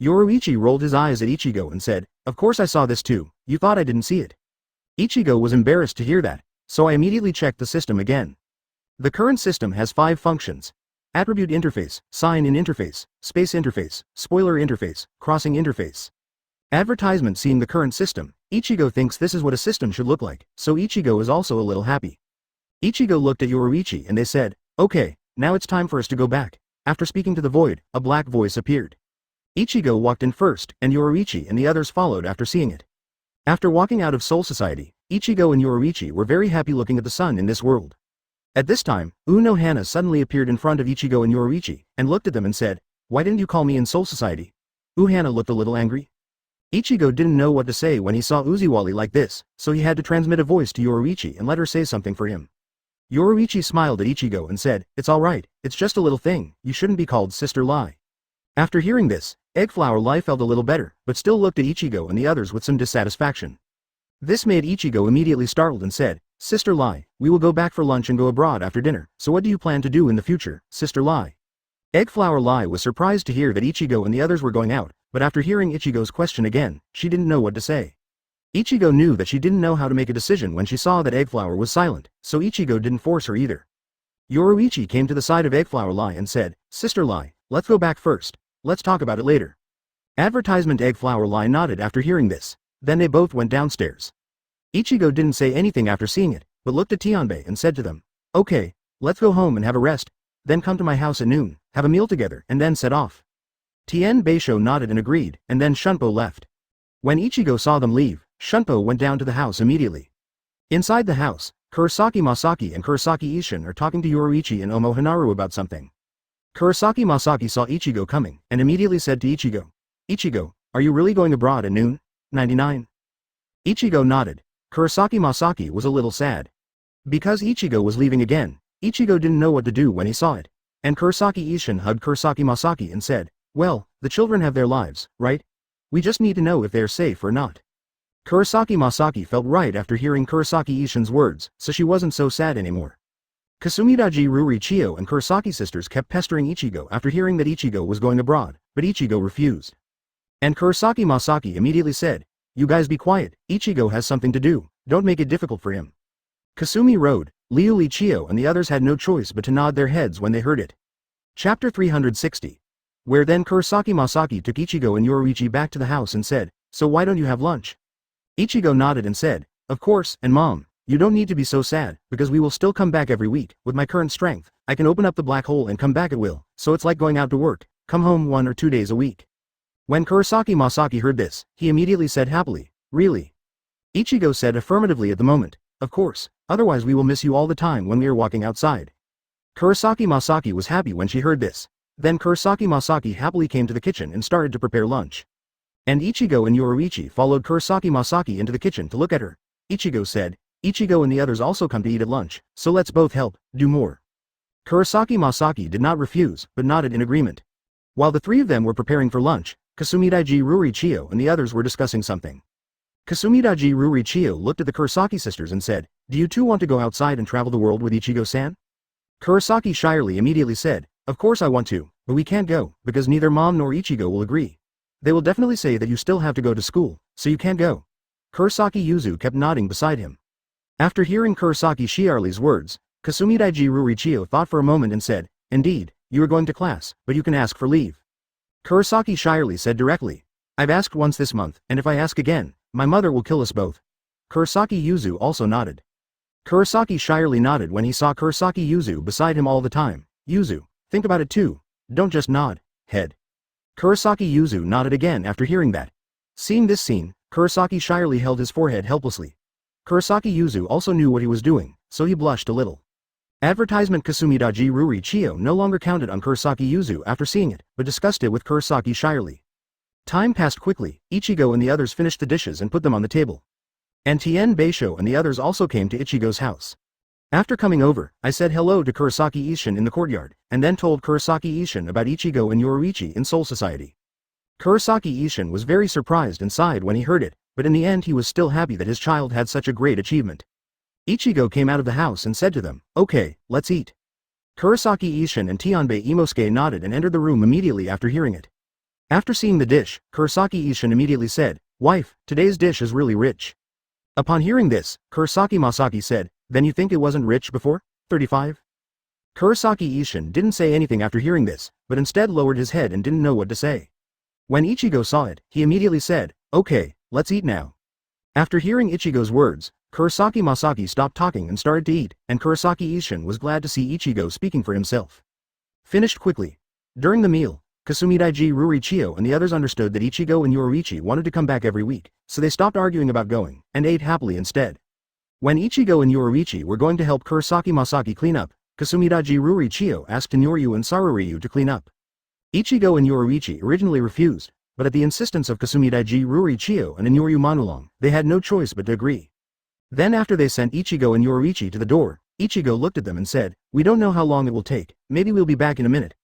Yoruichi rolled his eyes at Ichigo and said, "Of course I saw this too, you thought I didn't see it." Ichigo was embarrassed to hear that, so I immediately checked the system again. The current system has 5 functions. Attribute interface, sign in interface, space interface, spoiler interface, crossing interface. Advertisement. Seeing the current system, Ichigo thinks this is what a system should look like, so Ichigo is also a little happy. Ichigo looked at Yoruichi and they said, "Okay, now it's time for us to go back." After speaking to the void, a black voice appeared. Ichigo walked in first, and Yoruichi and the others followed after seeing it. After walking out of Soul Society, Ichigo and Yoruichi were very happy looking at the sun in this world. At this time, Uno Hana suddenly appeared in front of Ichigo and Yoruichi, and looked at them and said, "Why didn't you call me in Soul Society?" Uhana looked a little angry. Ichigo didn't know what to say when he saw Uziwali like this, so he had to transmit a voice to Yoruichi and let her say something for him. Yoruichi smiled at Ichigo and said, "It's alright, it's just a little thing, you shouldn't be called Sister Lai." After hearing this, Eggflower Lai felt a little better, but still looked at Ichigo and the others with some dissatisfaction. This made Ichigo immediately startled and said, "Sister Lai, we will go back for lunch and go abroad after dinner, so what do you plan to do in the future, Sister Lai?" Eggflower Lai was surprised to hear that Ichigo and the others were going out, but after hearing Ichigo's question again, she didn't know what to say. Ichigo knew that she didn't know how to make a decision when she saw that Eggflower was silent, so Ichigo didn't force her either. Yoruichi came to the side of Eggflower Lai and said, "Sister Lai, let's go back first. Let's talk about it later." Advertisement. Eggflower Lai nodded after hearing this. Then they both went downstairs. Ichigo didn't say anything after seeing it, but looked at Tianbei and said to them, "Okay, let's go home and have a rest, then come to my house at noon, have a meal together and then set off." Tianbei nodded and agreed, and then Shunpo left. When Ichigo saw them leave, Shunpo went down to the house immediately. Inside the house, Kurosaki Masaki and Kurosaki Ishin are talking to Yoruichi and Omo Hanaru about something. Kurosaki Masaki saw Ichigo coming, and immediately said to Ichigo, "Ichigo, are you really going abroad at noon? 99. Ichigo nodded. Kurosaki Masaki was a little sad. Because Ichigo was leaving again, Ichigo didn't know what to do when he saw it. And Kurosaki Ishin hugged Kurosaki Masaki and said, "Well, the children have their lives, right? We just need to know if they're safe or not." Kurosaki Masaki felt right after hearing Kurosaki Ishin's words, so she wasn't so sad anymore. Kasumidaji Ruri Chio and Kurosaki sisters kept pestering Ichigo after hearing that Ichigo was going abroad, but Ichigo refused. And Kurosaki Masaki immediately said, you guys be quiet, Ichigo has something to do, don't make it difficult for him. Kasumi rode, Liu Lichio and the others had no choice but to nod their heads when they heard it. Chapter 360. Where then Kurosaki Masaki took Ichigo and Yoruichi back to the house and said, so why don't you have lunch? Ichigo nodded and said, of course, and mom, you don't need to be so sad, because we will still come back every week, with my current strength, I can open up the black hole and come back at will, so it's like going out to work, come home 1 or 2 days a week. When Kurosaki Masaki heard this, he immediately said happily, really? Ichigo said affirmatively at the moment, of course, otherwise we will miss you all the time when we are walking outside. Kurosaki Masaki was happy when she heard this. Then Kurosaki Masaki happily came to the kitchen and started to prepare lunch. And Ichigo and Yoruichi followed Kurosaki Masaki into the kitchen to look at her. Ichigo said, Ichigo and the others also come to eat at lunch, so let's both help, do more. Kurosaki Masaki did not refuse, but nodded in agreement. While the three of them were preparing for lunch, Kasumidaiji Rurichio and the others were discussing something. Kasumidaiji Rurichio looked at the Kurosaki sisters and said, do you two want to go outside and travel the world with Ichigo-san? Kurosaki shyly immediately said, of course I want to, but we can't go, because neither mom nor Ichigo will agree. They will definitely say that you still have to go to school, so you can't go. Kurosaki Yuzu kept nodding beside him. After hearing Kurosaki Shiarli's words, Kasumidaiji Rurichio thought for a moment and said, indeed, you are going to class, but you can ask for leave. Kurosaki Shiarli said directly, I've asked once this month, and if I ask again, my mother will kill us both. Kurosaki Yuzu also nodded. Kurosaki Shiarli nodded when he saw Kurosaki Yuzu beside him all the time. Yuzu, think about it too. Don't just nod, head. Kurosaki Yuzu nodded again after hearing that. Seeing this scene, Kurosaki Shiarli held his forehead helplessly. Kurosaki Yuzu also knew what he was doing, so he blushed a little. Advertisement Kasumidaiji Rurichio no longer counted on Kurosaki Yuzu after seeing it, but discussed it with Kurosaki Shiarli. Time passed quickly, Ichigo and the others finished the dishes and put them on the table. And Tien Beisho and the others also came to Ichigo's house. After coming over, I said hello to Kurosaki Ishin in the courtyard, and then told Kurosaki Ishin about Ichigo and Yoruichi in Soul Society. Kurosaki Ishin was very surprised and sighed when he heard it, but in the end he was still happy that his child had such a great achievement. Ichigo came out of the house and said to them, okay, let's eat. Kurosaki Ishin and Tianbei Imosuke nodded and entered the room immediately after hearing it. After seeing the dish, Kurosaki Ishin immediately said, wife, today's dish is really rich. Upon hearing this, Kurosaki Masaki said, then you think it wasn't rich before? 35? Kurosaki Ishin didn't say anything after hearing this, but instead lowered his head and didn't know what to say. When Ichigo saw it, he immediately said, okay, let's eat now. After hearing Ichigo's words, Kurosaki Masaki stopped talking and started to eat, and Kurosaki Ishin was glad to see Ichigo speaking for himself. Finished quickly. During the meal, Kasumidaiji Rurichio and the others understood that Ichigo and Yoruichi wanted to come back every week, so they stopped arguing about going, and ate happily instead. When Ichigo and Yoruichi were going to help Kurosaki Masaki clean up, Kasumidaiji Rurichio asked Inyoryu and Saruryu to clean up. Ichigo and Yoruichi originally refused, but at the insistence of Kasumidaiji Rurichio and Inyoryu Manulong, they had no choice but to agree. Then after they sent Ichigo and Yoruichi to the door, Ichigo looked at them and said, we don't know how long it will take, maybe we'll be back in a minute.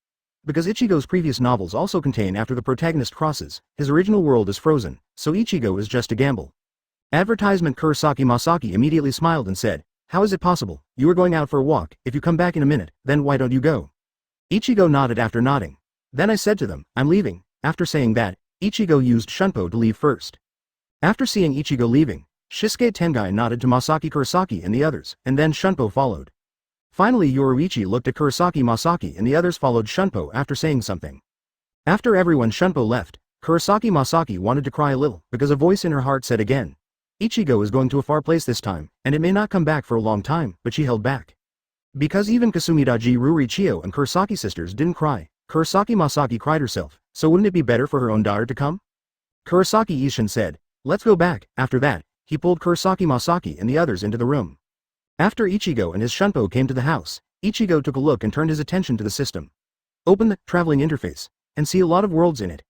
Because Ichigo's previous novels also contain after the protagonist crosses, his original world is frozen, so Ichigo is just a gamble. Advertisement Kurosaki Masaki immediately smiled and said, how is it possible, you are going out for a walk, if you come back in a minute, then why don't you go? Ichigo nodded after nodding. Then I said to them, I'm leaving. After saying that, Ichigo used Shunpo to leave first. After seeing Ichigo leaving, Shisuke Tengai nodded to Masaki Kurosaki and the others, and then Shunpo followed. Finally Yoruichi looked at Kurosaki Masaki and the others followed Shunpo after saying something. After everyone Shunpo left, Kurosaki Masaki wanted to cry a little, because a voice in her heart said again, Ichigo is going to a far place this time, and it may not come back for a long time, but she held back. Because even Kasumidaiji Rurichio and Kurosaki sisters didn't cry, Kurosaki Masaki cried herself, so wouldn't it be better for her own daughter to come? Kurosaki Ishin said, let's go back. After that, he pulled Kurosaki Masaki and the others into the room. After Ichigo and his Shunpo came to the house, Ichigo took a look and turned his attention to the system. Open the traveling interface, and see a lot of worlds in it.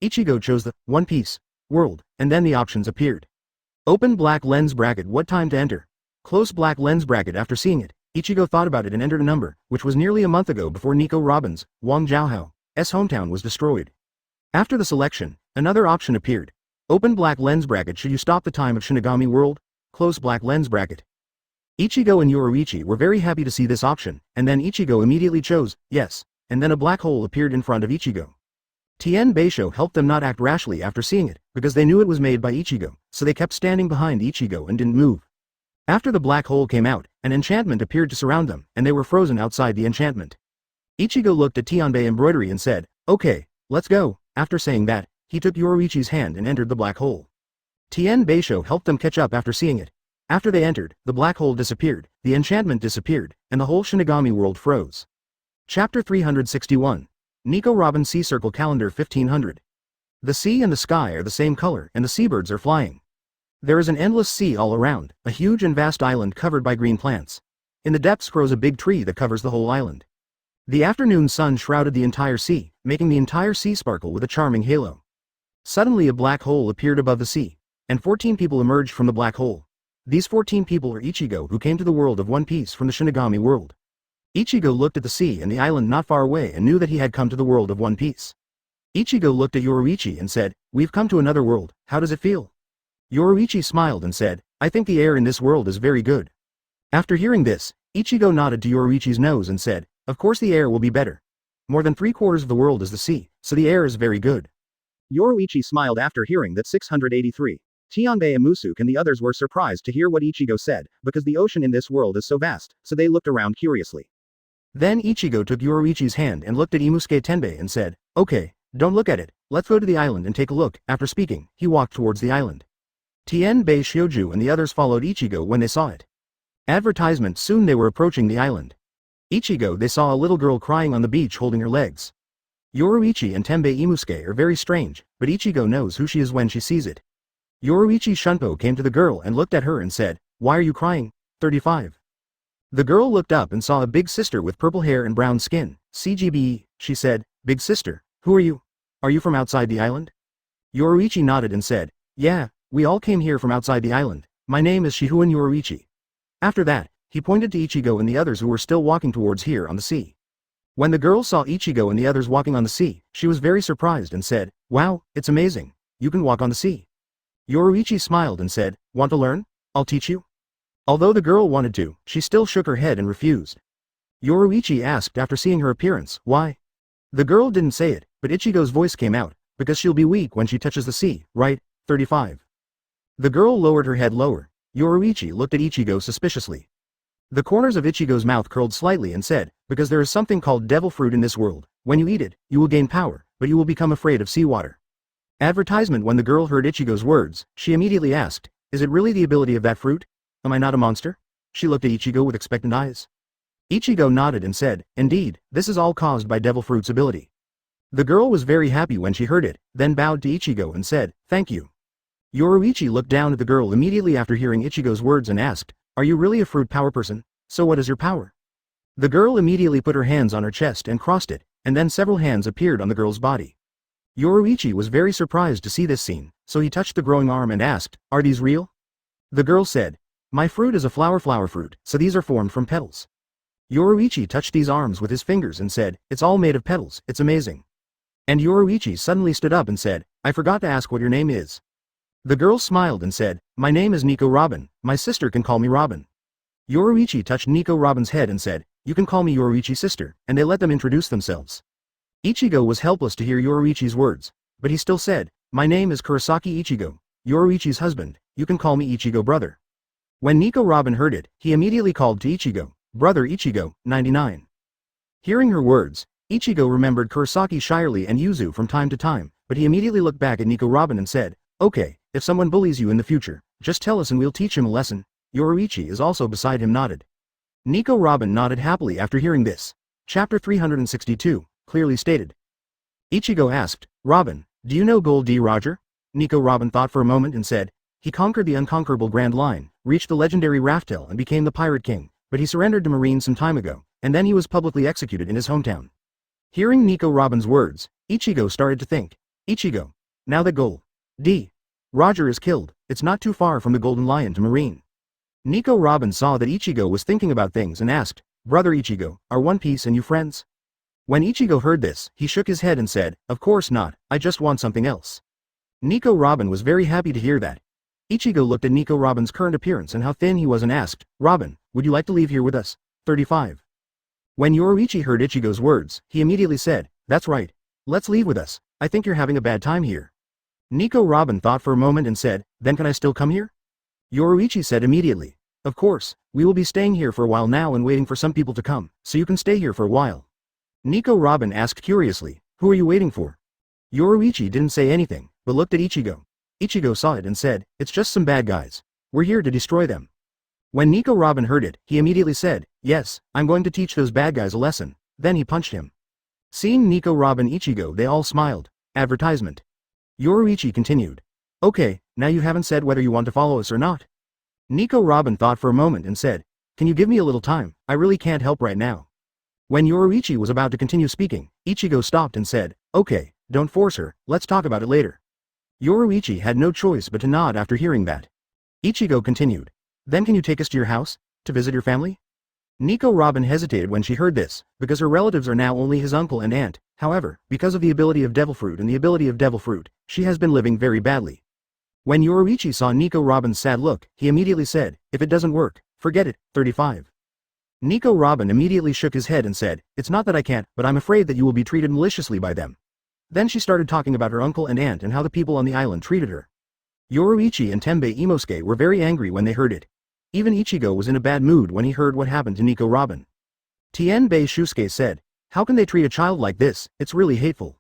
Ichigo chose the One Piece world, and then the options appeared. Open black lens bracket, what time to enter? Close black lens bracket. After seeing it, Ichigo thought about it and entered a number, which was nearly a month ago before Nico Robin's, Wang Jiaohao's hometown was destroyed. After the selection, another option appeared. Open black lens bracket, should you stop the time of Shinigami world? Close black lens bracket. Ichigo and Yoruichi were very happy to see this option, and then Ichigo immediately chose, yes, and then a black hole appeared in front of Ichigo. Tien Beisho helped them not act rashly after seeing it, because they knew it was made by Ichigo, so they kept standing behind Ichigo and didn't move. After the black hole came out, an enchantment appeared to surround them, and they were frozen outside the enchantment. Ichigo looked at Tianbei embroidery and said, "Okay, let's go." After saying that, he took Yoruichi's hand and entered the black hole. Tianbei helped them catch up after seeing it. After they entered, the black hole disappeared, the enchantment disappeared, and the whole Shinigami world froze. Chapter 361. Nico Robin Sea Circle Calendar 1500. The sea and the sky are the same color, and the seabirds are flying. There is an endless sea all around, a huge and vast island covered by green plants. In the depths grows a big tree that covers the whole island. The afternoon sun shrouded the entire sea, making the entire sea sparkle with a charming halo. Suddenly a black hole appeared above the sea, and 14 people emerged from the black hole. These 14 people are Ichigo, who came to the world of One Piece from the Shinigami world. Ichigo looked at the sea and the island not far away and knew that he had come to the world of One Piece. Ichigo looked at Yoruichi and said, "We've come to another world, how does it feel?" Yoruichi smiled and said, "I think the air in this world is very good." After hearing this, Ichigo nodded to Yoruichi's nose and said, "Of course the air will be better. More than 3/4 of the world is the sea, so the air is very good." Yoruichi smiled after hearing that. 683. Tianbei and Musuke and the others were surprised to hear what Ichigo said, because the ocean in this world is so vast, so they looked around curiously. Then Ichigo took Yoruichi's hand and looked at Imusuke Tenbei and said, "Okay, don't look at it, let's go to the island and take a look." After speaking, he walked towards the island. Tianbei Shioju and the others followed Ichigo when they saw it. Advertisement. Soon they were approaching the island. Ichigo, they saw a little girl crying on the beach holding her legs. Yoruichi and Tenbei Imusuke are very strange, but Ichigo knows who she is when she sees it. Yoruichi Shunpo came to the girl and looked at her and said, "Why are you crying?" 35. The girl looked up and saw a big sister with purple hair and brown skin. CGBE, she said, "Big sister, who are you? Are you from outside the island?" Yoruichi nodded and said, "Yeah, we all came here from outside the island. My name is Shihouin Yoruichi." After that, he pointed to Ichigo and the others who were still walking towards here on the sea. When the girl saw Ichigo and the others walking on the sea, she was very surprised and said, "Wow, it's amazing. You can walk on the sea." Yoruichi smiled and said, "Want to learn? I'll teach you." Although the girl wanted to, she still shook her head and refused. Yoruichi asked after seeing her appearance, "Why?" The girl didn't say it, but Ichigo's voice came out, "Because she'll be weak when she touches the sea, right?" 35. The girl lowered her head lower. Yoruichi looked at Ichigo suspiciously. The corners of Ichigo's mouth curled slightly and said, "Because there is something called devil fruit in this world. When you eat it, you will gain power, but you will become afraid of seawater." Advertisement. When the girl heard Ichigo's words, she immediately asked, "Is it really the ability of that fruit? Am I not a monster?" She looked at Ichigo with expectant eyes. Ichigo nodded and said, "Indeed, this is all caused by devil fruit's ability." The girl was very happy when she heard it, then bowed to Ichigo and said, "Thank you." Yoruichi looked down at the girl immediately after hearing Ichigo's words and asked, "Are you really a fruit power person? So what is your power?" The girl immediately put her hands on her chest and crossed it, and then several hands appeared on the girl's body. Yoruichi was very surprised to see this scene, so he touched the growing arm and asked, "Are these real?" The girl said, "My fruit is a flower fruit, so these are formed from petals." Yoruichi touched these arms with his fingers and said, "It's all made of petals, it's amazing." And Yoruichi suddenly stood up and said, "I forgot to ask what your name is." The girl smiled and said, "My name is Nico Robin, my sister can call me Robin." Yoruichi touched Nico Robin's head and said, "You can call me Yoruichi sister," and they let them introduce themselves. Ichigo was helpless to hear Yoruichi's words, but he still said, "My name is Kurosaki Ichigo, Yoruichi's husband, you can call me Ichigo brother." When Nico Robin heard it, he immediately called to Ichigo, "Brother Ichigo, 99. Hearing her words, Ichigo remembered Kurosaki Shirley and Yuzu from time to time, but he immediately looked back at Nico Robin and said, "Okay, if someone bullies you in the future, just tell us and we'll teach him a lesson." Yoruichi is also beside him nodded. Nico Robin nodded happily after hearing this. Chapter 362, clearly stated. Ichigo asked, "Robin, do you know Gold D. Roger?" Nico Robin thought for a moment and said, "He conquered the unconquerable Grand Line, reached the legendary Raftel and became the Pirate King, but he surrendered to Marine some time ago, and then he was publicly executed in his hometown." Hearing Nico Robin's words, Ichigo started to think, "Ichigo, now that Gold D. Roger is killed, it's not too far from the Golden Lion to Marine." Nico Robin saw that Ichigo was thinking about things and asked, "Brother Ichigo, are One Piece and you friends?" When Ichigo heard this, he shook his head and said, "Of course not, I just want something else." Nico Robin was very happy to hear that. Ichigo looked at Nico Robin's current appearance and how thin he was and asked, "Robin, would you like to leave here with us?" 35. When Yoruichi heard Ichigo's words, he immediately said, "That's right. Let's leave with us, I think you're having a bad time here." Nico Robin thought for a moment and said, then can I still come here? Yoruichi said immediately. Of course, we will be staying here for a while now and waiting for some people to come, so you can stay here for a while. Nico Robin asked curiously, who are you waiting for? Yoruichi didn't say anything, but looked at Ichigo. Ichigo saw it and said, it's just some bad guys. We're here to destroy them. When Nico Robin heard it, he immediately said, yes, I'm going to teach those bad guys a lesson. Then he punched him. Seeing Nico Robin Ichigo, they all smiled. Advertisement. Yoruichi continued. Okay, now you haven't said whether you want to follow us or not. Nico Robin thought for a moment and said, can you give me a little time? I really can't help right now. When Yoruichi was about to continue speaking, Ichigo stopped and said, okay, don't force her, let's talk about it later. Yoruichi had no choice but to nod after hearing that. Ichigo continued. Then can you take us to your house, to visit your family? Nico Robin hesitated when she heard this, because her relatives are now only his uncle and aunt. However, because of the ability of Devil Fruit and the ability of Devil Fruit, she has been living very badly. When Yoruichi saw Nico Robin's sad look, he immediately said, if it doesn't work, forget it. 35. Nico Robin immediately shook his head and said, it's not that I can't, but I'm afraid that you will be treated maliciously by them. Then she started talking about her uncle and aunt and how the people on the island treated her. Yoruichi and Tenbei Imosuke were very angry when they heard it. Even Ichigo was in a bad mood when he heard what happened to Nico Robin. Tenbei Shusuke said, how can they treat a child like this? It's really hateful.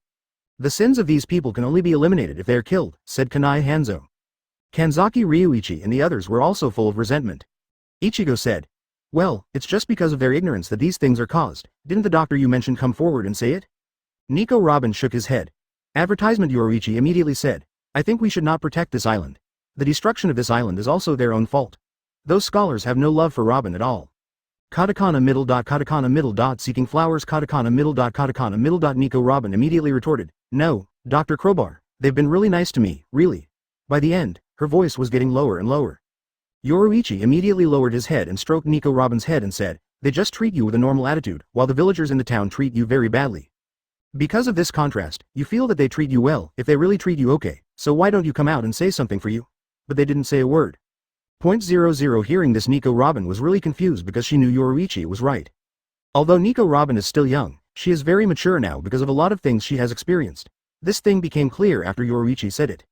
The sins of these people can only be eliminated if they are killed, said Kanai Hanzo. Kanzaki Ryuichi and the others were also full of resentment. Ichigo said, well, it's just because of their ignorance that these things are caused. Didn't the doctor you mentioned come forward and say it? Nico Robin shook his head. Advertisement. Yoruichi immediately said, I think we should not protect this island. The destruction of this island is also their own fault. Those scholars have no love for Robin at all. Katakana middle dot katakana middle dot seeking flowers katakana middle dot katakana middle dot. Nico Robin immediately retorted, no, Dr. Crowbar, they've been really nice to me, really. By the end, her voice was getting lower and lower. Yoruichi immediately lowered his head and stroked Nico Robin's head and said, they just treat you with a normal attitude, while the villagers in the town treat you very badly. Because of this contrast, you feel that they treat you well, if they really treat you okay, so why don't you come out and say something for you? But they didn't say a word. .00 Hearing this, Nico Robin was really confused because she knew Yoruichi was right. Although Nico Robin is still young, she is very mature now because of a lot of things she has experienced. This thing became clear after Yoruichi said it.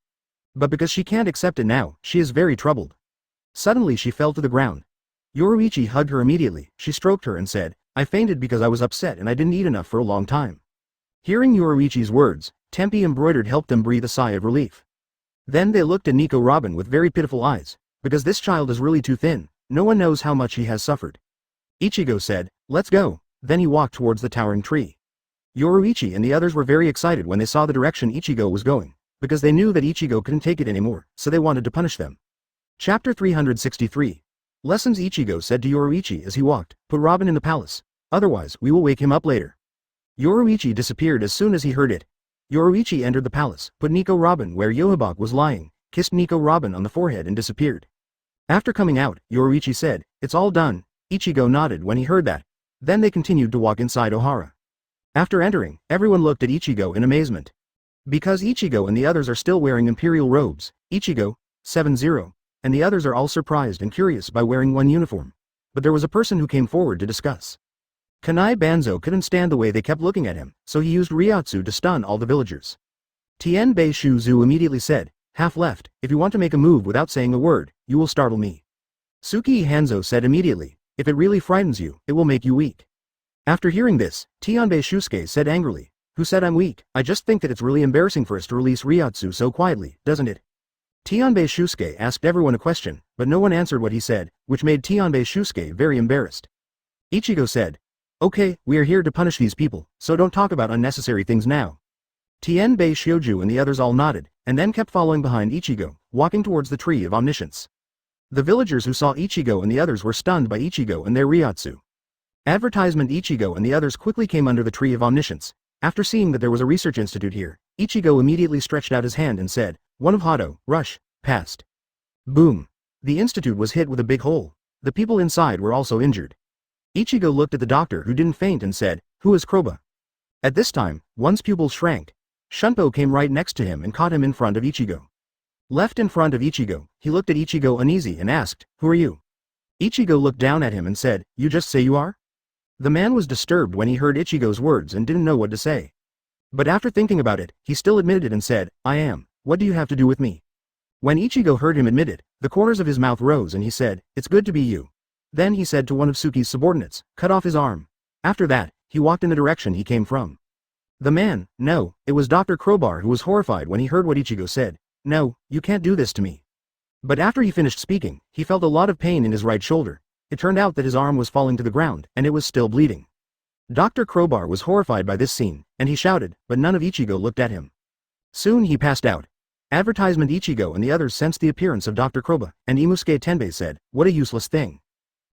But because she can't accept it now, she is very troubled. Suddenly she fell to the ground. Yoruichi hugged her immediately. She stroked her and said, I fainted because I was upset and I didn't eat enough for a long time. Hearing Yoruichi's words, Tempe Embroidered helped them breathe a sigh of relief. Then they looked at Nico Robin with very pitiful eyes. Because this child is really too thin, no one knows how much he has suffered. Ichigo said, let's go. Then he walked towards the towering tree. Yoruichi and the others were very excited when they saw the direction Ichigo was going, because they knew that Ichigo couldn't take it anymore, so they wanted to punish them. Chapter 363. Lessons. Ichigo said to Yoruichi as he walked, put Robin in the palace, otherwise we will wake him up later. Yoruichi disappeared as soon as he heard it. Yoruichi entered the palace, put Nico Robin where Yohabach was lying, kissed Nico Robin on the forehead and disappeared. After coming out, Yoruichi said, it's all done. Ichigo nodded when he heard that. Then they continued to walk inside Ohara. After entering, everyone looked at Ichigo in amazement. Because Ichigo and the others are still wearing imperial robes, Ichigo, 7-0, and the others are all surprised and curious by wearing one uniform. But there was a person who came forward to discuss. Kanai Banzo couldn't stand the way they kept looking at him, so he used Ryotsu to stun all the villagers. Tenbei Shuzu immediately said, half left, if you want to make a move without saying a word, you will startle me. Tsukii Hanzo said immediately, if it really frightens you, it will make you weak. After hearing this, Tenbei Shusuke said angrily, who said I'm weak? I just think that it's really embarrassing for us to release Ryotsu so quietly, doesn't it? Tenbei Shusuke asked everyone a question, but no one answered what he said, which made Tenbei Shusuke very embarrassed. Ichigo said, okay, we are here to punish these people, so don't talk about unnecessary things now. Tenbei Shioju and the others all nodded, and then kept following behind Ichigo, walking towards the Tree of Omniscience. The villagers who saw Ichigo and the others were stunned by Ichigo and their Ryotsu. Advertisement. Ichigo and the others quickly came under the Tree of Omniscience. After seeing that there was a research institute here, Ichigo immediately stretched out his hand and said, one of Hado, rush, past. Boom. The institute was hit with a big hole. The people inside were also injured. Ichigo looked at the doctor who didn't faint and said, who is Kroba? At this time, one's pupils shrank. Shunpo came right next to him and caught him in front of Ichigo. Left in front of Ichigo, he looked at Ichigo uneasy and asked, who are you? Ichigo looked down at him and said, you just say you are? The man was disturbed when he heard Ichigo's words and didn't know what to say. But after thinking about it, he still admitted it and said, I am. What do you have to do with me? When Ichigo heard him admit it, the corners of his mouth rose and he said, "It's good to be you." Then he said to one of Suki's subordinates, "Cut off his arm." After that, he walked in the direction he came from. The man, no, it was Dr. Crowbar who was horrified when he heard what Ichigo said. "No, you can't do this to me." But after he finished speaking, he felt a lot of pain in his right shoulder. It turned out that his arm was falling to the ground, and it was still bleeding. Dr. Crowbar was horrified by this scene, and he shouted, but none of Ichigo looked at him. Soon he passed out. Advertisement Ichigo and the others sensed the appearance of Dr. Crowbar, and Imusuke Tenbei said, "What a useless thing."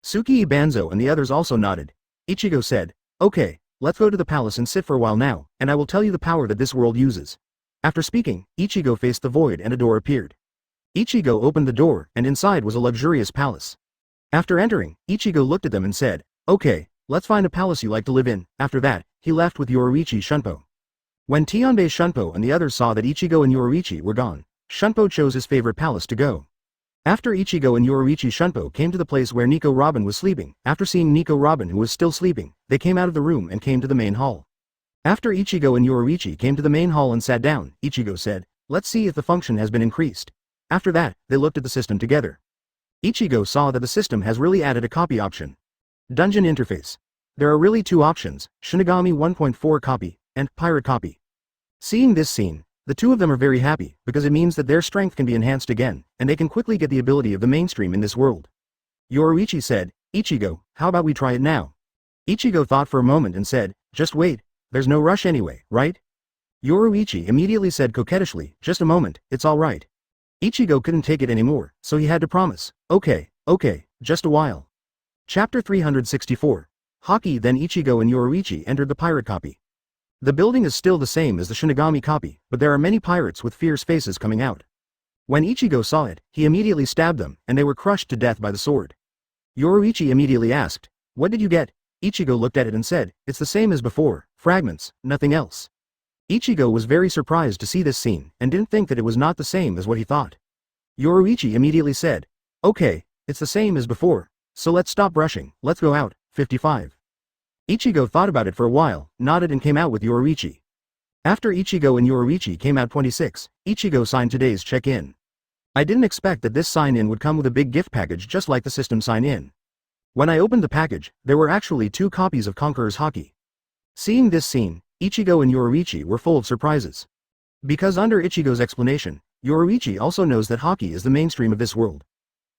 Suki Ibanzo and the others also nodded. Ichigo said, "Okay, let's go to the palace and sit for a while now, and I will tell you the power that this world uses." After speaking, Ichigo faced the void and a door appeared. Ichigo opened the door, and inside was a luxurious palace. After entering, Ichigo looked at them and said, "Okay, let's find a palace you like to live in." After that, he left with Yoruichi Shunpo. When Tionbei Shunpo and the others saw that Ichigo and Yoruichi were gone, Shunpo chose his favorite palace to go. After Ichigo and Yoruichi Shunpo came to the place where Nico Robin was sleeping, after seeing Nico Robin who was still sleeping, they came out of the room and came to the main hall. After Ichigo and Yoruichi came to the main hall and sat down, Ichigo said, "Let's see if the function has been increased." After that, they looked at the system together. Ichigo saw that the system has really added a copy option. Dungeon interface. There are really two options, Shinigami 1.4 copy, and Pirate copy. Seeing this scene, the two of them are very happy, because it means that their strength can be enhanced again, and they can quickly get the ability of the mainstream in this world. Yoruichi said, "Ichigo, how about we try it now?" Ichigo thought for a moment and said, "Just wait, there's no rush anyway, right?" Yoruichi immediately said coquettishly, "Just a moment, it's all right." Ichigo couldn't take it anymore, so he had to promise, okay, just a while." Chapter 364. Haki. Then Ichigo and Yoruichi entered the pirate copy. The building is still the same as the Shinigami copy, but there are many pirates with fierce faces coming out. When Ichigo saw it, he immediately stabbed them, and they were crushed to death by the sword. Yoruichi immediately asked, "What did you get?" Ichigo looked at it and said, "It's the same as before, fragments, nothing else." Ichigo was very surprised to see this scene, and didn't think that it was not the same as what he thought. Yoruichi immediately said, "Okay, it's the same as before, so let's stop rushing, let's go out." 55. Ichigo thought about it for a while, nodded and came out with Yoruichi. After Ichigo and Yoruichi came out 26, Ichigo signed today's check-in. "I didn't expect that this sign-in would come with a big gift package just like the system sign-in. When I opened the package, there were actually 2 copies of Conqueror's Haki." Seeing this scene, Ichigo and Yoruichi were full of surprises. Because under Ichigo's explanation, Yoruichi also knows that Haki is the mainstream of this world.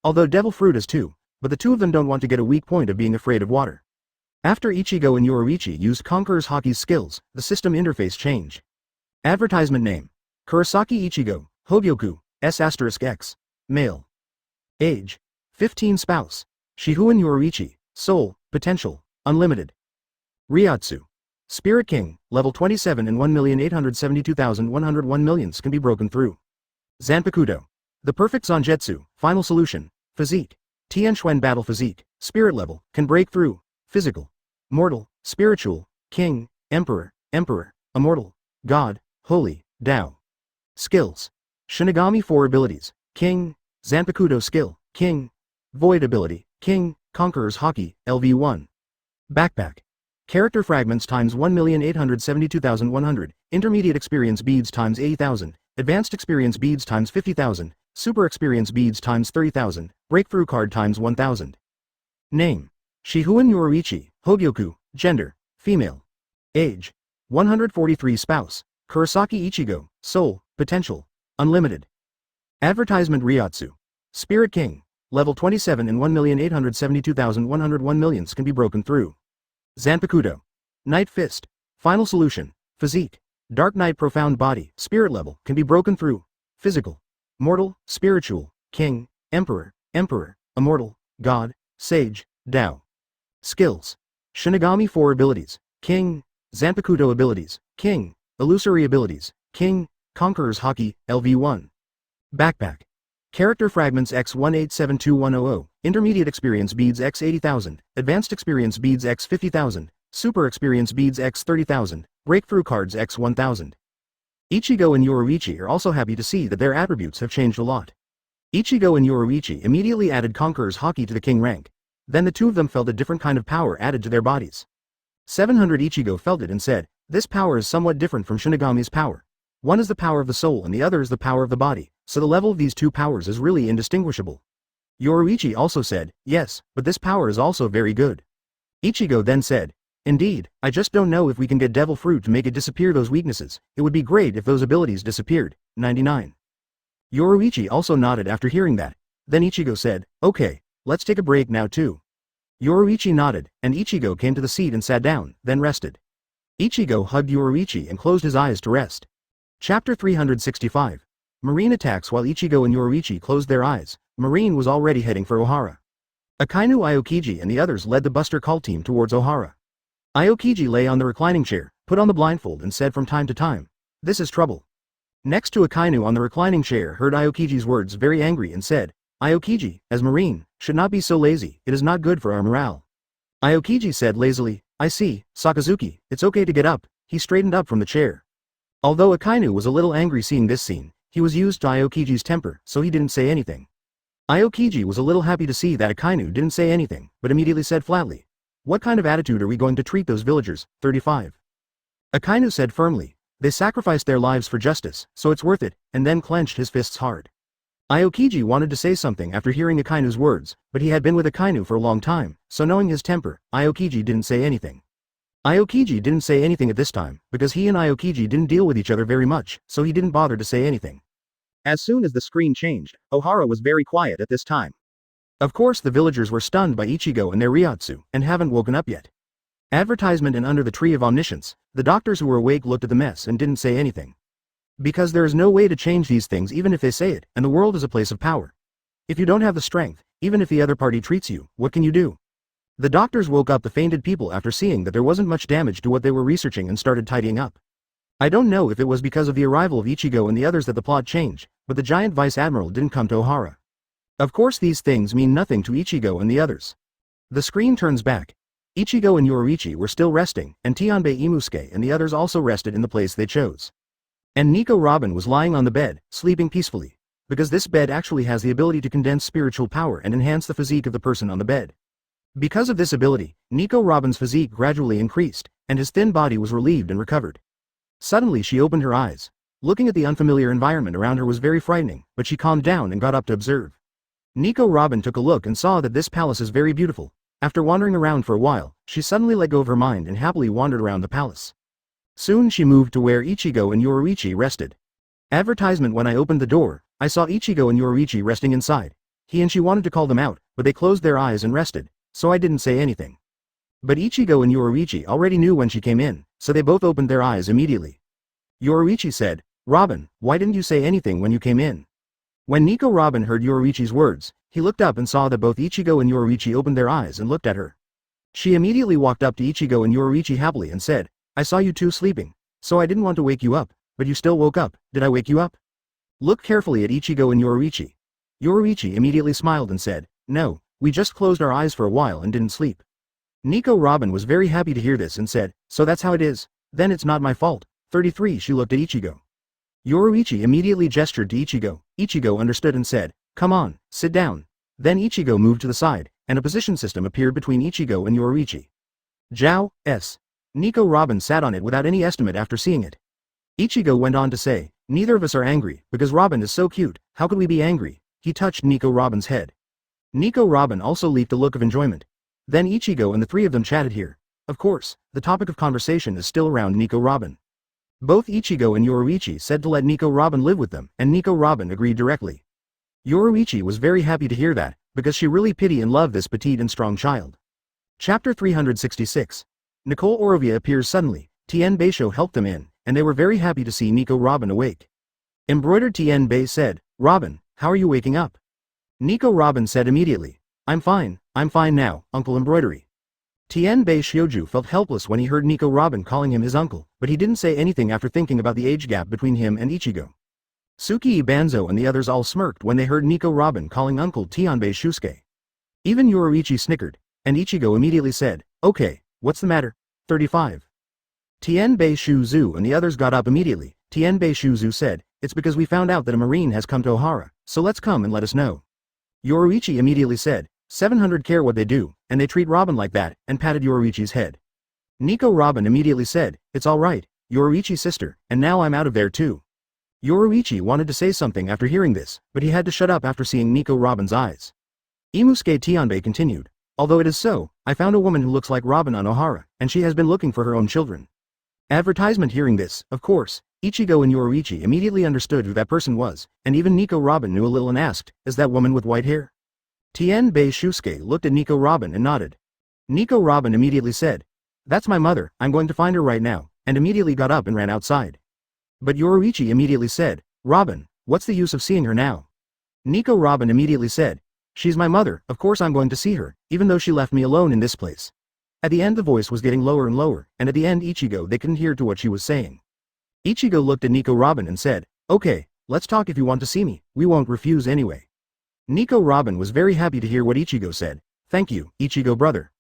Although Devil Fruit is too, but the two of them don't want to get a weak point of being afraid of water. After Ichigo and Yoruichi used Conqueror's Haki's skills, the system interface changed. Advertisement name: Kurosaki Ichigo, Hōgyoku, S*X, male. Age: 15. Spouse: Shihouin Yoruichi, soul, potential, unlimited. Ryatsu: Spirit King, level 27 and 1,872,101 millions can be broken through. Zanpakuto: the perfect Zangetsu, final solution, physique. Tianxuan battle physique, spirit level, can break through, physical. Mortal, spiritual, king, emperor, immortal, god, holy, Tao. Skills: Shinigami 4 abilities, king, Zanpakuto skill, king, void ability, king, Conqueror's Haki, LV1. Backpack: character fragments times 1,872,100, intermediate experience beads times 80,000, advanced experience beads times 50,000, super experience beads times 30,000, breakthrough card times 1,000. Name: Shihouin Yoruichi, Hōgyoku, gender, female. Age: 143. Spouse: Kurosaki Ichigo, soul, potential, unlimited. Advertisement: Ryatsu: Spirit King, level 27 and 1,872,101 millions can be broken through. Zanpakuto: Night Fist, final solution, physique. Dark Knight profound body, spirit level, can be broken through, physical. Mortal, spiritual, king, emperor, immortal, god, sage, Tao. Skills: Shinigami 4 abilities, king, Zanpakuto abilities, king, illusory abilities, king, Conqueror's Haki, LV1. Backpack: character fragments X1872100, intermediate experience beads X80,000, advanced experience beads X50,000, super experience beads X30,000, breakthrough cards X1000. Ichigo and Yoruichi are also happy to see that their attributes have changed a lot. Ichigo and Yoruichi immediately added Conqueror's Haki to the king rank. Then the two of them felt a different kind of power added to their bodies. 700 Ichigo felt it and said, "This power is somewhat different from Shinigami's power." One is the power of the soul and the other is the power of the body, so the level of these two powers is really indistinguishable. Yoruichi also said, yes, but this power is also very good. Ichigo then said, indeed, I just don't know if we can get devil fruit to make it disappear those weaknesses, it would be great if those abilities disappeared. 99. Yoruichi also nodded after hearing that. Then Ichigo said, okay, let's take a break now too. Yoruichi nodded, and Ichigo came to the seat and sat down, then rested. Ichigo hugged Yoruichi and closed his eyes to rest. Chapter 365. Marine attacks. While Ichigo and Yoruichi closed their eyes, Marine was already heading for Ohara. Akainu Aokiji and the others led the Buster Call team towards Ohara. Aokiji lay on the reclining chair, put on the blindfold and said from time to time, this is trouble. Next to Akainu on the reclining chair heard Aokiji's words very angry and said, Aokiji, as Marine, should not be so lazy, it is not good for our morale. Aokiji said lazily, I see, Sakazuki, it's okay to get up. He straightened up from the chair. Although Akainu was a little angry seeing this scene, he was used to Aokiji's temper, so he didn't say anything. Aokiji was a little happy to see that Akainu didn't say anything, but immediately said flatly, what kind of attitude are we going to treat those villagers? 35. Akainu said firmly, they sacrificed their lives for justice, so it's worth it, and then clenched his fists hard. Aokiji wanted to say something after hearing Akainu's words, but he had been with Akainu for a long time, so knowing his temper, Aokiji didn't say anything. Aokiji didn't say anything at this time, because he and Aokiji didn't deal with each other very much, so he didn't bother to say anything. As soon as the screen changed, Ohara was very quiet at this time. Of course the villagers were stunned by Ichigo and their Ryotsu, and haven't woken up yet. Advertisement. And under the Tree of Omniscience, the doctors who were awake looked at the mess and didn't say anything. Because there is no way to change these things even if they say it, and the world is a place of power. If you don't have the strength, even if the other party treats you, what can you do? The doctors woke up the fainted people after seeing that there wasn't much damage to what they were researching and started tidying up. I don't know if it was because of the arrival of Ichigo and the others that the plot changed, but the giant vice admiral didn't come to Ohara. Of course these things mean nothing to Ichigo and the others. The screen turns back. Ichigo and Yoruichi were still resting, and Tianbei Imusuke and the others also rested in the place they chose. And Nico Robin was lying on the bed, sleeping peacefully, because this bed actually has the ability to condense spiritual power and enhance the physique of the person on the bed. Because of this ability, Nico Robin's physique gradually increased, and his thin body was relieved and recovered. Suddenly she opened her eyes. Looking at the unfamiliar environment around her was very frightening, but she calmed down and got up to observe. Nico Robin took a look and saw that this palace is very beautiful. After wandering around for a while, she suddenly let go of her mind and happily wandered around the palace. Soon she moved to where Ichigo and Yoruichi rested. Advertisement. When I opened the door, I saw Ichigo and Yoruichi resting inside. He and she wanted to call them out, but they closed their eyes and rested, so I didn't say anything. But Ichigo and Yoruichi already knew when she came in, so they both opened their eyes immediately. Yoruichi said, Robin, why didn't you say anything when you came in? When Nico Robin heard Yoruichi's words, he looked up and saw that both Ichigo and Yoruichi opened their eyes and looked at her. She immediately walked up to Ichigo and Yoruichi happily and said, I saw you two sleeping, so I didn't want to wake you up, but you still woke up. Did I wake you up? Look carefully at Ichigo and Yoruichi. Yoruichi immediately smiled and said, no, we just closed our eyes for a while and didn't sleep. Nico Robin was very happy to hear this and said, so that's how it is, then it's not my fault. 33. She looked at Ichigo. Yoruichi immediately gestured to Ichigo. Ichigo understood and said, come on, sit down. Then Ichigo moved to the side, and a position system appeared between Ichigo and Yoruichi. Jiao, S. Nico Robin sat on it without any estimate after seeing it. Ichigo went on to say, neither of us are angry, because Robin is so cute, how could we be angry? He touched Nico Robin's head. Nico Robin also leaked a look of enjoyment. Then Ichigo and the three of them chatted here. Of course, the topic of conversation is still around Nico Robin. Both Ichigo and Yoruichi said to let Nico Robin live with them, and Nico Robin agreed directly. Yoruichi was very happy to hear that, because she really pity and loved this petite and strong child. Chapter 366. Nicole Orovia appears suddenly. Tien Beisho helped them in, and they were very happy to see Nico Robin awake. Embroidered Tien Bei said, Robin, how are you waking up? Nico Robin said immediately, I'm fine now, Uncle Embroidery. Tien Bei Shioju felt helpless when he heard Nico Robin calling him his uncle, but he didn't say anything after thinking about the age gap between him and Ichigo. Suki Banzo and the others all smirked when they heard Nico Robin calling Uncle Tianbei Shusuke. Even Yoruichi snickered, and Ichigo immediately said, okay, what's the matter? 35. Tianbei Shuzu and the others got up immediately. Tianbei Shuzu said, it's because we found out that a marine has come to Ohara, so let's come and let us know. Yoruichi immediately said, 700 care what they do, and they treat Robin like that, and patted Yoruichi's head. Nico Robin immediately said, it's alright, Yoruichi's sister, and now I'm out of there too. Yoruichi wanted to say something after hearing this, but he had to shut up after seeing Nico Robin's eyes. Imusuke Tianbei continued. Although it is so, I found a woman who looks like Robin on Ohara, and she has been looking for her own children. Advertisement. Hearing this, of course, Ichigo and Yoruichi immediately understood who that person was, and even Nico Robin knew a little and asked, is that woman with white hair? Tianbei Shusuke looked at Nico Robin and nodded. Nico Robin immediately said, that's my mother, I'm going to find her right now, and immediately got up and ran outside. But Yoruichi immediately said, Robin, what's the use of seeing her now? Nico Robin immediately said, she's my mother, of course I'm going to see her, even though she left me alone in this place. At the end the voice was getting lower and lower, and at the end Ichigo they couldn't hear to what she was saying. Ichigo looked at Nico Robin and said, okay, let's talk if you want to see me, we won't refuse anyway. Nico Robin was very happy to hear what Ichigo said. Thank you, Ichigo brother.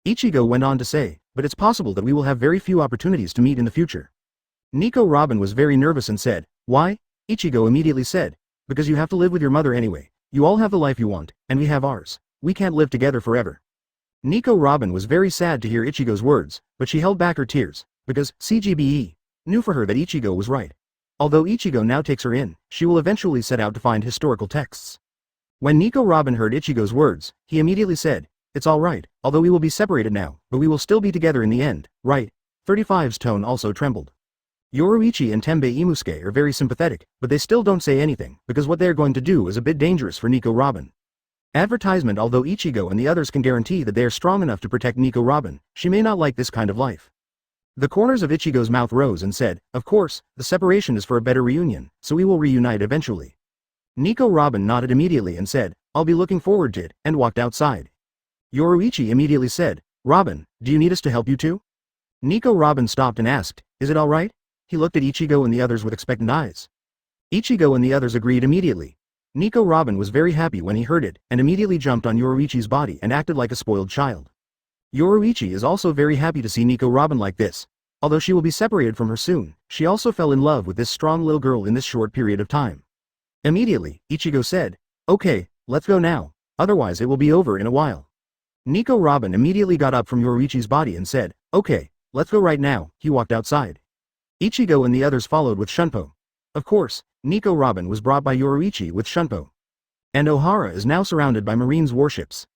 Ichigo went on to say, but it's possible that we will have very few opportunities to meet in the future. Nico Robin was very nervous and said, why? Ichigo immediately said, because you have to live with your mother anyway, you all have the life you want, and we have ours, we can't live together forever. Nico Robin was very sad to hear Ichigo's words, but she held back her tears, because CGBE knew for her that Ichigo was right. Although Ichigo now takes her in, she will eventually set out to find historical texts. When Nico Robin heard Ichigo's words, he immediately said, it's alright, although we will be separated now, but we will still be together in the end, right? 35's tone also trembled. Yoruichi and Tenbei Imusuke are very sympathetic, but they still don't say anything, because what they are going to do is a bit dangerous for Nico Robin. Advertisement. Although Ichigo and the others can guarantee that they are strong enough to protect Nico Robin, she may not like this kind of life. The corners of Ichigo's mouth rose and said, of course, the separation is for a better reunion, so we will reunite eventually. Nico Robin nodded immediately and said, I'll be looking forward to it, and walked outside. Yoruichi immediately said, Robin, do you need us to help you too? Nico Robin stopped and asked, is it alright? He looked at Ichigo and the others with expectant eyes. Ichigo and the others agreed immediately. Nico Robin was very happy when he heard it, and immediately jumped on Yoruichi's body and acted like a spoiled child. Yoruichi is also very happy to see Nico Robin like this. Although she will be separated from her soon, she also fell in love with this strong little girl in this short period of time. Immediately, Ichigo said, okay, let's go now, otherwise it will be over in a while. Nico Robin immediately got up from Yoruichi's body and said, okay, let's go right now. He walked outside. Ichigo and the others followed with Shunpo. Of course, Nico Robin was brought by Yoruichi with Shunpo. And Ohara is now surrounded by Marine's warships.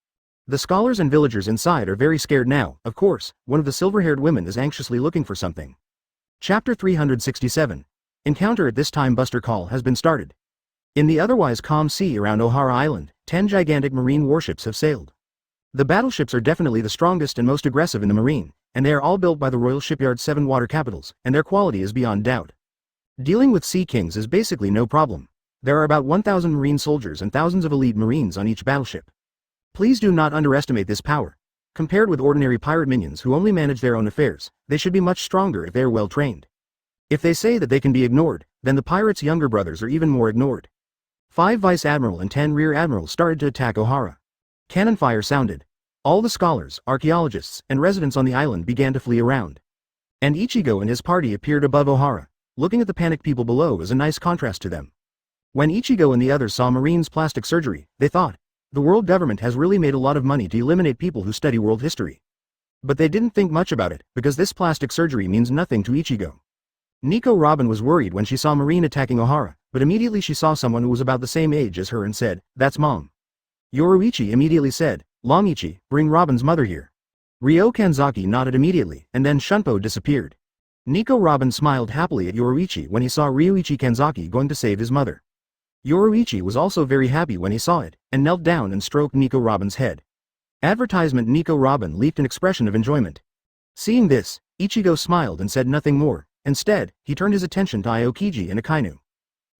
The scholars and villagers inside are very scared now. Of course, one of the silver-haired women is anxiously looking for something. Chapter 367. Encounter. At this time Buster Call has been started. In the otherwise calm sea around Ohara Island, 10 gigantic marine warships have sailed. The battleships are definitely the strongest and most aggressive in the marine, and they are all built by the Royal Shipyard's 7 water capitals, and their quality is beyond doubt. Dealing with Sea Kings is basically no problem. There are about 1,000 marine soldiers and thousands of elite marines on each battleship. Please do not underestimate this power. Compared with ordinary pirate minions who only manage their own affairs, they should be much stronger if they are well trained. If they say that they can be ignored, then the pirates' younger brothers are even more ignored. 5 Vice Admiral and 10 Rear Admirals started to attack Ohara. Cannon fire sounded. All the scholars, archaeologists, and residents on the island began to flee around. And Ichigo and his party appeared above Ohara. Looking at the panicked people below is a nice contrast to them. When Ichigo and the others saw Marine's plastic surgery, they thought, the world government has really made a lot of money to eliminate people who study world history. But they didn't think much about it, because this plastic surgery means nothing to Ichigo. Nico Robin was worried when she saw Marine attacking Ohara, but immediately she saw someone who was about the same age as her and said, that's Mom. Yoruichi immediately said, Longichi, bring Robin's mother here. Ryo Kanzaki nodded immediately, and then Shunpo disappeared. Nico Robin smiled happily at Yoruichi when he saw Ryuichi Kanzaki going to save his mother. Yoruichi was also very happy when he saw it, and knelt down and stroked Nico Robin's head. Advertisement. Nico Robin leaped an expression of enjoyment. Seeing this, Ichigo smiled and said nothing more. Instead, he turned his attention to Aokiji and Akainu.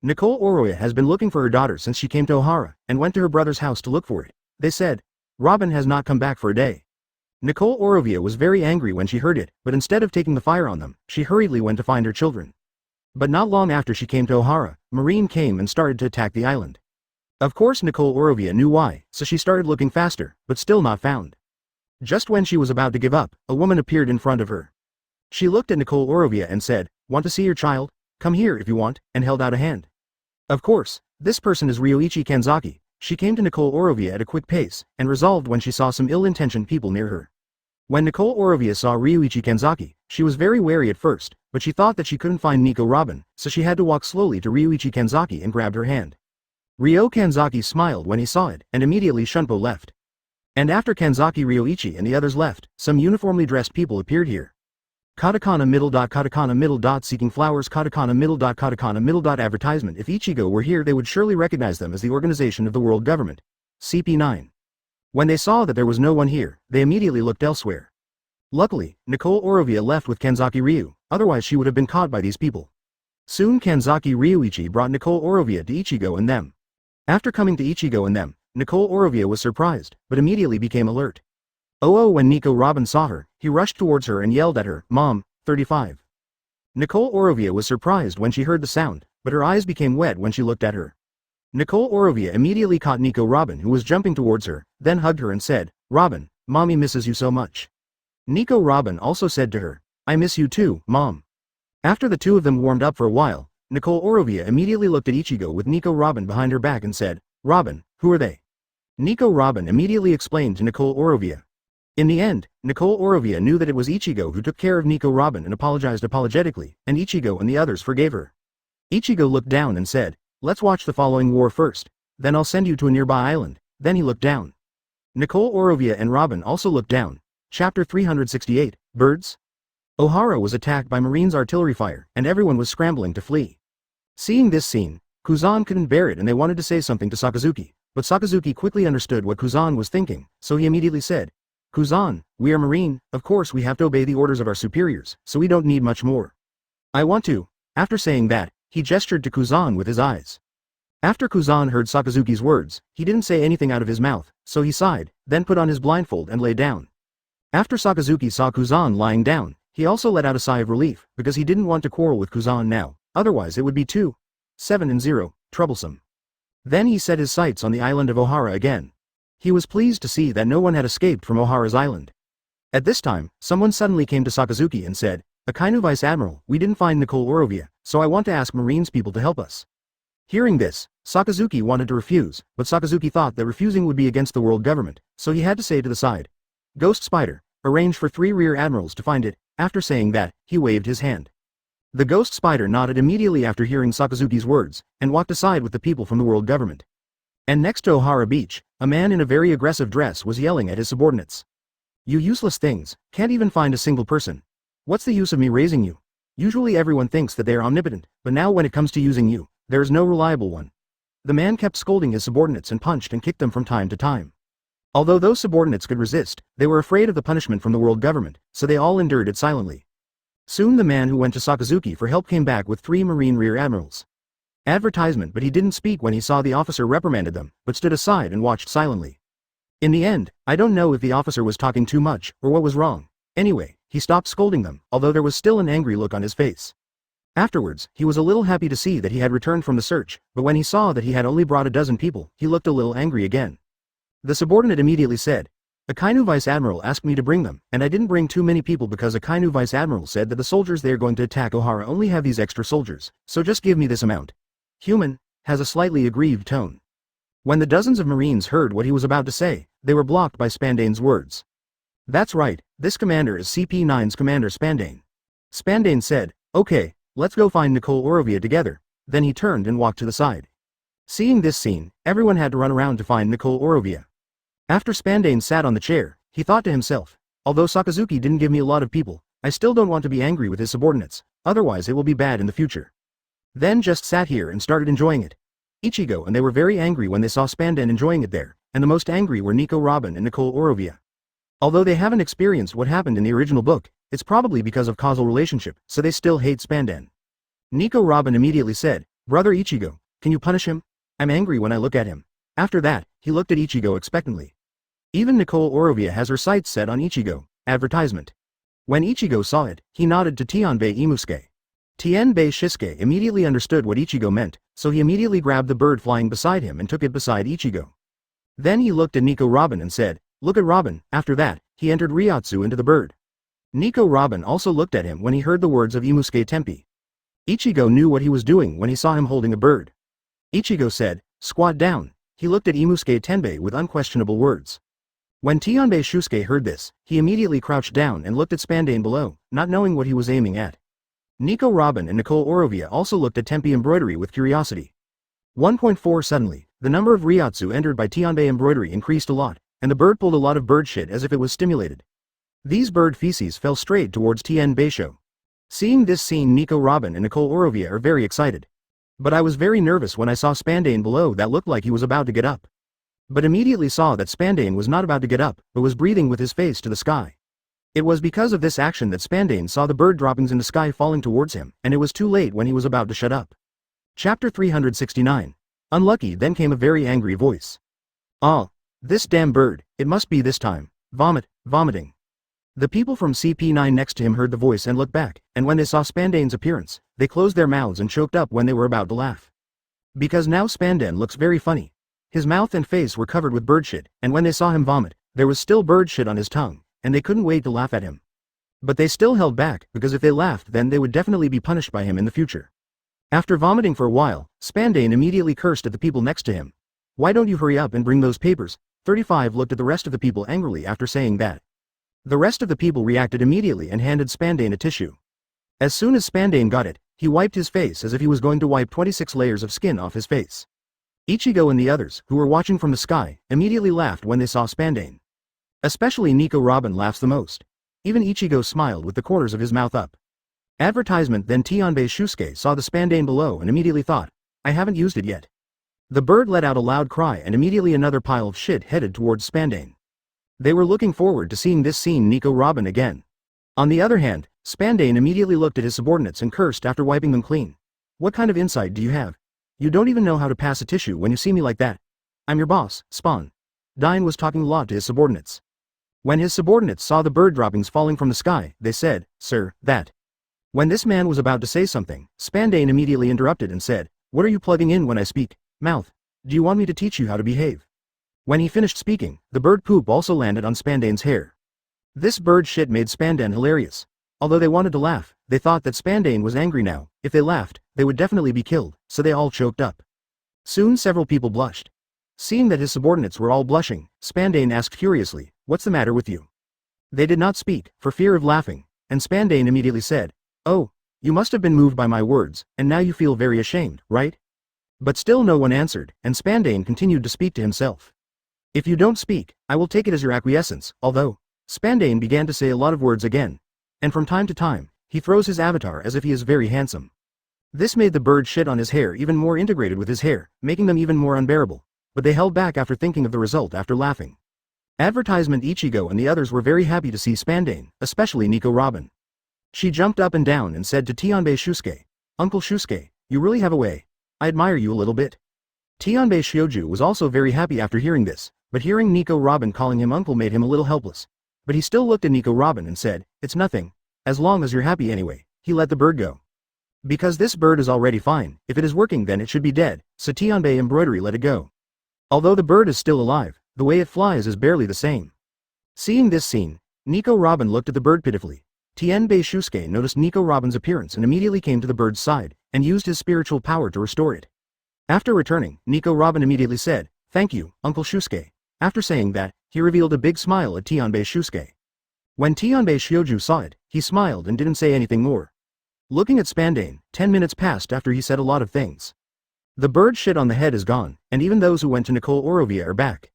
Nicole Oroya has been looking for her daughter since she came to Ohara, and went to her brother's house to look for it. They said, Robin has not come back for a day. Nicole Orovia was very angry when she heard it, but instead of taking the fire on them, she hurriedly went to find her children. But not long after she came to Ohara, Marine came and started to attack the island. Of course Nicole Orovia knew why, so she started looking faster, but still not found. Just when she was about to give up, a woman appeared in front of her. She looked at Nicole Orovia and said, want to see your child? Come here if you want, and held out a hand. Of course, this person is Ryuichi Kanzaki. She came to Nicole Orovia at a quick pace, and resolved when she saw some ill-intentioned people near her. When Nicole Orovia saw Ryuichi Kanzaki, she was very wary at first, but she thought that she couldn't find Nico Robin, so she had to walk slowly to Ryuichi Kanzaki and grabbed her hand. Ryo Kanzaki smiled when he saw it, and immediately Shunpo left. And after Kanzaki, Ryoichi and the others left, some uniformly dressed people appeared here. Katakana middle. Seeking flowers. Katakana middle. Advertisement. If Ichigo were here, they would surely recognize them as the organization of the world government. CP9. When they saw that there was no one here, they immediately looked elsewhere. Luckily, Nicole Orovia left with Kanzaki Ryu, otherwise she would have been caught by these people. Soon Kanzaki Ryuichi brought Nicole Orovia to Ichigo and them. After coming to Ichigo and them, Nicole Orovia was surprised, but immediately became alert. When Nico Robin saw her, he rushed towards her and yelled at her, "Mom, 35. Nicole Orovia was surprised when she heard the sound, but her eyes became wet when she looked at her. Nicole Orovia immediately caught Nico Robin, who was jumping towards her, then hugged her and said, "Robin, Mommy misses you so much." Nico Robin also said to her, "I miss you too, Mom." After the two of them warmed up for a while, Nicole Orovia immediately looked at Ichigo with Nico Robin behind her back and said, "Robin, who are they?" Nico Robin immediately explained to Nicole Orovia. In the end, Nicole Orovia knew that it was Ichigo who took care of Nico Robin and apologized apologetically, and Ichigo and the others forgave her. Ichigo looked down and said, "Let's watch the following war first, then I'll send you to a nearby island." Then he looked down. Nicole Orovia and Robin also looked down. Chapter 368, Birds? Ohara was attacked by Marines' artillery fire, and everyone was scrambling to flee. Seeing this scene, Kuzan couldn't bear it and they wanted to say something to Sakazuki, but Sakazuki quickly understood what Kuzan was thinking, so he immediately said, "Kuzan, we are Marine, of course we have to obey the orders of our superiors, so we don't need much more. I want to." After saying that, he gestured to Kuzan with his eyes. After Kuzan heard Sakazuki's words, he didn't say anything out of his mouth, so he sighed, then put on his blindfold and lay down. After Sakazuki saw Kuzan lying down, he also let out a sigh of relief, because he didn't want to quarrel with Kuzan now, otherwise it would be 2-7-0, troublesome. Then he set his sights on the island of Ohara again. He was pleased to see that no one had escaped from Ohara's island. At this time, someone suddenly came to Sakazuki and said, "Akainu Vice Admiral, we didn't find Nicole Orovia, so I want to ask Marines people to help us." Hearing this, Sakazuki wanted to refuse, but Sakazuki thought that refusing would be against the world government, so he had to say to the side, "Ghost Spider, arrange for 3 rear admirals to find it." After saying that, he waved his hand. The Ghost Spider nodded immediately after hearing Sakazuki's words, and walked aside with the people from the world government. And next to Ohara Beach, a man in a very aggressive dress was yelling at his subordinates. "You useless things, can't even find a single person. What's the use of me raising you? Usually everyone thinks that they are omnipotent, but now when it comes to using you, there is no reliable one." The man kept scolding his subordinates and punched and kicked them from time to time. Although those subordinates could resist, they were afraid of the punishment from the world government, so they all endured it silently. Soon the man who went to Sakazuki for help came back with 3 Marine rear admirals. Advertisement, but he didn't speak when he saw the officer reprimanded them, but stood aside and watched silently. In the end, I don't know if the officer was talking too much, or what was wrong. Anyway, he stopped scolding them, although there was still an angry look on his face. Afterwards, he was a little happy to see that he had returned from the search, but when he saw that he had only brought a dozen people, he looked a little angry again. The subordinate immediately said, "Akainu Vice Admiral asked me to bring them, and I didn't bring too many people because Akainu Vice Admiral said that the soldiers they are going to attack Ohara only have these extra soldiers, so just give me this amount." Human has a slightly aggrieved tone. When the dozens of Marines heard what he was about to say, they were blocked by Spandane's words. "That's right, this commander is CP9's Commander Spandane." Spandane said, "Okay, let's go find Nicole Orovia together." Then he turned and walked to the side. Seeing this scene, everyone had to run around to find Nicole Orovia. After Spandane sat on the chair, he thought to himself, "Although Sakazuki didn't give me a lot of people, I still don't want to be angry with his subordinates, otherwise it will be bad in the future." Then just sat here and started enjoying it. Ichigo and they were very angry when they saw Spandane enjoying it there, and the most angry were Nico Robin and Nicole Orovia. Although they haven't experienced what happened in the original book, it's probably because of causal relationship, so they still hate Spandane. Nico Robin immediately said, "Brother Ichigo, can you punish him? I'm angry when I look at him." After that, he looked at Ichigo expectantly. Even Nicole Orovia has her sights set on Ichigo. Advertisement. When Ichigo saw it, he nodded to Tianbei Imusuke. Tianbei Shisuke immediately understood what Ichigo meant, so he immediately grabbed the bird flying beside him and took it beside Ichigo. Then he looked at Nico Robin and said, "Look at Robin." After that, he entered Ryatsu into the bird. Nico Robin also looked at him when he heard the words of Imusuke Tempi. Ichigo knew what he was doing when he saw him holding a bird. Ichigo said, "Squat down." He looked at Imusuke Tenbei with unquestionable words. When Tianbei Shusuke heard this, he immediately crouched down and looked at Spandane below, not knowing what he was aiming at. Nico Robin and Nicole Orovia also looked at Tempe embroidery with curiosity. 1.4 Suddenly, the number of Ryotsu entered by Tianbei embroidery increased a lot, and the bird pulled a lot of bird shit as if it was stimulated. These bird feces fell straight towards Tianbei show. Seeing this scene, Nico Robin and Nicole Orovia are very excited. But I was very nervous when I saw Spandane below that looked like he was about to get up. But immediately saw that Spandane was not about to get up, but was breathing with his face to the sky. It was because of this action that Spandane saw the bird droppings in the sky falling towards him, and it was too late when he was about to shut up. Chapter 369. Unlucky. Then came a very angry voice. "Ah, this damn bird, it must be this time. Vomiting. The people from CP9 next to him heard the voice and looked back, and when they saw Spandane's appearance, they closed their mouths and choked up when they were about to laugh. Because now Spandane looks very funny. His mouth and face were covered with bird shit, and when they saw him vomit, there was still bird shit on his tongue, and they couldn't wait to laugh at him. But they still held back, because if they laughed then they would definitely be punished by him in the future. After vomiting for a while, Spandane immediately cursed at the people next to him. "Why don't you hurry up and bring those papers?" 35 looked at the rest of the people angrily after saying that. The rest of the people reacted immediately and handed Spandane a tissue. As soon as Spandane got it, he wiped his face as if he was going to wipe 26 layers of skin off his face. Ichigo and the others, who were watching from the sky, immediately laughed when they saw Spandane. Especially Nico Robin laughs the most. Even Ichigo smiled with the corners of his mouth up. Advertisement. Then Tianbei Shusuke saw the Spandane below and immediately thought, "I haven't used it yet." The bird let out a loud cry and immediately another pile of shit headed towards Spandane. They were looking forward to seeing this scene Nico Robin again. On the other hand, Spandane immediately looked at his subordinates and cursed after wiping them clean. "What kind of insight do you have? You don't even know how to pass a tissue when you see me like that. I'm your boss, Spawn." Dine was talking a lot to his subordinates. When his subordinates saw the bird droppings falling from the sky, they said, "Sir, that." When this man was about to say something, Spandane immediately interrupted and said, "What are you plugging in when I speak? Mouth. Do you want me to teach you how to behave?" When he finished speaking, the bird poop also landed on Spandane's hair. This bird shit made Spandane hilarious. Although they wanted to laugh, they thought that Spandane was angry now. If they laughed, they would definitely be killed, so they all choked up. Soon several people blushed. Seeing that his subordinates were all blushing, Spandane asked curiously, "What's the matter with you?" They did not speak, for fear of laughing, and Spandane immediately said, "Oh, you must have been moved by my words, and now you feel very ashamed, right?" But still no one answered, and Spandane continued to speak to himself. "If you don't speak, I will take it as your acquiescence," although, Spandane began to say a lot of words again. And from time to time, he throws his avatar as if he is very handsome. This made the bird shit on his hair even more integrated with his hair, making them even more unbearable. But they held back after thinking of the result after laughing. Advertisement. Ichigo and the others were very happy to see Spandane, especially Nico Robin. She jumped up and down and said to Tianbei Shusuke, "Uncle Shusuke, you really have a way. I admire you a little bit." Tianbei Shioju was also very happy after hearing this, but hearing Nico Robin calling him uncle made him a little helpless. But he still looked at Nico Robin and said, "It's nothing. As long as you're happy anyway." He let the bird go. Because this bird is already fine, if it is working then it should be dead, so Tianbei embroidery let it go. Although the bird is still alive, the way it flies is barely the same. Seeing this scene, Nico Robin looked at the bird pitifully. Tianbei Shusuke noticed Nico Robin's appearance and immediately came to the bird's side, and used his spiritual power to restore it. After returning, Nico Robin immediately said, "Thank you, Uncle Shusuke." After saying that, he revealed a big smile at Tianbei Shusuke. When Tianbei Shioju saw it, he smiled and didn't say anything more. Looking at Spandane, 10 minutes passed after he said a lot of things. The bird shit on the head is gone, and even those who went to Nicole Orovia are back.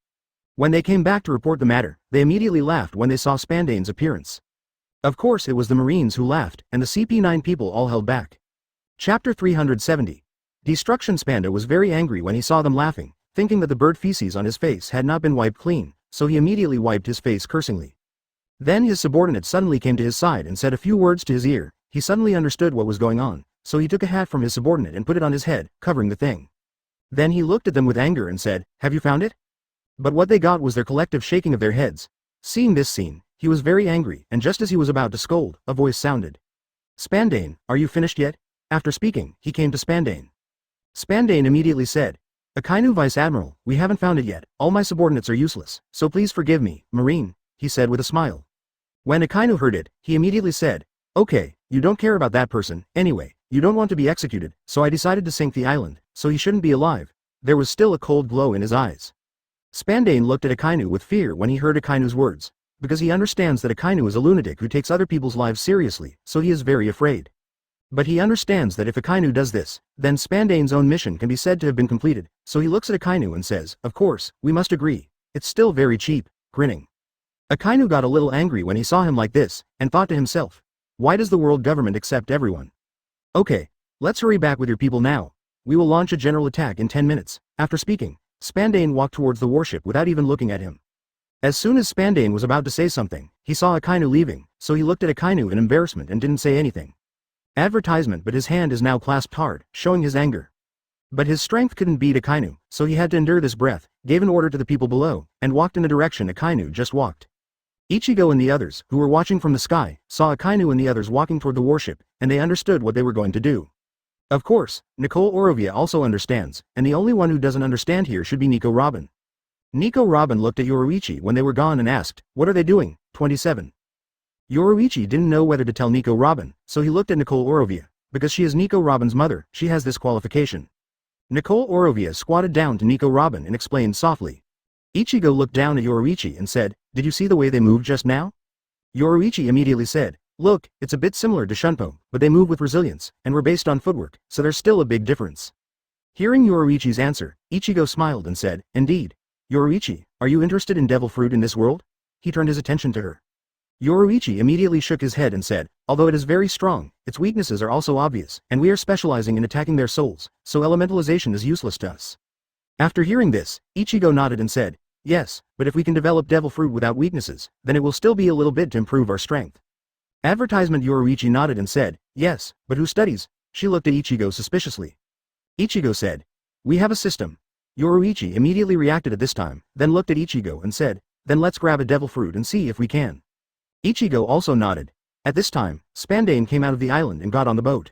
When they came back to report the matter, they immediately laughed when they saw Spandane's appearance. Of course it was the Marines who laughed, and the CP9 people all held back. Chapter 370. Destruction. Spanda was very angry when he saw them laughing, thinking that the bird feces on his face had not been wiped clean, so he immediately wiped his face cursingly. Then his subordinate suddenly came to his side and said a few words to his ear. He suddenly understood what was going on, so he took a hat from his subordinate and put it on his head, covering the thing. Then he looked at them with anger and said, "Have you found it?" But what they got was their collective shaking of their heads. Seeing this scene, he was very angry, and just as he was about to scold, a voice sounded. "Spandane, are you finished yet?" After speaking, he came to Spandane. Spandane immediately said, "Akainu Vice Admiral, we haven't found it yet. All my subordinates are useless, so please forgive me, Marine," he said with a smile. When Akainu heard it, he immediately said, "Okay, you don't care about that person, anyway, you don't want to be executed, so I decided to sink the island, so he shouldn't be alive." There was still a cold glow in his eyes. Spandane looked at Akainu with fear when he heard Akainu's words, because he understands that Akainu is a lunatic who takes other people's lives seriously, so he is very afraid. But he understands that if Akainu does this, then Spandane's own mission can be said to have been completed, so he looks at Akainu and says, of course, we must agree. It's still very cheap, grinning. Akainu got a little angry when he saw him like this, and thought to himself, why does the world government accept everyone? Okay, let's hurry back with your people now. We will launch a general attack in 10 minutes. After speaking, Spandane walked towards the warship without even looking at him. As soon as Spandane was about to say something, he saw Akainu leaving, so he looked at Akainu in embarrassment and didn't say anything. Advertisement, but his hand is now clasped hard, showing his anger. But his strength couldn't beat Akainu, so he had to endure this breath, gave an order to the people below, and walked in the direction Akainu just walked. Ichigo and the others, who were watching from the sky, saw Akainu and the others walking toward the warship, and they understood what they were going to do. Of course, Nicole Orovia also understands, and the only one who doesn't understand here should be Nico Robin. Nico Robin looked at Yoruichi when they were gone and asked, what are they doing? 27. Yoruichi didn't know whether to tell Nico Robin, so he looked at Nicole Orovia. Because she is Nico Robin's mother, she has this qualification. Nicole Orovia squatted down to Nico Robin and explained softly. Ichigo looked down at Yoruichi and said, did you see the way they moved just now? Yoruichi immediately said, look, it's a bit similar to Shunpo, but they move with resilience, and were based on footwork, so there's still a big difference. Hearing Yoruichi's answer, Ichigo smiled and said, indeed. Yoruichi, are you interested in devil fruit in this world? He turned his attention to her. Yoruichi immediately shook his head and said, although it is very strong, its weaknesses are also obvious, and we are specializing in attacking their souls, so elementalization is useless to us. After hearing this, Ichigo nodded and said, yes, but if we can develop devil fruit without weaknesses, then it will still be a little bit to improve our strength. Advertisement. Yoruichi nodded and said, yes, but who studies? She looked at Ichigo suspiciously. Ichigo said, we have a system. Yoruichi immediately reacted at this time, then looked at Ichigo and said, then let's grab a devil fruit and see if we can. Ichigo also nodded. At this time, Spandane came out of the island and got on the boat.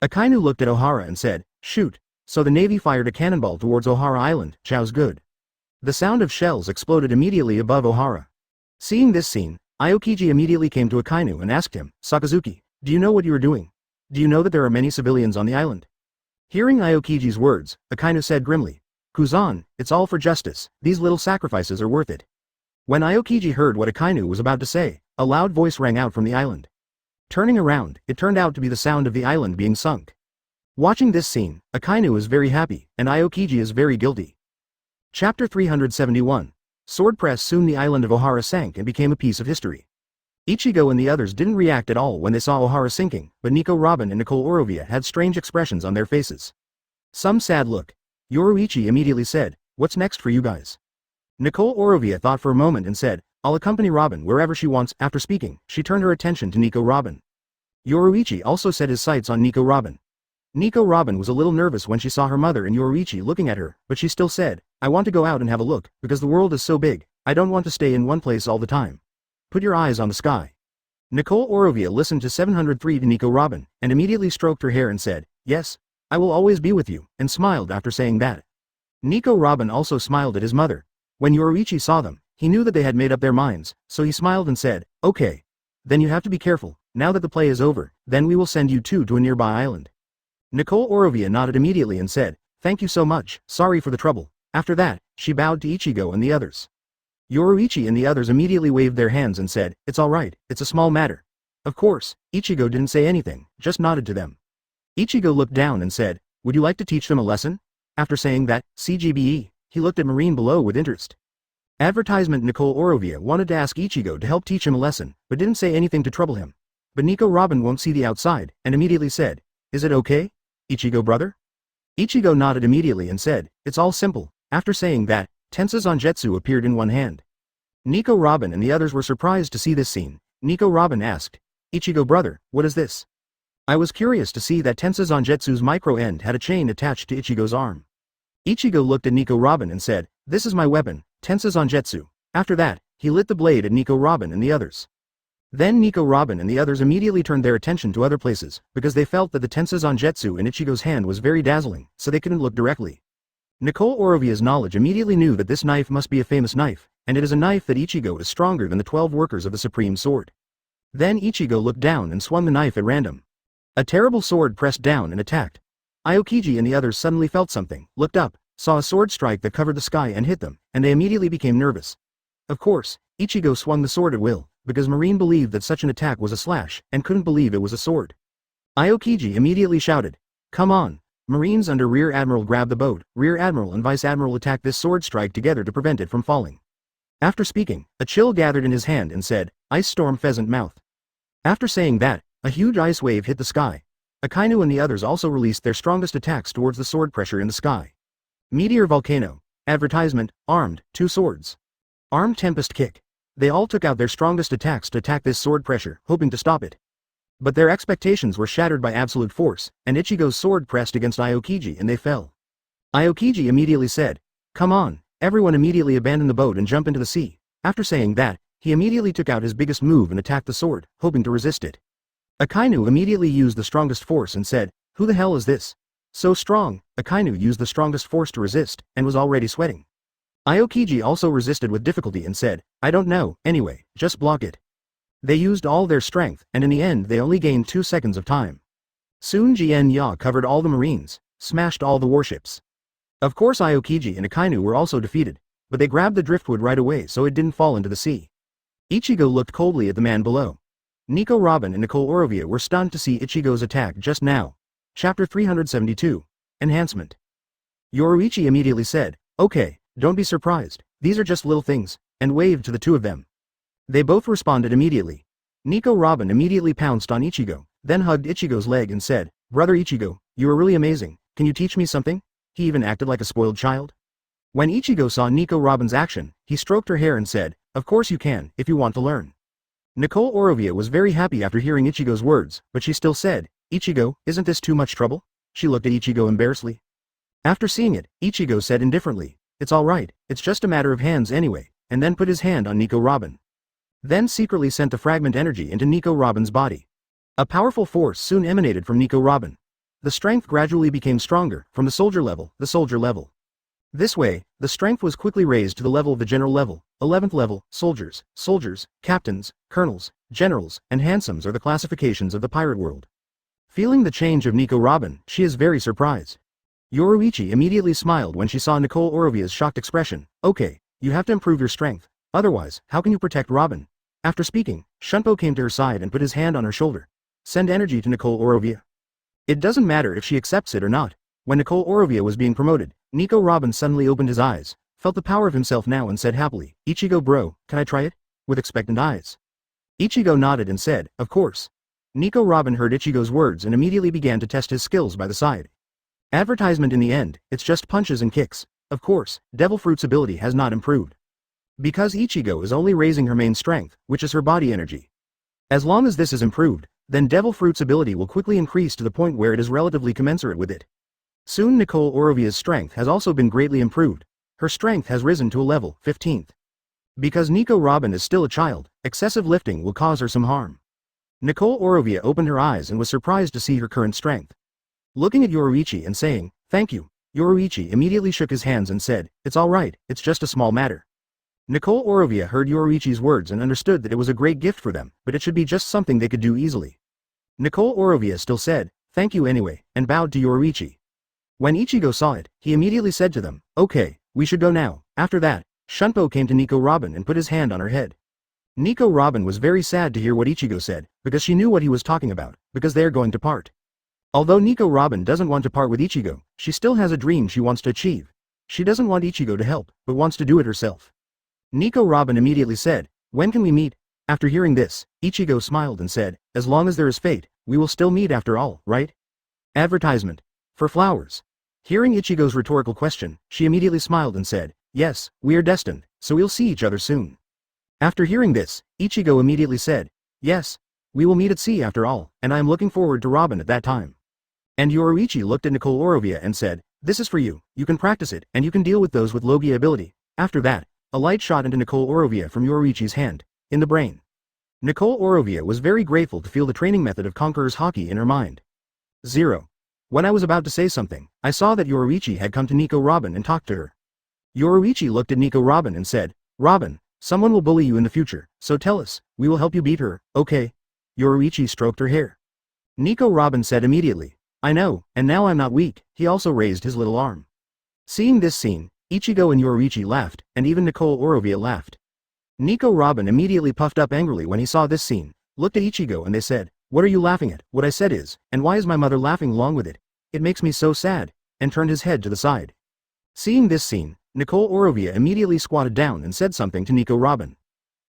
Akainu looked at Ohara and said, shoot. So the navy fired a cannonball towards Ohara Island. Chow's good. The sound of shells exploded immediately above Ohara. Seeing this scene, Aokiji immediately came to Akainu and asked him, Sakazuki, do you know what you are doing? Do you know that there are many civilians on the island? Hearing Aokiji's words, Akainu said grimly, Kuzan, it's all for justice, these little sacrifices are worth it. When Aokiji heard what Akainu was about to say, a loud voice rang out from the island. Turning around, it turned out to be the sound of the island being sunk. Watching this scene, Akainu is very happy, and Aokiji is very guilty. Chapter 371. Sword Press. Soon the island of Ohara sank and became a piece of history. Ichigo and the others didn't react at all when they saw Ohara sinking, but Nico Robin and Nicole Orovia had strange expressions on their faces. Some sad look. Yoruichi immediately said, what's next for you guys? Nicole Orovia thought for a moment and said, I'll accompany Robin wherever she wants. After speaking, she turned her attention to Nico Robin. Yoruichi also set his sights on Nico Robin. Nico Robin was a little nervous when she saw her mother and Yoruichi looking at her, but she still said, I want to go out and have a look, because the world is so big, I don't want to stay in one place all the time. Put your eyes on the sky. Nicole Orovia listened to 703 to Nico Robin, and immediately stroked her hair and said, yes, I will always be with you, and smiled after saying that. Nico Robin also smiled at his mother. When Yoruichi saw them, he knew that they had made up their minds, so he smiled and said, okay. Then you have to be careful, now that the play is over, then we will send you two to a nearby island. Nicole Orovia nodded immediately and said, thank you so much, sorry for the trouble. After that, she bowed to Ichigo and the others. Yoruichi and the others immediately waved their hands and said, it's alright, it's a small matter. Of course, Ichigo didn't say anything, just nodded to them. Ichigo looked down and said, would you like to teach them a lesson? After saying that, CGBE, he looked at Marine below with interest. Advertisement. Nicole Orovia wanted to ask Ichigo to help teach him a lesson, but didn't say anything to trouble him. But Nico Robin won't see the outside, and immediately said, is it okay, Ichigo brother? Ichigo nodded immediately and said, it's all simple. After saying that, Tensa Zangetsu appeared in one hand. Nico Robin and the others were surprised to see this scene. Nico Robin asked, Ichigo brother, what is this? I was curious to see that Tensa Zangetsu's micro end had a chain attached to Ichigo's arm. Ichigo looked at Nico Robin and said, this is my weapon, Tensa Zangetsu. After that, he lit the blade at Nico Robin and the others. Then Nico Robin and the others immediately turned their attention to other places, because they felt that the Tensa Zangetsu in Ichigo's hand was very dazzling, so they couldn't look directly. Nicole Orovia's knowledge immediately knew that this knife must be a famous knife, and it is a knife that Ichigo is stronger than the 12 workers of the Supreme Sword. Then Ichigo looked down and swung the knife at random. A terrible sword pressed down and attacked. Aokiji and the others suddenly felt something, looked up, saw a sword strike that covered the sky and hit them, and they immediately became nervous. Of course, Ichigo swung the sword at will, because Marine believed that such an attack was a slash, and couldn't believe it was a sword. Aokiji immediately shouted, "Come on!" Marines under Rear Admiral grabbed the boat. Rear Admiral and Vice Admiral attacked this sword strike together to prevent it from falling. After speaking, a chill gathered in his hand and said, "Ice Storm Pheasant Mouth." After saying that, a huge ice wave hit the sky. Akainu and the others also released their strongest attacks towards the sword pressure in the sky. Meteor Volcano. Advertisement, armed, 2 swords. Armed Tempest Kick. They all took out their strongest attacks to attack this sword pressure, hoping to stop it. But their expectations were shattered by absolute force, and Ichigo's sword pressed against Aokiji and they fell. Aokiji immediately said, "Come on." Everyone immediately abandoned the boat and jumped into the sea. After saying that, he immediately took out his biggest move and attacked the sword, hoping to resist it. Akainu immediately used the strongest force and said, "Who the hell is this? So strong." Akainu used the strongest force to resist, and was already sweating. Aokiji also resisted with difficulty and said, "I don't know, anyway, just block it." They used all their strength, and in the end they only gained 2 seconds of time. Soon Jien Ya covered all the marines, smashed all the warships. Of course Aokiji and Akainu were also defeated, but they grabbed the driftwood right away so it didn't fall into the sea. Ichigo looked coldly at the man below. Nico Robin and Nicole Orovia were stunned to see Ichigo's attack just now. Chapter 372. Enhancement. Yoruichi immediately said, "Okay, don't be surprised, these are just little things," and waved to the 2 of them. They both responded immediately. Nico Robin immediately pounced on Ichigo, then hugged Ichigo's leg and said, "Brother Ichigo, you are really amazing, can you teach me something?" He even acted like a spoiled child. When Ichigo saw Nico Robin's action, he stroked her hair and said, "Of course you can, if you want to learn." Nicole Orovia was very happy after hearing Ichigo's words, but she still said, "Ichigo, isn't this too much trouble?" She looked at Ichigo embarrassedly. After seeing it, Ichigo said indifferently, "It's alright, it's just a matter of hands anyway," and then put his hand on Nico Robin. Then secretly sent the fragment energy into Nico Robin's body. A powerful force soon emanated from Nico Robin. The strength gradually became stronger, from the soldier level. This way, the strength was quickly raised to the level of the general level, 11th level. Soldiers, captains, colonels, generals, and handsomes are the classifications of the pirate world. Feeling the change of Nico Robin, she is very surprised. Yoruichi immediately smiled when she saw Nicole Orovia's shocked expression. "Okay, you have to improve your strength. Otherwise, how can you protect Robin?" After speaking, Shunpo came to her side and put his hand on her shoulder. "Send energy to Nicole Orovia." It doesn't matter if she accepts it or not. When Nicole Orovia was being promoted, Nico Robin suddenly opened his eyes, felt the power of himself now and said happily, "Ichigo bro, can I try it?" with expectant eyes. Ichigo nodded and said, "Of course." Nico Robin heard Ichigo's words and immediately began to test his skills by the side. Advertisement in the end, it's just punches and kicks. Of course, Devil Fruit's ability has not improved. Because Ichigo is only raising her main strength, which is her body energy. As long as this is improved, then Devil Fruit's ability will quickly increase to the point where it is relatively commensurate with it. Soon Nicole Orovia's strength has also been greatly improved. Her strength has risen to a level 15th. Because Nico Robin is still a child, excessive lifting will cause her some harm. Nicole Orovia opened her eyes and was surprised to see her current strength. Looking at Yoruichi and saying, "Thank you," Yoruichi immediately shook his hands and said, "It's alright, it's just a small matter." Nicole Orovia heard Yoruichi's words and understood that it was a great gift for them, but it should be just something they could do easily. Nicole Orovia still said, "Thank you anyway," and bowed to Yoruichi. When Ichigo saw it, he immediately said to them, "Okay, we should go now." After that, Shunpo came to Nico Robin and put his hand on her head. Nico Robin was very sad to hear what Ichigo said, because she knew what he was talking about, because they are going to part. Although Nico Robin doesn't want to part with Ichigo, she still has a dream she wants to achieve. She doesn't want Ichigo to help, but wants to do it herself. Nico Robin immediately said, "When can we meet?" After hearing this, Ichigo smiled and said, "As long as there is fate, we will still meet after all, right?" Advertisement. For flowers. Hearing Ichigo's rhetorical question, she immediately smiled and said, "Yes, we are destined, so we'll see each other soon." After hearing this, Ichigo immediately said, "Yes, we will meet at sea after all, and I am looking forward to Robin at that time." And Yoruichi looked at Nicole Orovia and said, "This is for you, you can practice it, and you can deal with those with Logia ability." After that, a light shot into Nicole Orovia from Yoruichi's hand, in the brain. Nicole Orovia was very grateful to feel the training method of Conqueror's Haki in her mind. 0. When I was about to say something, I saw that Yoruichi had come to Nico Robin and talked to her. Yoruichi looked at Nico Robin and said, "Robin, someone will bully you in the future, so tell us, we will help you beat her, okay?" Yoruichi stroked her hair. Nico Robin said immediately, "I know, and now I'm not weak." He also raised his little arm. Seeing this scene, Ichigo and Yoruichi laughed, and even Nicole Orovia laughed. Nico Robin immediately puffed up angrily when he saw this scene, looked at Ichigo and they said, What are you laughing at? What I said is, and why is my mother laughing along with it? It makes me so sad," and turned his head to the side. Seeing this scene, Nicole Orovia immediately squatted down and said something to Nico Robin.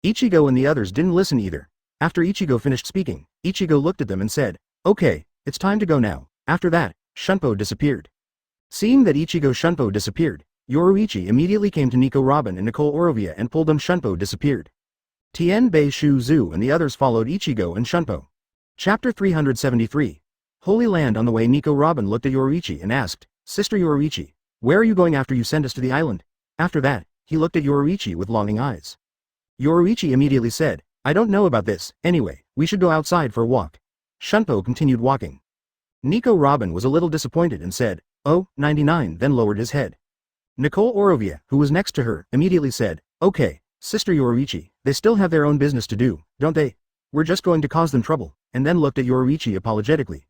Ichigo and the others didn't listen either. After Ichigo finished speaking, Ichigo looked at them and said, "Okay, it's time to go now." After that, Shunpo disappeared. Seeing that Ichigo Shunpo disappeared, Yoruichi immediately came to Nico Robin and Nicole Orovia and pulled them. Shunpo disappeared. Tien Bei Shu Zu and the others followed Ichigo and Shunpo. Chapter 373. Holy Land. On the way, Nico Robin looked at Yoruichi and asked, "Sister Yoruichi, where are you going after you send us to the island?" After that, he looked at Yoruichi with longing eyes. Yoruichi immediately said, "I don't know about this. Anyway, we should go outside for a walk." Shunpo continued walking. Nico Robin was a little disappointed and said, "Oh, 99, then lowered his head. Nicole Orovia, who was next to her, immediately said, "Okay, Sister Yoruichi, they still have their own business to do, don't they? We're just going to cause them trouble," and then looked at Yoruichi apologetically.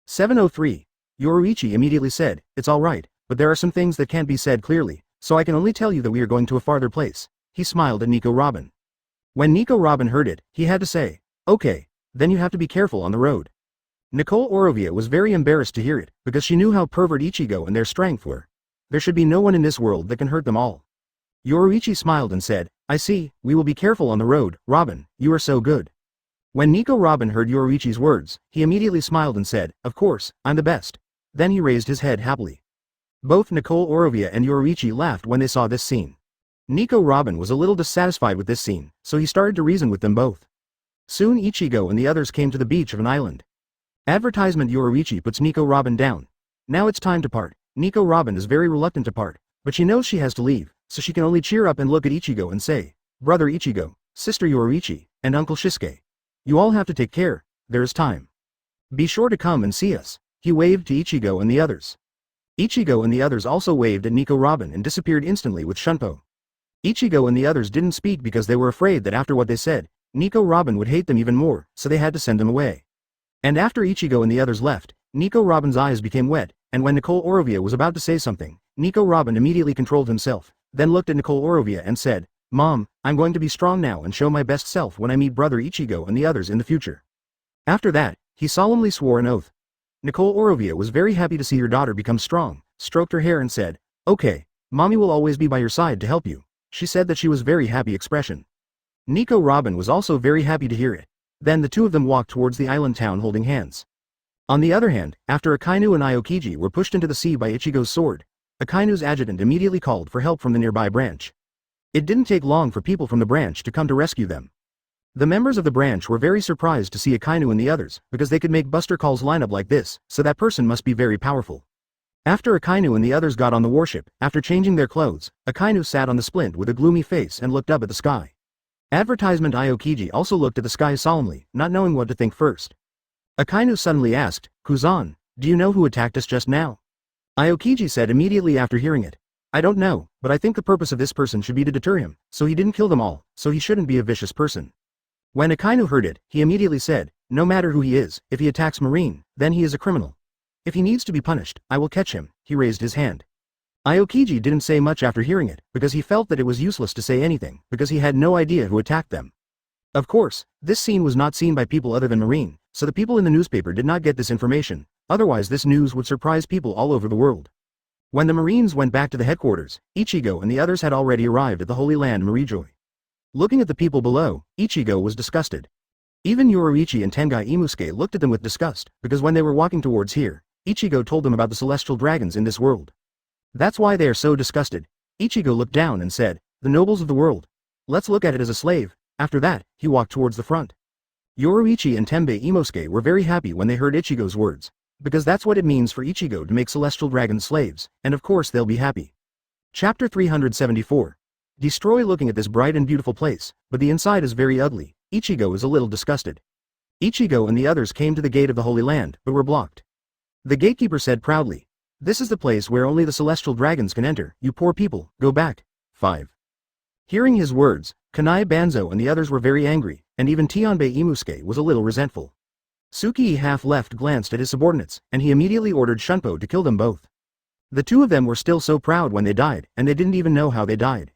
703. Yoruichi immediately said, "It's all right, but there are some things that can't be said clearly, so I can only tell you that we are going to a farther place." He smiled at Nico Robin. When Nico Robin heard it, he had to say, "Okay, then you have to be careful on the road." Nicole Orovia was very embarrassed to hear it, because she knew how pervert Ichigo and their strength were. There should be no one in this world that can hurt them all. Yoruichi smiled and said, "I see, we will be careful on the road, Robin, you are so good." When Nico Robin heard Yoruichi's words, he immediately smiled and said, "Of course, I'm the best." Then he raised his head happily. Both Nicole Orovia and Yoruichi laughed when they saw this scene. Nico Robin was a little dissatisfied with this scene, so he started to reason with them both. Soon Ichigo and the others came to the beach of an island. Advertisement. Yoruichi puts Nico Robin down. Now it's time to part. Nico Robin is very reluctant to part, but she knows she has to leave, so she can only cheer up and look at Ichigo and say, "Brother Ichigo, Sister Yoruichi, and Uncle Shisuke. You all have to take care, there is time. Be sure to come and see us." He waved to Ichigo and the others. Ichigo and the others also waved at Nico Robin and disappeared instantly with Shunpo. Ichigo and the others didn't speak because they were afraid that after what they said, Nico Robin would hate them even more, so they had to send them away. And after Ichigo and the others left, Nico Robin's eyes became wet, and when Nicole Orovia was about to say something, Nico Robin immediately controlled himself, then looked at Nicole Orovia and said, "Mom, I'm going to be strong now and show my best self when I meet Brother Ichigo and the others in the future." After that, he solemnly swore an oath. Nicole Orovia was very happy to see her daughter become strong, stroked her hair and said, "Okay, Mommy will always be by your side to help you." She said that she was very happy expression. Nico Robin was also very happy to hear it. Then the two of them walked towards the island town holding hands. On the other hand, after Akainu and Aokiji were pushed into the sea by Ichigo's sword, Akainu's adjutant immediately called for help from the nearby branch. It didn't take long for people from the branch to come to rescue them. The members of the branch were very surprised to see Akainu and the others, because they could make Buster Call's lineup like this, so that person must be very powerful. After Akainu and the others got on the warship, after changing their clothes, Akainu sat on the splint with a gloomy face and looked up at the sky. Advertisement. Aokiji also looked at the sky solemnly, not knowing what to think first. Akainu suddenly asked, "Kuzan, do you know who attacked us just now?" Aokiji said immediately after hearing it, "I don't know, but I think the purpose of this person should be to deter him, so he didn't kill them all, so he shouldn't be a vicious person." When Akainu heard it, he immediately said, "No matter who he is, if he attacks Marine, then he is a criminal. If he needs to be punished, I will catch him." He raised his hand. Aokiji didn't say much after hearing it, because he felt that it was useless to say anything, because he had no idea who attacked them. Of course, this scene was not seen by people other than Marine, so the people in the newspaper did not get this information, otherwise this news would surprise people all over the world. When the Marines went back to the headquarters, Ichigo and the others had already arrived at the Holy Land Marijoy. Looking at the people below, Ichigo was disgusted. Even Yoruichi and Tengai Imusuke looked at them with disgust, because when they were walking towards here, Ichigo told them about the celestial dragons in this world. That's why they are so disgusted. Ichigo looked down and said, "The nobles of the world. Let's look at it as a slave." After that, he walked towards the front. Yoruichi and Tenbei Imosuke were very happy when they heard Ichigo's words, because that's what it means for Ichigo to make celestial dragons slaves, and of course they'll be happy. Chapter 374. Destroy. Looking at this bright and beautiful place, but the inside is very ugly, Ichigo is a little disgusted. Ichigo and the others came to the gate of the Holy Land, but were blocked. The gatekeeper said proudly, "This is the place where only the celestial dragons can enter, you poor people, go back." 5. Hearing his words, Kanai Banzo and the others were very angry, and even Tianbei Imusuke was a little resentful. Tsukii half-left glanced at his subordinates, and he immediately ordered Shunpo to kill them both. The two of them were still so proud when they died, and they didn't even know how they died.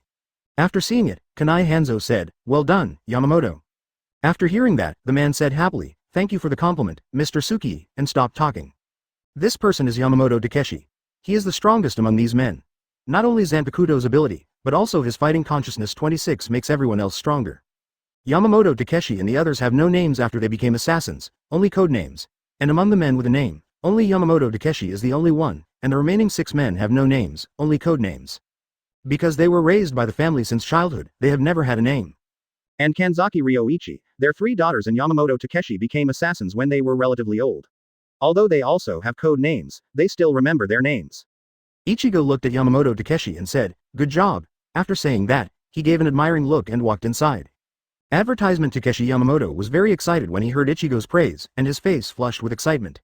After seeing it, Kanai Hanzo said, "Well done, Yamamoto." After hearing that, the man said happily, "Thank you for the compliment, Mr. Suki," and stopped talking. This person is Yamamoto Takeshi. He is the strongest among these men. Not only Zanpakuto's ability, but also his fighting consciousness 26 makes everyone else stronger. Yamamoto Takeshi and the others have no names after they became assassins, only code names. And among the men with a name, only Yamamoto Takeshi is the only one, and the remaining 6 men have no names, only code names. Because they were raised by the family since childhood, they have never had a name. And Kanzaki Ryoichi, their 3 daughters and Yamamoto Takeshi became assassins when they were relatively old. Although they also have code names, they still remember their names. Ichigo looked at Yamamoto Takeshi and said, "Good job." After saying that, he gave an admiring look and walked inside. Advertisement Takeshi Yamamoto was very excited when he heard Ichigo's praise, and his face flushed with excitement.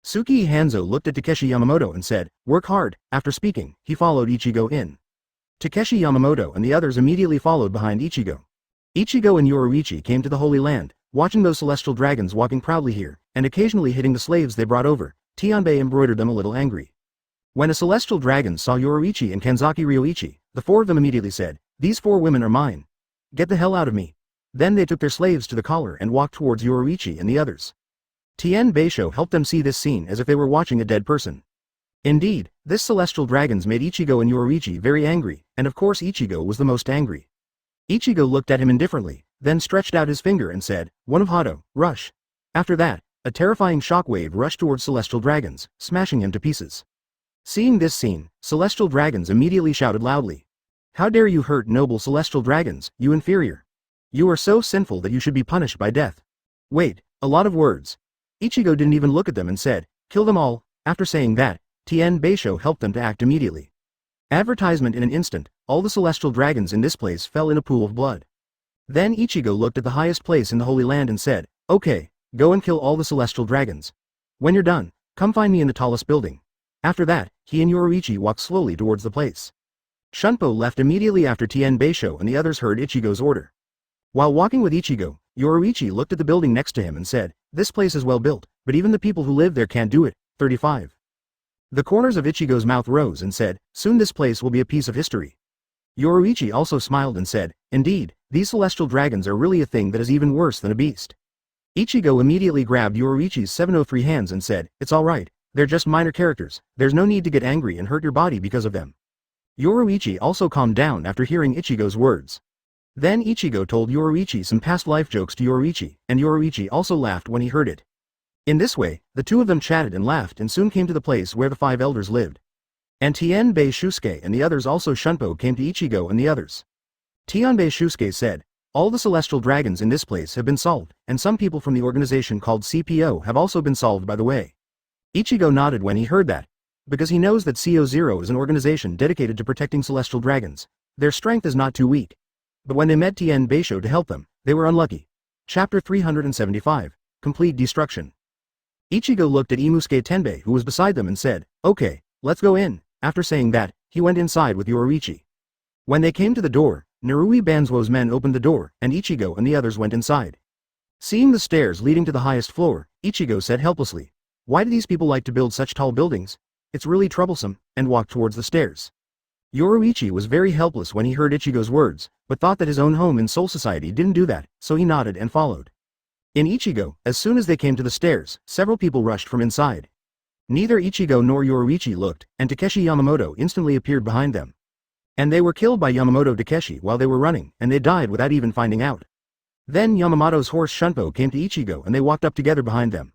Suki Hanzo looked at Takeshi Yamamoto and said, "Work hard." After speaking, he followed Ichigo in. Takeshi Yamamoto and the others immediately followed behind Ichigo. Ichigo and Yoruichi came to the Holy Land, watching those celestial dragons walking proudly here, and occasionally hitting the slaves they brought over. Tianbei embroidered them a little angry. When a celestial dragon saw Yoruichi and Kanzaki Ryoichi, the 4 of them immediately said, "These 4 women are mine. Get the hell out of me." Then they took their slaves to the collar and walked towards Yoruichi and the others. Tien Beisho helped them see this scene as if they were watching a dead person. Indeed, this celestial dragons made Ichigo and Yoruichi very angry, and of course Ichigo was the most angry. Ichigo looked at him indifferently, then stretched out his finger and said, "One of Hado, rush." After that, a terrifying shockwave rushed towards celestial dragons, smashing him to pieces. Seeing this scene, celestial dragons immediately shouted loudly. "How dare you hurt noble celestial dragons, you inferior! You are so sinful that you should be punished by death." Wait, a lot of words. Ichigo didn't even look at them and said, "Kill them all." After saying that, Tien Beisho helped them to act immediately. Advertisement in an instant, all the celestial dragons in this place fell in a pool of blood. Then Ichigo looked at the highest place in the Holy Land and said, "Okay, go and kill all the celestial dragons. When you're done, come find me in the tallest building." After that, he and Yoruichi walked slowly towards the place. Shunpo left immediately after Tien Beisho and the others heard Ichigo's order. While walking with Ichigo, Yoruichi looked at the building next to him and said, "This place is well built, but even the people who live there can't do it." 35. The corners of Ichigo's mouth rose and said, "Soon this place will be a piece of history." Yoruichi also smiled and said, "Indeed, these celestial dragons are really a thing that is even worse than a beast." Ichigo immediately grabbed Yoruichi's 703 hands and said, "It's alright, they're just minor characters, there's no need to get angry and hurt your body because of them." Yoruichi also calmed down after hearing Ichigo's words. Then Ichigo told Yoruichi some past life jokes to Yoruichi, and Yoruichi also laughed when he heard it. In this way, the 2 of them chatted and laughed and soon came to the place where the 5 elders lived. And Tianbei Shusuke and the others also Shunpo came to Ichigo and the others. Tianbei Shusuke said, "All the celestial dragons in this place have been solved, and some people from the organization called CPO have also been solved by the way." Ichigo nodded when he heard that, because he knows that CO0 is an organization dedicated to protecting celestial dragons. Their strength is not too weak. But when they met Tien Beisho to help them, they were unlucky. Chapter 375, Complete Destruction. Ichigo looked at Imusuke Tenbei who was beside them and said, "Okay, let's go in." After saying that, he went inside with Yoruichi. When they came to the door, Narui Banzuo's men opened the door, and Ichigo and the others went inside. Seeing the stairs leading to the highest floor, Ichigo said helplessly, "Why do these people like to build such tall buildings? It's really troublesome," and walked towards the stairs. Yoruichi was very helpless when he heard Ichigo's words, but thought that his own home in Soul Society didn't do that, so he nodded and followed. In Ichigo, as soon as they came to the stairs, several people rushed from inside. Neither Ichigo nor Yoruichi looked, and Takeshi Yamamoto instantly appeared behind them. And they were killed by Yamamoto Takeshi while they were running, and they died without even finding out. Then Yamamoto's horse Shunpo came to Ichigo and they walked up together behind them.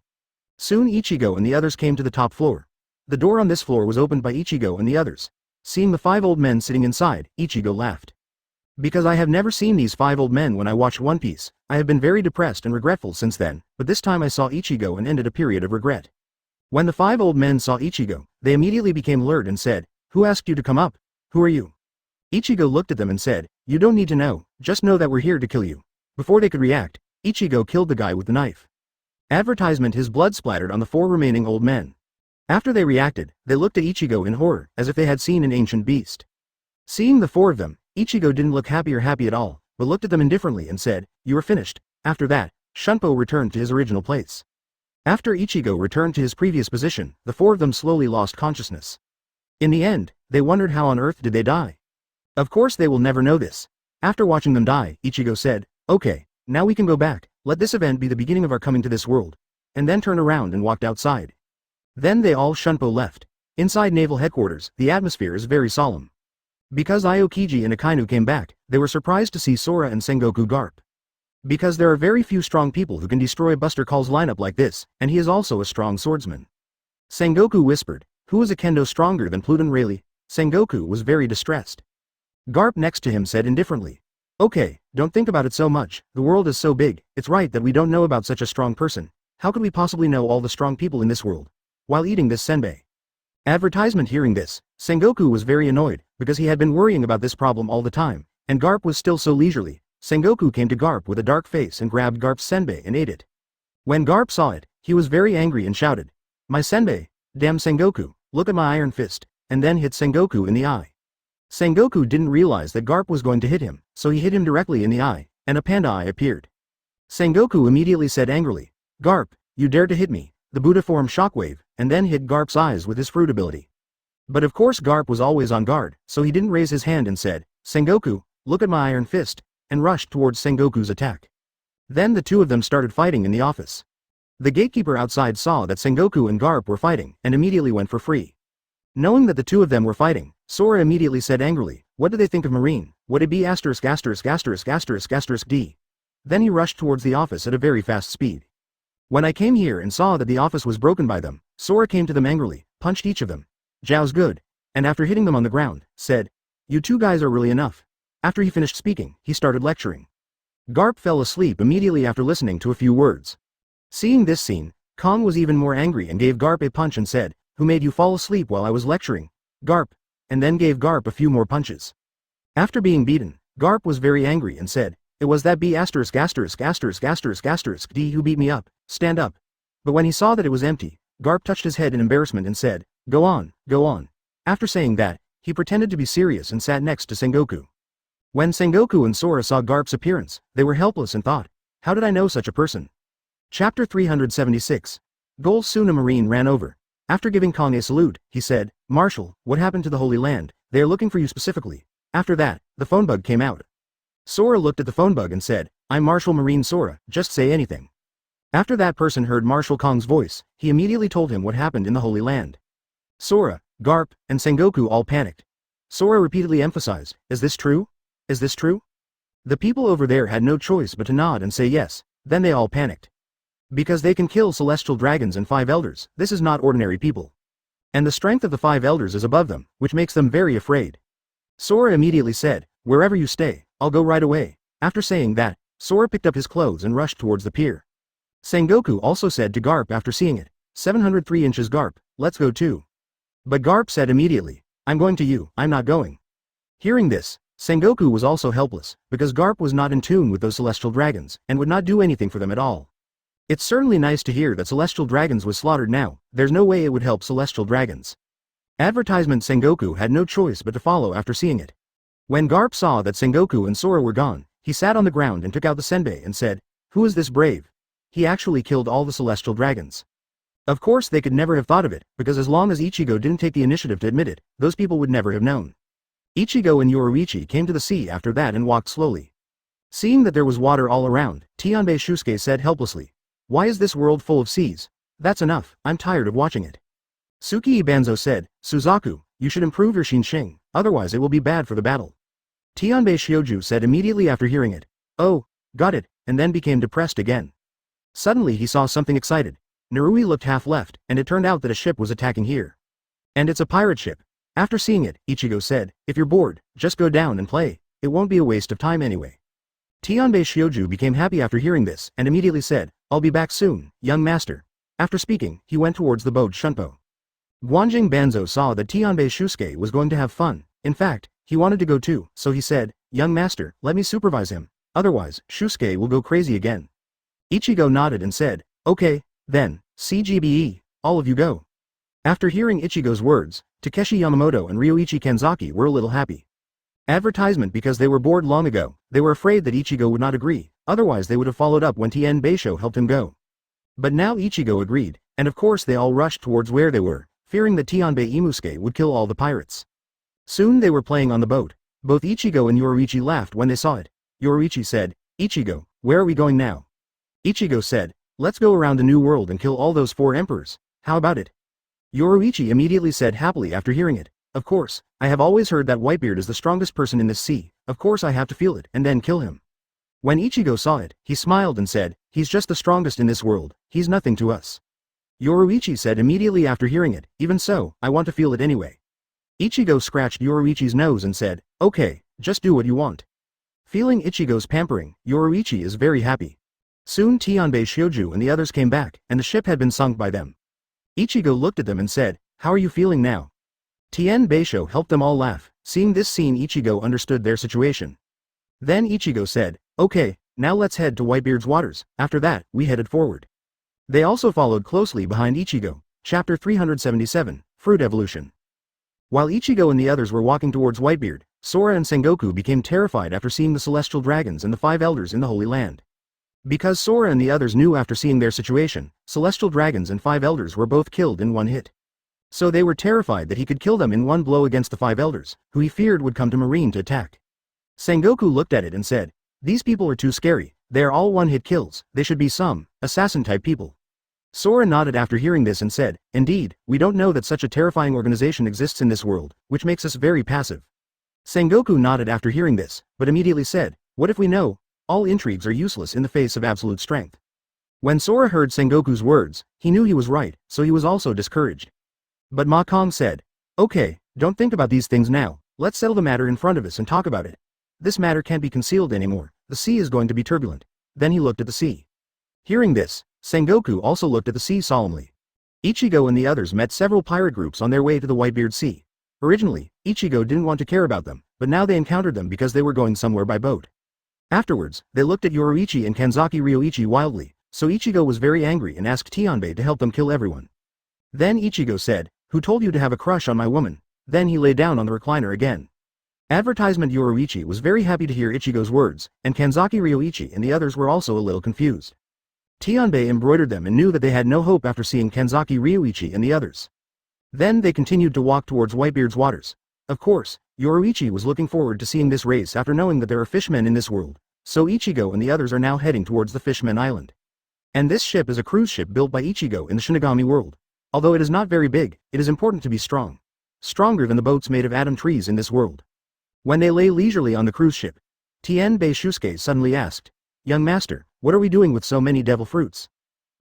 Soon Ichigo and the others came to the top floor. The door on this floor was opened by Ichigo and the others. Seeing the 5 old men sitting inside, Ichigo laughed. "Because I have never seen these 5 old men when I watched One Piece, I have been very depressed and regretful since then, but this time I saw Ichigo and ended a period of regret." When the 5 old men saw Ichigo, they immediately became alert and said, "Who asked you to come up? Who are you?" Ichigo looked at them and said, "You don't need to know, just know that we're here to kill you." Before they could react, Ichigo killed the guy with the knife. Advertisement: his blood splattered on the 4 remaining old men. After they reacted, they looked at Ichigo in horror, as if they had seen an ancient beast. Seeing the 4 of them, Ichigo didn't look happy at all, but looked at them indifferently and said, "You are finished." After that, Shunpo returned to his original place. After Ichigo returned to his previous position, the 4 of them slowly lost consciousness. In the end, they wondered how on earth did they die. Of course they will never know this. After watching them die, Ichigo said, "Okay, now we can go back." Let this event be the beginning of our coming to this world. And then turned around and walked outside. Then they all Shunpo left. Inside naval headquarters, the atmosphere is very solemn. Because Aokiji and Akainu came back, they were surprised to see Sora and Sengoku Garp. Because there are very few strong people who can destroy Buster Call's lineup like this, and he is also a strong swordsman. Sengoku whispered, "Who is a kendo stronger than Pluton Rayleigh?" Sengoku was very distressed. Garp next to him said indifferently, "Okay, don't think about it so much, the world is so big, it's right that we don't know about such a strong person. How could we possibly know all the strong people in this world? While eating this senbei." Advertisement. Hearing this, Sengoku was very annoyed, because he had been worrying about this problem all the time, and Garp was still so leisurely. Sengoku came to Garp with a dark face and grabbed Garp's senbei and ate it. When Garp saw it, he was very angry and shouted, "My senbei! Damn Sengoku, look at my iron fist," and then hit Sengoku in the eye. Sengoku didn't realize that Garp was going to hit him, so he hit him directly in the eye, and a panda eye appeared. Sengoku immediately said angrily, "Garp, you dared to hit me," the Buddha form shockwave, and then hit Garp's eyes with his fruit ability. But of course Garp was always on guard, so he didn't raise his hand and said, "Sengoku, look at my iron fist," and rushed towards Sengoku's attack. Then the two of them started fighting in the office. The gatekeeper outside saw that Sengoku and Garp were fighting, and immediately went for free. Knowing that the two of them were fighting, Sora immediately said angrily, "What do they think of Marine? Would it be asterisk asterisk asterisk asterisk asterisk D?" Then he rushed towards the office at a very fast speed. When I came here and saw that the office was broken by them, Sora came to them angrily, punched each of them. "Zhao's good," and after hitting them on the ground, said, "You two guys are really enough." After he finished speaking, he started lecturing. Garp fell asleep immediately after listening to a few words. Seeing this scene, Kong was even more angry and gave Garp a punch and said, "Who made you fall asleep while I was lecturing?" Garp, and then gave Garp a few more punches. After being beaten, Garp was very angry and said, "It was that B asterisk asterisk asterisk asterisk asterisk D who beat me up, stand up." But when he saw that it was empty, Garp touched his head in embarrassment and said, "Go on, go on." After saying that, he pretended to be serious and sat next to Sengoku. When Sengoku and Sora saw Garp's appearance, they were helpless and thought, "How did I know such a person?" Chapter 376. Gol Suna Marine ran over. After giving Kong a salute, he said, "Marshal, what happened to the Holy Land? They are looking for you specifically." After that, the phone bug came out. Sora looked at the phone bug and said, "I'm Marshal Marine Sora, just say anything." After that person heard Marshal Kong's voice, he immediately told him what happened in the Holy Land. Sora, Garp, and Sengoku all panicked. Sora repeatedly emphasized, "Is this true? Is this true?" The people over there had no choice but to nod and say yes, then they all panicked. Because they can kill celestial dragons and 5 elders, this is not ordinary people. And the strength of the 5 elders is above them, which makes them very afraid. Sora immediately said, "Wherever you stay, I'll go right away." After saying that, Sora picked up his clothes and rushed towards the pier. Sengoku also said to Garp after seeing it, 703 inches Garp, let's go too." But Garp said immediately, "I'm going to you, I'm not going." Hearing this, Sengoku was also helpless, because Garp was not in tune with those celestial dragons, and would not do anything for them at all. It's certainly nice to hear that celestial dragons was slaughtered now, there's no way it would help celestial dragons. Advertisement. Sengoku had no choice but to follow after seeing it. When Garp saw that Sengoku and Sora were gone, he sat on the ground and took out the senbei and said, "Who is this brave? He actually killed all the celestial dragons." Of course they could never have thought of it, because as long as Ichigo didn't take the initiative to admit it, those people would never have known. Ichigo and Yoruichi came to the sea after that and walked slowly. Seeing that there was water all around, Tianbei Shusuke said helplessly, "Why is this world full of seas? That's enough, I'm tired of watching it." Tsukii Banzo said, "Suzaku, you should improve your Shinshin, otherwise it will be bad for the battle." Tianbei Shioju said immediately after hearing it, "Oh, got it," and then became depressed again. Suddenly he saw something excited. Narui looked half left, and it turned out that a ship was attacking here. And it's a pirate ship. After seeing it, Ichigo said, "If you're bored, just go down and play, it won't be a waste of time anyway." Tianbei Shioju became happy after hearing this, and immediately said, "I'll be back soon, young master." After speaking, he went towards the boat Shunpo. Guanjing Banzo saw that Tianbei Shusuke was going to have fun. In fact, he wanted to go too, so he said, "Young master, let me supervise him, otherwise, Shusuke will go crazy again." Ichigo nodded and said, "Okay, then, CGBE, all of you go." After hearing Ichigo's words, Takeshi Yamamoto and Ryoichi Kanzaki were a little happy. Advertisement. Because they were bored long ago, they were afraid that Ichigo would not agree, otherwise they would have followed up when Tien Beisho helped him go. But now Ichigo agreed, and of course they all rushed towards where they were, fearing that Tianbei Imusuke would kill all the pirates. Soon they were playing on the boat. Both Ichigo and Yoruichi laughed when they saw it. Yoruichi said, "Ichigo, where are we going now?" Ichigo said, let's go around the new world and kill all those 4 emperors, how about it? Yoruichi immediately said happily after hearing it, of course, I have always heard that Whitebeard is the strongest person in this sea, of course I have to feel it and then kill him. When Ichigo saw it, he smiled and said, he's just the strongest in this world, he's nothing to us. Yoruichi said immediately after hearing it, even so, I want to feel it anyway. Ichigo scratched Yoruichi's nose and said, okay, just do what you want. Feeling Ichigo's pampering, Yoruichi is very happy. Soon Tianbei Shioju and the others came back, and the ship had been sunk by them. Ichigo looked at them and said, how are you feeling now? Tien Beisho helped them all laugh. Seeing this scene, Ichigo understood their situation. Then Ichigo said, okay, now let's head to Whitebeard's waters. After that, we headed forward. They also followed closely behind Ichigo. Chapter 377, Fruit Evolution. While Ichigo and the others were walking towards Whitebeard, Sora and Sengoku became terrified after seeing the celestial dragons and the 5 elders in the Holy Land. Because Sora and the others knew after seeing their situation, celestial dragons and 5 elders were both killed in one hit. So they were terrified that he could kill them in one blow against the 5 elders, who he feared would come to Marine to attack. Sengoku looked at it and said, these people are too scary, they are all one-hit kills, they should be some assassin-type people. Sora nodded after hearing this and said, indeed, we don't know that such a terrifying organization exists in this world, which makes us very passive. Sengoku nodded after hearing this, but immediately said, what if we know? All intrigues are useless in the face of absolute strength. When Sora heard Sengoku's words, he knew he was right, so he was also discouraged. But Ma Kong said, okay, don't think about these things now, let's settle the matter in front of us and talk about it. This matter can't be concealed anymore, the sea is going to be turbulent. Then he looked at the sea. Hearing this, Sengoku also looked at the sea solemnly. Ichigo and the others met several pirate groups on their way to the Whitebeard Sea. Originally, Ichigo didn't want to care about them, but now they encountered them because they were going somewhere by boat. Afterwards, they looked at Yoruichi and Kanzaki Ryoichi wildly, so Ichigo was very angry and asked Tianbei to help them kill everyone. Then Ichigo said, who told you to have a crush on my woman? Then he lay down on the recliner again. Advertisement Yoruichi was very happy to hear Ichigo's words, and Kanzaki Ryoichi and the others were also a little confused. Tianbei embroidered them and knew that they had no hope after seeing Kanzaki Ryoichi and the others. Then they continued to walk towards Whitebeard's waters. Of course, Yoruichi was looking forward to seeing this race after knowing that there are fishmen in this world, so Ichigo and the others are now heading towards the Fishmen Island. And this ship is a cruise ship built by Ichigo in the Shinigami world. Although it is not very big, it is important to be strong. Stronger than the boats made of atom trees in this world. When they lay leisurely on the cruise ship, Tianbei Shusuke suddenly asked, young master, what are we doing with so many devil fruits?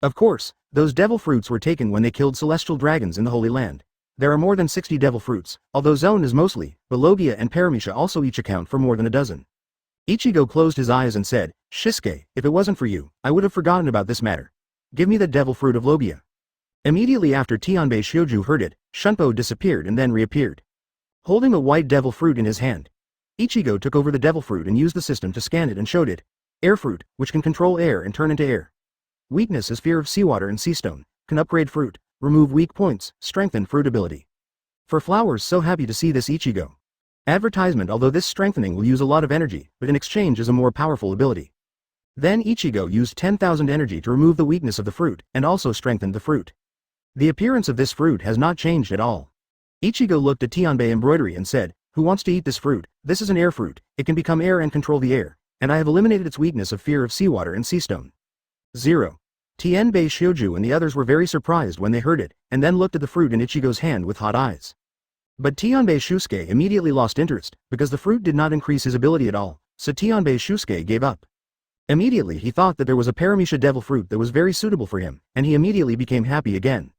Of course, those devil fruits were taken when they killed celestial dragons in the Holy Land. There are more than 60 devil fruits, although Zone is mostly, but Logia and Paramecia also each account for more than a dozen. Ichigo closed his eyes and said, Shisuke, if it wasn't for you, I would have forgotten about this matter. Give me the devil fruit of Logia. Immediately after Tianbei Shioju heard it, Shunpo disappeared and then reappeared. Holding a white devil fruit in his hand, Ichigo took over the devil fruit and used the system to scan it and showed it. Air fruit, which can control air and turn into air. Weakness is fear of seawater and sea stone, can upgrade fruit, remove weak points, strengthen fruit ability. For flowers, so happy to see this Ichigo. Advertisement, although this strengthening will use a lot of energy, but in exchange is a more powerful ability. Then Ichigo used 10,000 energy to remove the weakness of the fruit, and also strengthened the fruit. The appearance of this fruit has not changed at all. Ichigo looked at Tianbei embroidery and said, who wants to eat this fruit? This is an air fruit, it can become air and control the air, and I have eliminated its weakness of fear of seawater and sea stone. 0. Tianbei Shioju and the others were very surprised when they heard it, and then looked at the fruit in Ichigo's hand with hot eyes. But Tianbei Shusuke immediately lost interest, because the fruit did not increase his ability at all, so Tianbei Shusuke gave up. Immediately he thought that there was a Paramecia devil fruit that was very suitable for him, and he immediately became happy again.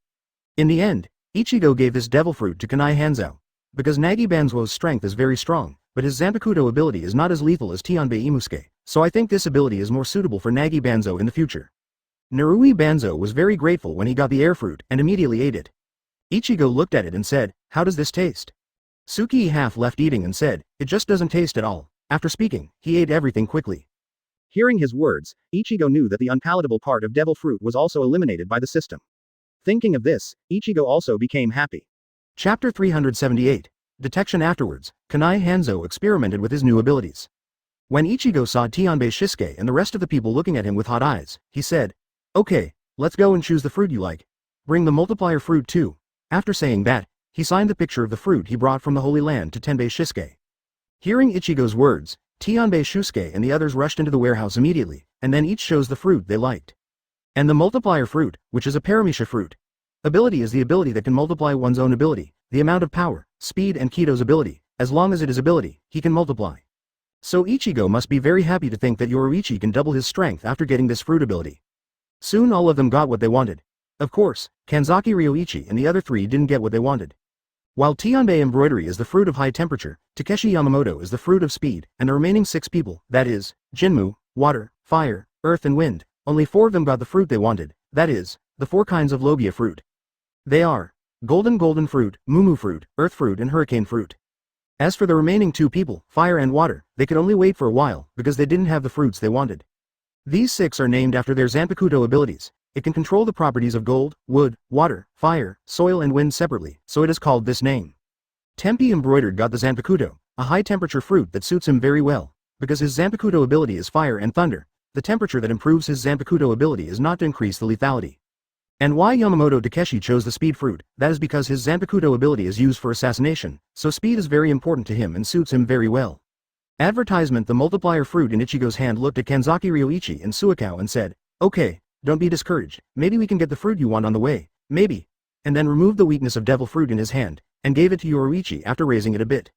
In the end, Ichigo gave this devil fruit to Kanai Hanzou. Because Nagi Banzou's strength is very strong, but his Zanpakuto ability is not as lethal as Tianbei Imusuke, so I think this ability is more suitable for Nagi Banzou in the future. Narui Banzou was very grateful when he got the air fruit and immediately ate it. Ichigo looked at it and said, how does this taste? Suki half left eating and said, it just doesn't taste at all. After speaking, he ate everything quickly. Hearing his words, Ichigo knew that the unpalatable part of devil fruit was also eliminated by the system. Thinking of this, Ichigo also became happy. Chapter 378. Detection. Afterwards, Kanai Hanzou experimented with his new abilities. When Ichigo saw Tianbei Shisuke and the rest of the people looking at him with hot eyes, he said, okay, let's go and choose the fruit you like. Bring the multiplier fruit too. After saying that, he signed the picture of the fruit he brought from the Holy Land to Tenbei Shisuke. Hearing Ichigo's words, Tianbei Shusuke and the others rushed into the warehouse immediately, and then each chose the fruit they liked. And the multiplier fruit, which is a paramisha fruit. Ability is the ability that can multiply one's own ability, the amount of power, speed and Kito's ability, as long as it is ability, he can multiply. So Ichigo must be very happy to think that Yoruichi can double his strength after getting this fruit ability. Soon all of them got what they wanted. Of course, Kanzaki Ryoichi and the other three didn't get what they wanted. While Tianbei embroidery is the fruit of high temperature, Takeshi Yamamoto is the fruit of speed, and the remaining 6 people, that is, Jinmu, water, fire, earth and wind, only 4 of them got the fruit they wanted, that is, the 4 kinds of Logia fruit. They are golden fruit, mumu fruit, earth fruit and hurricane fruit. As for the remaining 2 people, fire and water, they could only wait for a while, because they didn't have the fruits they wanted. These 6 are named after their Zanpakuto abilities. It can control the properties of gold, wood, water, fire, soil and wind separately, so it is called this name. Tempi embroidered got the Zanpakuto, a high temperature fruit that suits him very well, because his Zanpakuto ability is fire and thunder. The temperature that improves his Zanpakuto ability is not to increase the lethality. And why Yamamoto Takeshi chose the speed fruit, that is because his Zanpakuto ability is used for assassination, so speed is very important to him and suits him very well. Advertisement. The multiplier fruit in Ichigo's hand looked at Kanzaki Ryoichi and Suikao and said, "Okay, don't be discouraged, maybe we can get the fruit you want on the way, maybe," and then removed the weakness of devil fruit in his hand, and gave it to Yoruichi after raising it a bit.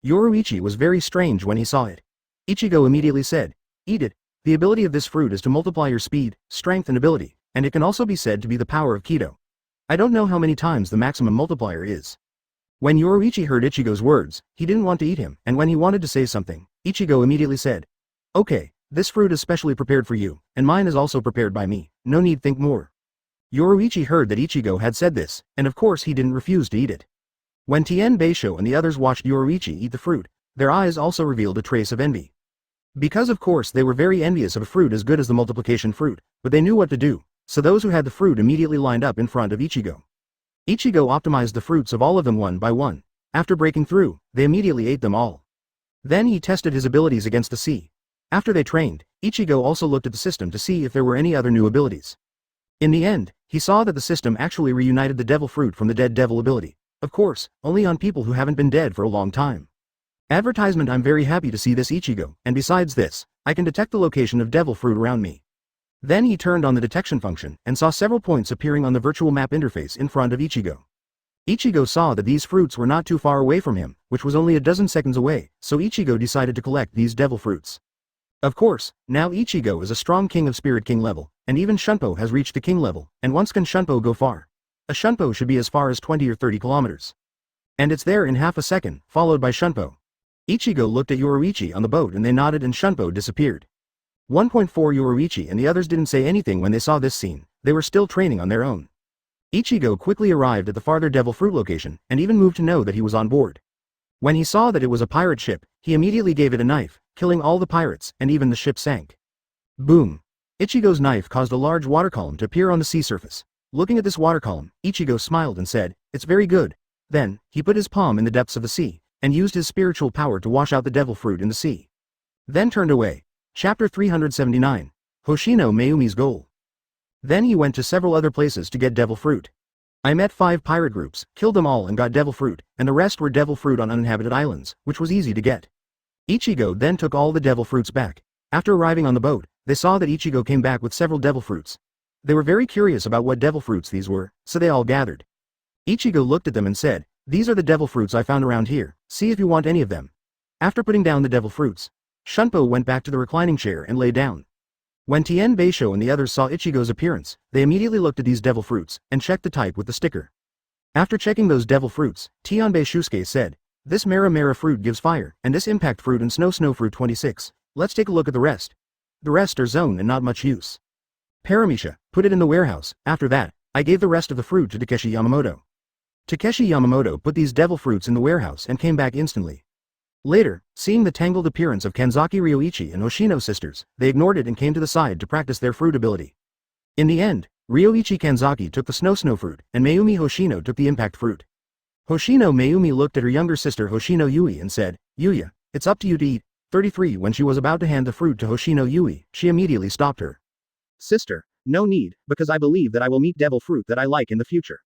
Yoruichi was very strange when he saw it. Ichigo immediately said, "Eat it, the ability of this fruit is to multiply your speed, strength and ability, and it can also be said to be the power of Kito. I don't know how many times the maximum multiplier is." When Yoruichi heard Ichigo's words, he didn't want to eat him, and when he wanted to say something, Ichigo immediately said, "Okay, this fruit is specially prepared for you, and mine is also prepared by me, no need think more." Yoruichi heard that Ichigo had said this, and of course he didn't refuse to eat it. When Tien Beisho and the others watched Yoruichi eat the fruit, their eyes also revealed a trace of envy. Because of course they were very envious of a fruit as good as the multiplication fruit, but they knew what to do, so those who had the fruit immediately lined up in front of Ichigo. Ichigo optimized the fruits of all of them one by one. After breaking through, they immediately ate them all. Then he tested his abilities against the sea. After they trained, Ichigo also looked at the system to see if there were any other new abilities. In the end, he saw that the system actually reunited the devil fruit from the dead devil ability. Of course, only on people who haven't been dead for a long time. Advertisement. I'm very happy to see this Ichigo, and besides this, I can detect the location of devil fruit around me. Then he turned on the detection function and saw several points appearing on the virtual map interface in front of Ichigo. Ichigo saw that these fruits were not too far away from him, which was only a dozen seconds away, so Ichigo decided to collect these devil fruits. Of course, now Ichigo is a strong king of Spirit King level, and even Shunpo has reached the king level, and once can Shunpo go far? A Shunpo should be as far as 20 or 30 kilometers. And it's there in half a second, followed by Shunpo. Ichigo looked at Yoruichi on the boat and they nodded and Shunpo disappeared. 1.4 Yoruichi and the others didn't say anything when they saw this scene, they were still training on their own. Ichigo quickly arrived at the farther devil fruit location, and even moved to know that he was on board. When he saw that it was a pirate ship, he immediately gave it a knife, killing all the pirates, and even the ship sank. Boom! Ichigo's knife caused a large water column to appear on the sea surface. Looking at this water column, Ichigo smiled and said, "It's very good." Then, he put his palm in the depths of the sea, and used his spiritual power to wash out the devil fruit in the sea. Then turned away. Chapter 379. Hoshino Mayumi's Goal. Then he went to several other places to get devil fruit. I met 5 pirate groups, killed them all and got devil fruit, and the rest were devil fruit on uninhabited islands, which was easy to get. Ichigo then took all the devil fruits back. After arriving on the boat, they saw that Ichigo came back with several devil fruits. They were very curious about what devil fruits these were, so they all gathered. Ichigo looked at them and said, "These are the devil fruits I found around here, see if you want any of them." After putting down the devil fruits, Shunpo went back to the reclining chair and lay down. When Tien Beisho and the others saw Ichigo's appearance, they immediately looked at these devil fruits, and checked the type with the sticker. After checking those devil fruits, Tianbei Shusuke said, "This Mera fruit gives fire, and this impact fruit and snow fruit 26, let's take a look at the rest. The rest are zone and not much use. Paramisha, put it in the warehouse." After that, I gave the rest of the fruit to Takeshi Yamamoto. Takeshi Yamamoto put these devil fruits in the warehouse and came back instantly. Later, seeing the tangled appearance of Kanzaki Ryoichi and Hoshino sisters, they ignored it and came to the side to practice their fruit ability. In the end, Ryoichi Kanzaki took the snow fruit, and Mayumi Hoshino took the impact fruit. Hoshino Mayumi looked at her younger sister Hoshino Yui and said, "Yuya, it's up to you to eat." 33 When she was about to hand the fruit to Hoshino Yui, she immediately stopped her. "Sister, no need, because I believe that I will meet devil fruit that I like in the future."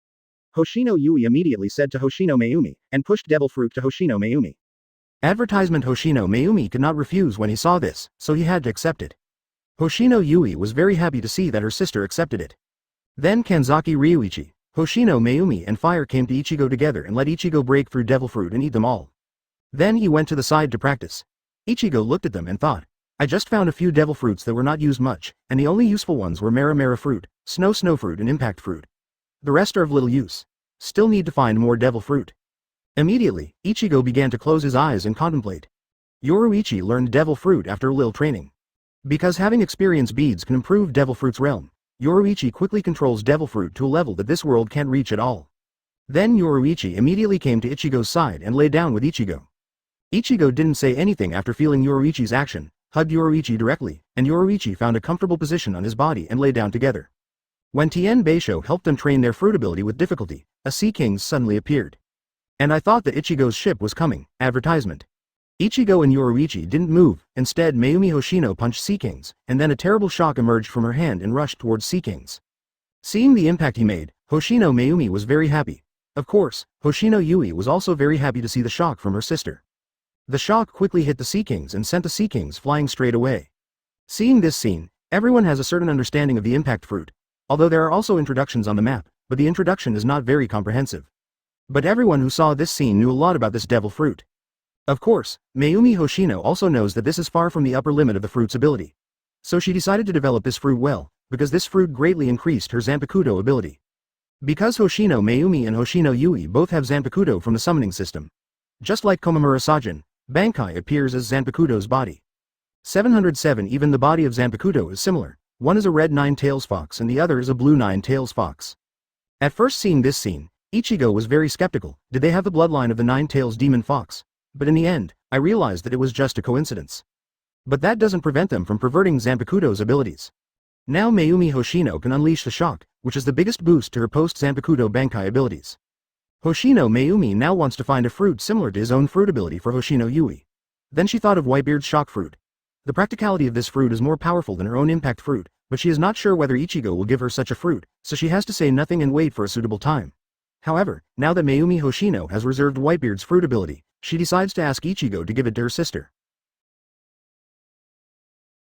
Hoshino Yui immediately said to Hoshino Mayumi, and pushed devil fruit to Hoshino Mayumi. Advertisement. Hoshino Mayumi could not refuse when he saw this, so he had to accept it. Hoshino Yui was very happy to see that her sister accepted it. Then Kanzaki Ryuichi, Hoshino Mayumi and Fire came to Ichigo together and let Ichigo break through devil fruit and eat them all. Then he went to the side to practice. Ichigo looked at them and thought, I just found a few devil fruits that were not used much, and the only useful ones were Mara fruit, Snow fruit and Impact fruit. The rest are of little use. Still need to find more devil fruit. Immediately, Ichigo began to close his eyes and contemplate. Yoruichi learned devil fruit after a little training. Because having experience beads can improve devil fruit's realm, Yoruichi quickly controls devil fruit to a level that this world can't reach at all. Then Yoruichi immediately came to Ichigo's side and lay down with Ichigo. Ichigo didn't say anything after feeling Yoruichi's action, hugged Yoruichi directly, and Yoruichi found a comfortable position on his body and lay down together. When Tien Beisho helped them train their fruit ability with difficulty, a Sea King suddenly appeared. And I thought that Ichigo's ship was coming, advertisement. Ichigo and Yoruichi didn't move, instead Mayumi Hoshino punched Sea Kings, and then a terrible shock emerged from her hand and rushed towards Sea Kings. Seeing the impact he made, Hoshino Mayumi was very happy. Of course, Hoshino Yui was also very happy to see the shock from her sister. The shock quickly hit the Sea Kings and sent the Sea Kings flying straight away. Seeing this scene, everyone has a certain understanding of the impact fruit, although there are also introductions on the map, but the introduction is not very comprehensive. But everyone who saw this scene knew a lot about this devil fruit. Of course, Mayumi Hoshino also knows that this is far from the upper limit of the fruit's ability. So she decided to develop this fruit well, because this fruit greatly increased her Zanpakuto ability. Because Hoshino Mayumi and Hoshino Yui both have Zanpakuto from the summoning system. Just like Komamura Sajin, Bankai appears as Zanpakuto's body. 707 Even the body of Zanpakuto is similar, one is a red nine-tails fox and the other is a blue nine-tails fox. At first seeing this scene, Ichigo was very skeptical, did they have the bloodline of the nine-tails demon fox? But in the end, I realized that it was just a coincidence. But that doesn't prevent them from perverting Zanpakuto's abilities. Now Mayumi Hoshino can unleash the shock, which is the biggest boost to her post-Zanpakuto Bankai abilities. Hoshino Mayumi now wants to find a fruit similar to his own fruit ability for Hoshino Yui. Then she thought of Whitebeard's shock fruit. The practicality of this fruit is more powerful than her own impact fruit, but she is not sure whether Ichigo will give her such a fruit, so she has to say nothing and wait for a suitable time. However, now that Mayumi Hoshino has reserved Whitebeard's fruit ability, she decides to ask Ichigo to give it to her sister.